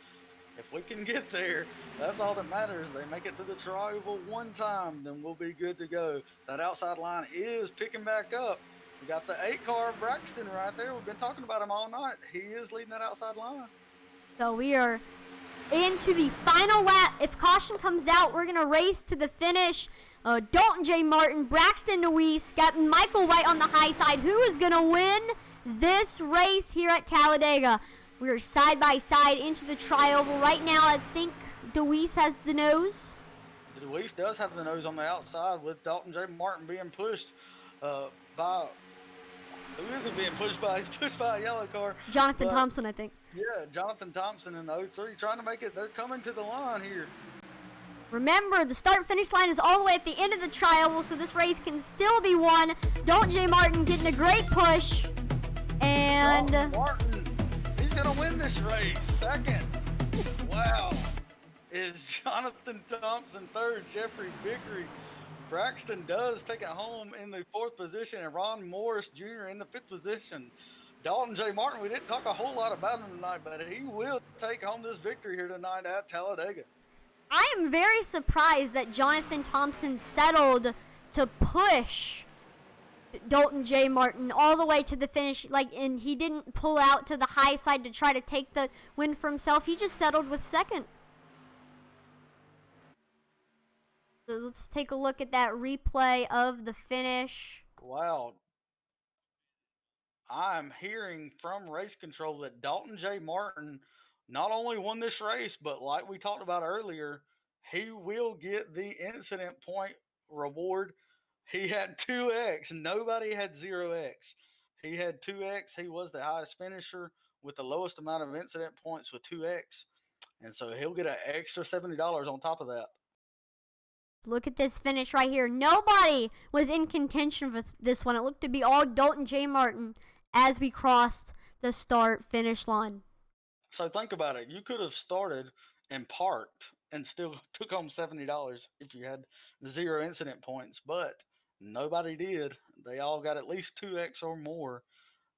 If we can get there, that's all that matters. They make it to the tri-oval one time, then we'll be good to go. That outside line is picking back up. We got the 8-car Braxton right there. We've been talking about him all night. He is leading that outside line. So we are into the final lap. If caution comes out, we're going to race to the finish. Dalton J. Martin, Braxton DeWeese, got Michael White on the high side. Who is going to win this race here at Talladega. We are side by side into the tri-oval. Right now, I think Deweese has the nose. Deweese does have the nose on the outside with Dalton J. Martin being pushed by. Who is he being pushed by? He's pushed by a yellow car. Jonathan Thompson, I think. Yeah, Jonathan Thompson in the 03 trying to make it. They're coming to the line here. Remember, the start-finish line is all the way at the end of the tri-oval, so this race can still be won. Dalton J. Martin getting a great push. And Martin, he's going to win this race. Second. Wow. Is Jonathan Thompson third, Jeffrey Vickery. Braxton does take it home in the 4th position, and Ron Morris Jr. in the 5th position. Dalton J. Martin, we didn't talk a whole lot about him tonight, but he will take home this victory here tonight at Talladega. I am very surprised that Jonathan Thompson settled to push Dalton J. Martin all the way to the finish, and he didn't pull out to the high side to try to take the win for himself. He just settled with second. So let's take a look at that replay of the finish. Wow. I'm hearing from race control that Dalton J. Martin not only won this race, but like we talked about earlier, he will get the incident point reward. He had 2X. Nobody had 0X. He had 2X. He was the highest finisher with the lowest amount of incident points with 2X. And so he'll get an extra $70 on top of that. Look at this finish right here. Nobody was in contention with this one. It looked to be all Dalton J. Martin as we crossed the start-finish line. So think about it. You could have started and parked and still took home $70 if you had 0 incident points, but nobody did. They all got at least 2X or more.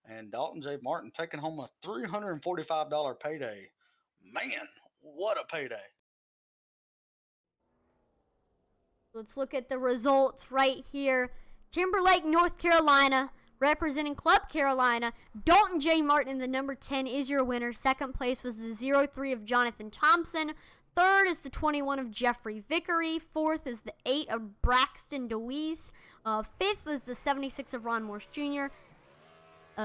And Dalton J. Martin taking home a $345 payday. Man, what a payday. Let's look at the results right here. Timberlake, North Carolina, representing Club Carolina. Dalton J. Martin, the number 10, is your winner. Second place was the 03 of Jonathan Thompson. Third is the 21 of Jeffrey Vickery. Fourth is the 8 of Braxton Deweese. Fifth was the 76 of Ron Morse Jr.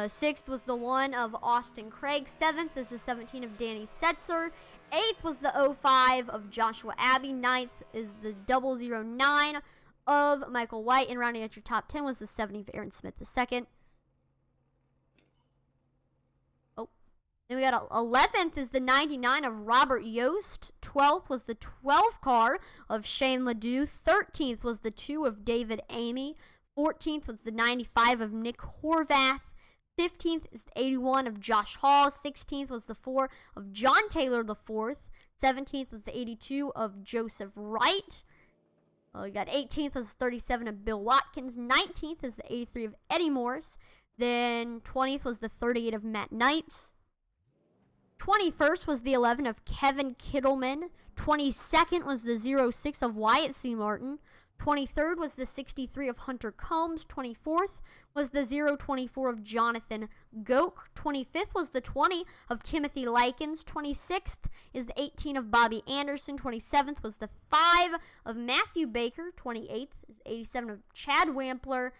Sixth was the 1 of Austin Craig. Seventh is the 17 of Danny Setzer. Eighth was the 05 of Joshua Abbey. Ninth is the 009 of Michael White. And rounding out your top 10 was the 70 of Aaron Smith II. Then we got 11th is the 99 of Robert Yost. 12th was the 12 car of Shane Ledoux. 13th was the 2 of David Amy. 14th was the 95 of Nick Horvath. 15th is the 81 of Josh Hall. 16th was the 4 of John Taylor IV. 17th was the 82 of Joseph Wright. We got 18th was the 37 of Bill Watkins. 19th is the 83 of Eddie Morris. Then 20th was the 38 of Matt Knight. 21st was the 11 of Kevin Kittleman. 22nd was the 06 of Wyatt C. Martin. 23rd was the 63 of Hunter Combs. 24th was the 024 of Jonathan Goke. 25th was the 20 of Timothy Likens. 26th is the 18 of Bobby Anderson. 27th was the 5 of Matthew Baker. 28th is the 87 of Chad Wampler.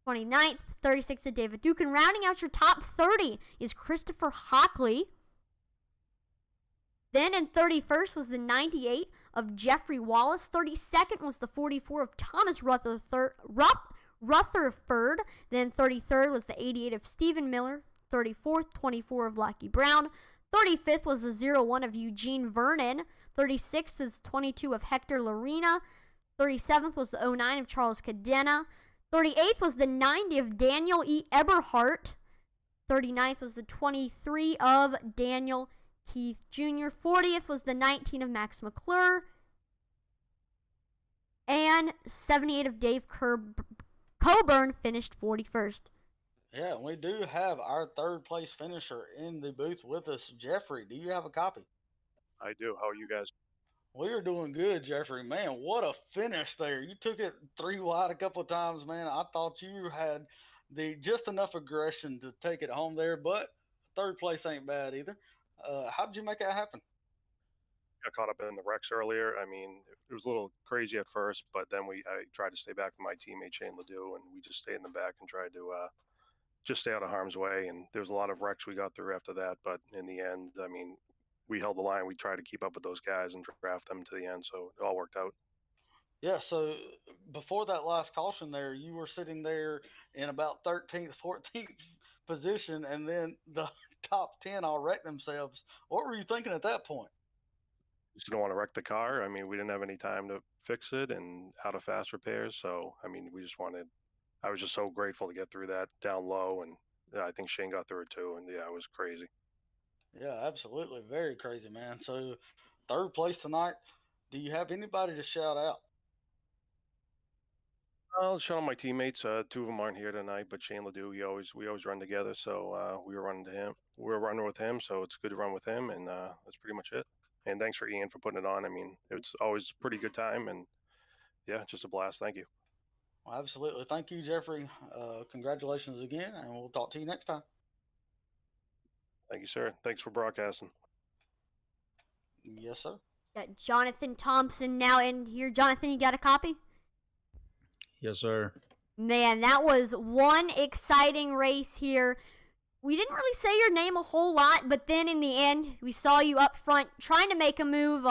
29th, 36 of David Duke. And rounding out your top 30 is Christopher Hockley. Then in 31st was the 98 of Jeffrey Wallace. 32nd was the 44 of Thomas Rutherford. Then 33rd was the 88 of Stephen Miller. 34th, 24 of Lucky Brown. 35th was the 01 of Eugene Vernon. 36th is 22 of Hector Larena. 37th was the 09 of Charles Cadena. 38th was the 90 of Daniel E. Eberhardt. 39th was the 23 of Daniel Keith Jr. 40th was the 19 of Max McClure. And 78 of Dave Coburn finished 41st. Yeah, we do have our third place finisher in the booth with us. Jeffrey, do you have a copy? I do. How are you guys? We are doing good, Jeffrey. Man, what a finish there. You took it 3 wide a couple of times, man. I thought you had just enough aggression to take it home there, but third place ain't bad either. How did you make that happen? I caught up in the wrecks earlier. I mean, it was a little crazy at first, but then I tried to stay back with my teammate Shane Ledoux, and we just stayed in the back and tried just stay out of harm's way. And there was a lot of wrecks we got through after that, but in the end, I mean, we held the line. We tried to keep up with those guys and draft them to the end, so it all worked out. Yeah, so before that last caution there, you were sitting there in about 13th, 14th position, and then the top 10 all wrecked themselves. What were you thinking at that point? Just didn't want to wreck the car. I mean, we didn't have any time to fix it and out of fast repairs. So, I mean, we just wanted, I was just so grateful to get through that down low. And yeah, I think Shane got through it too. And yeah, it was crazy. Yeah, absolutely. Very crazy, man. So, third place tonight. Do you have anybody to shout out? I'll shout out my teammates. Two of them aren't here tonight, but Shane Ledoux, we always run together. So we were running to him. We were running with him, so it's good to run with him, and that's pretty much it. And thanks for Ian for putting it on. I mean, it's always a pretty good time, and yeah, just a blast. Thank you. Well, absolutely. Thank you, Jeffrey. Congratulations again, and we'll talk to you next time. Thank you, sir. Thanks for broadcasting. Yes, sir. Got Jonathan Thompson now in here. Jonathan, you got a copy? Yes, sir. Man, that was one exciting race here. We didn't really say your name a whole lot, but then in the end, we saw you up front trying to make a move.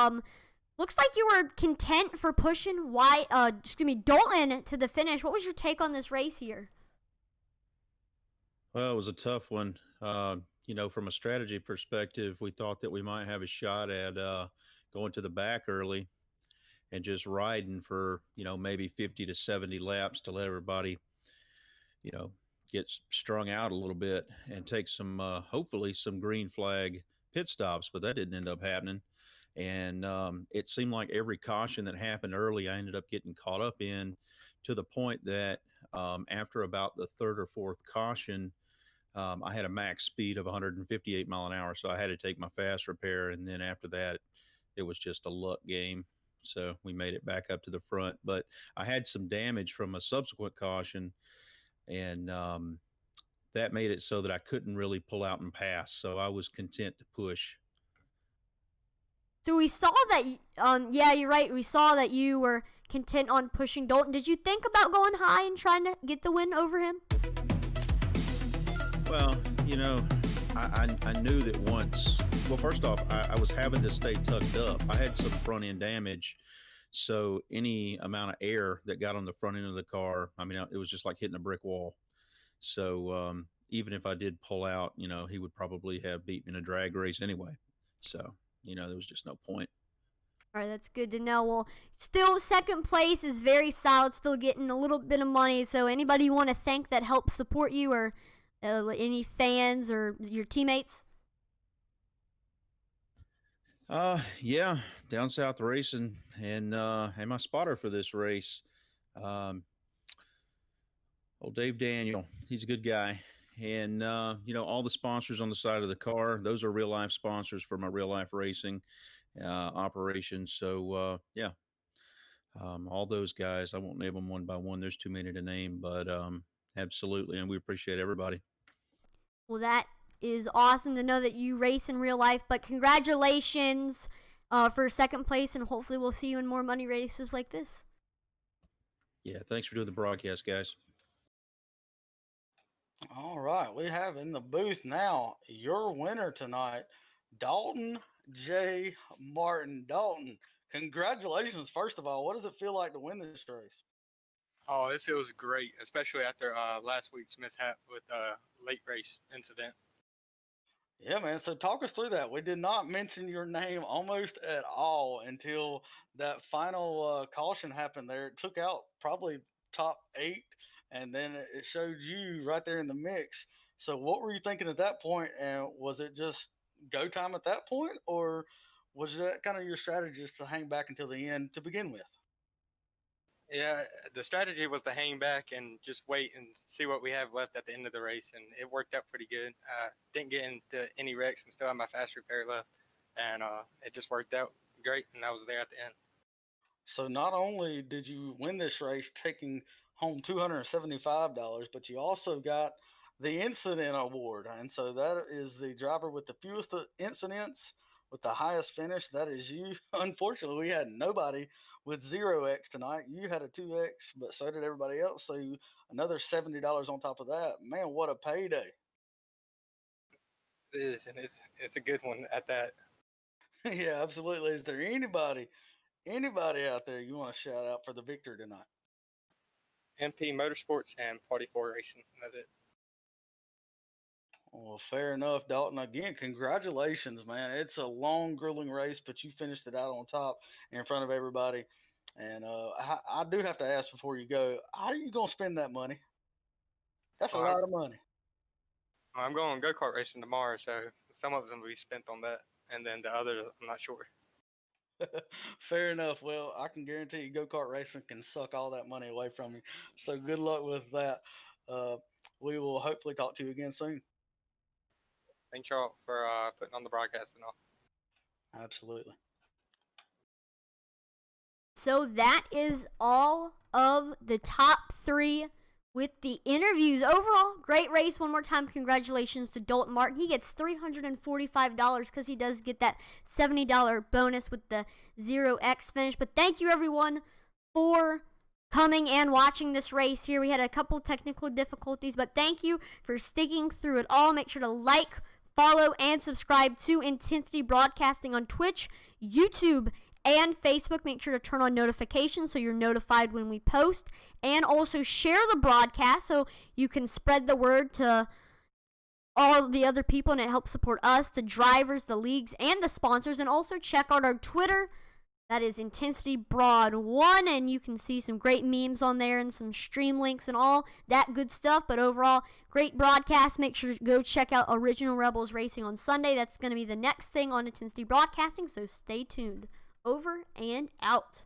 Looks like you were content for pushing Dalton to the finish. What was your take on this race here? Well, it was a tough one. From a strategy perspective, we thought that we might have a shot at going to the back early and just riding for, maybe 50 to 70 laps to let everybody, get strung out a little bit and take some, hopefully some green flag pit stops, but that didn't end up happening. And it seemed like every caution that happened early, I ended up getting caught up in, to the point that after about the third or fourth caution, I had a max speed of 158 mile an hour. So I had to take my fast repair. And then after that, it was just a luck game. So we made it back up to the front, but I had some damage from a subsequent caution, and that made it so that I couldn't really pull out and pass. So I was content to push. So we saw that, yeah, you're right. We saw that you were content on pushing Dalton. Did you think about going high and trying to get the win over him? Well, I knew that once. Well, first off, I was having to stay tucked up. I had some front end damage, so any amount of air that got on the front end of the car, I mean, it was just like hitting a brick wall. So even if I did pull out, he would probably have beat me in a drag race anyway. So there was just no point. All right, that's good to know. Well, still second place is very solid, still getting a little bit of money. So anybody you want to thank that helped support you, or any fans or your teammates? Yeah, Down South Racing and my spotter for this race, old Dave Daniel. He's a good guy. And, all the sponsors on the side of the car, those are real life sponsors for my real life racing operations. So, yeah, all those guys, I won't name them one by one. There's too many to name, but absolutely. And we appreciate everybody. Well, that is awesome to know that you race in real life, but congratulations for second place, and hopefully we'll see you in more money races like this. Yeah, thanks for doing the broadcast, guys. All right, we have in the booth now your winner tonight, Dalton J. Martin. Dalton, congratulations, first of all. What does it feel like to win this race? Oh, it feels great, especially after last week's mishap with late race incident. Yeah, man. So talk us through that. We did not mention your name almost at all until that final caution happened there. It took out probably top 8, and then it showed you right there in the mix. So what were you thinking at that point? And was it just go time at that point, or was that kind of your strategy just to hang back until the end to begin with? Yeah, the strategy was to hang back and just wait and see what we have left at the end of the race, and it worked out pretty good. Didn't get into any wrecks and still had my fast repair left, and it just worked out great, and I was there at the end. So not only did you win this race, taking home $275, but you also got the incident award, and so that is the driver with the fewest incidents with the highest finish. That is you. Unfortunately, we had nobody with 0x tonight. You had a 2x, but so did everybody else. So another $70 on top of that. Man, what a payday. It is, and it's a good one at that. Yeah, absolutely. Is there anybody out there you want to shout out for the victory tonight? MP Motorsports and Party 4 Racing. That's it. Well, fair enough, Dalton. Again, congratulations, man. It's a long, grueling race, but you finished it out on top in front of everybody. And I do have to ask before you go, how are you going to spend that money? That's a lot of money. I'm going go-kart racing tomorrow, so some of it's going to be spent on that, and then the other, I'm not sure. Fair enough. Well, I can guarantee you go-kart racing can suck all that money away from you. So good luck with that. We will hopefully talk to you again soon. Thanks, y'all, for putting on the broadcast and all. Absolutely. So that is all of the top 3 with the interviews. Overall, great race. One more time, congratulations to Dalton Martin. He gets $345 because he does get that $70 bonus with the 0x finish. But thank you, everyone, for coming and watching this race here. We had a couple technical difficulties, but thank you for sticking through it all. Make sure to like, follow, and subscribe to Intensity Broadcasting on Twitch, YouTube, and Facebook. Make sure to turn on notifications so you're notified when we post. And also share the broadcast so you can spread the word to all the other people, and it helps support us, the drivers, the leagues, and the sponsors. And also check out our Twitter. That is Intensity Broad 1, and you can see some great memes on there and some stream links and all that good stuff. But overall, great broadcast. Make sure to go check out Original Rebels Racing on Sunday. That's going to be the next thing on Intensity Broadcasting, so stay tuned. Over and out.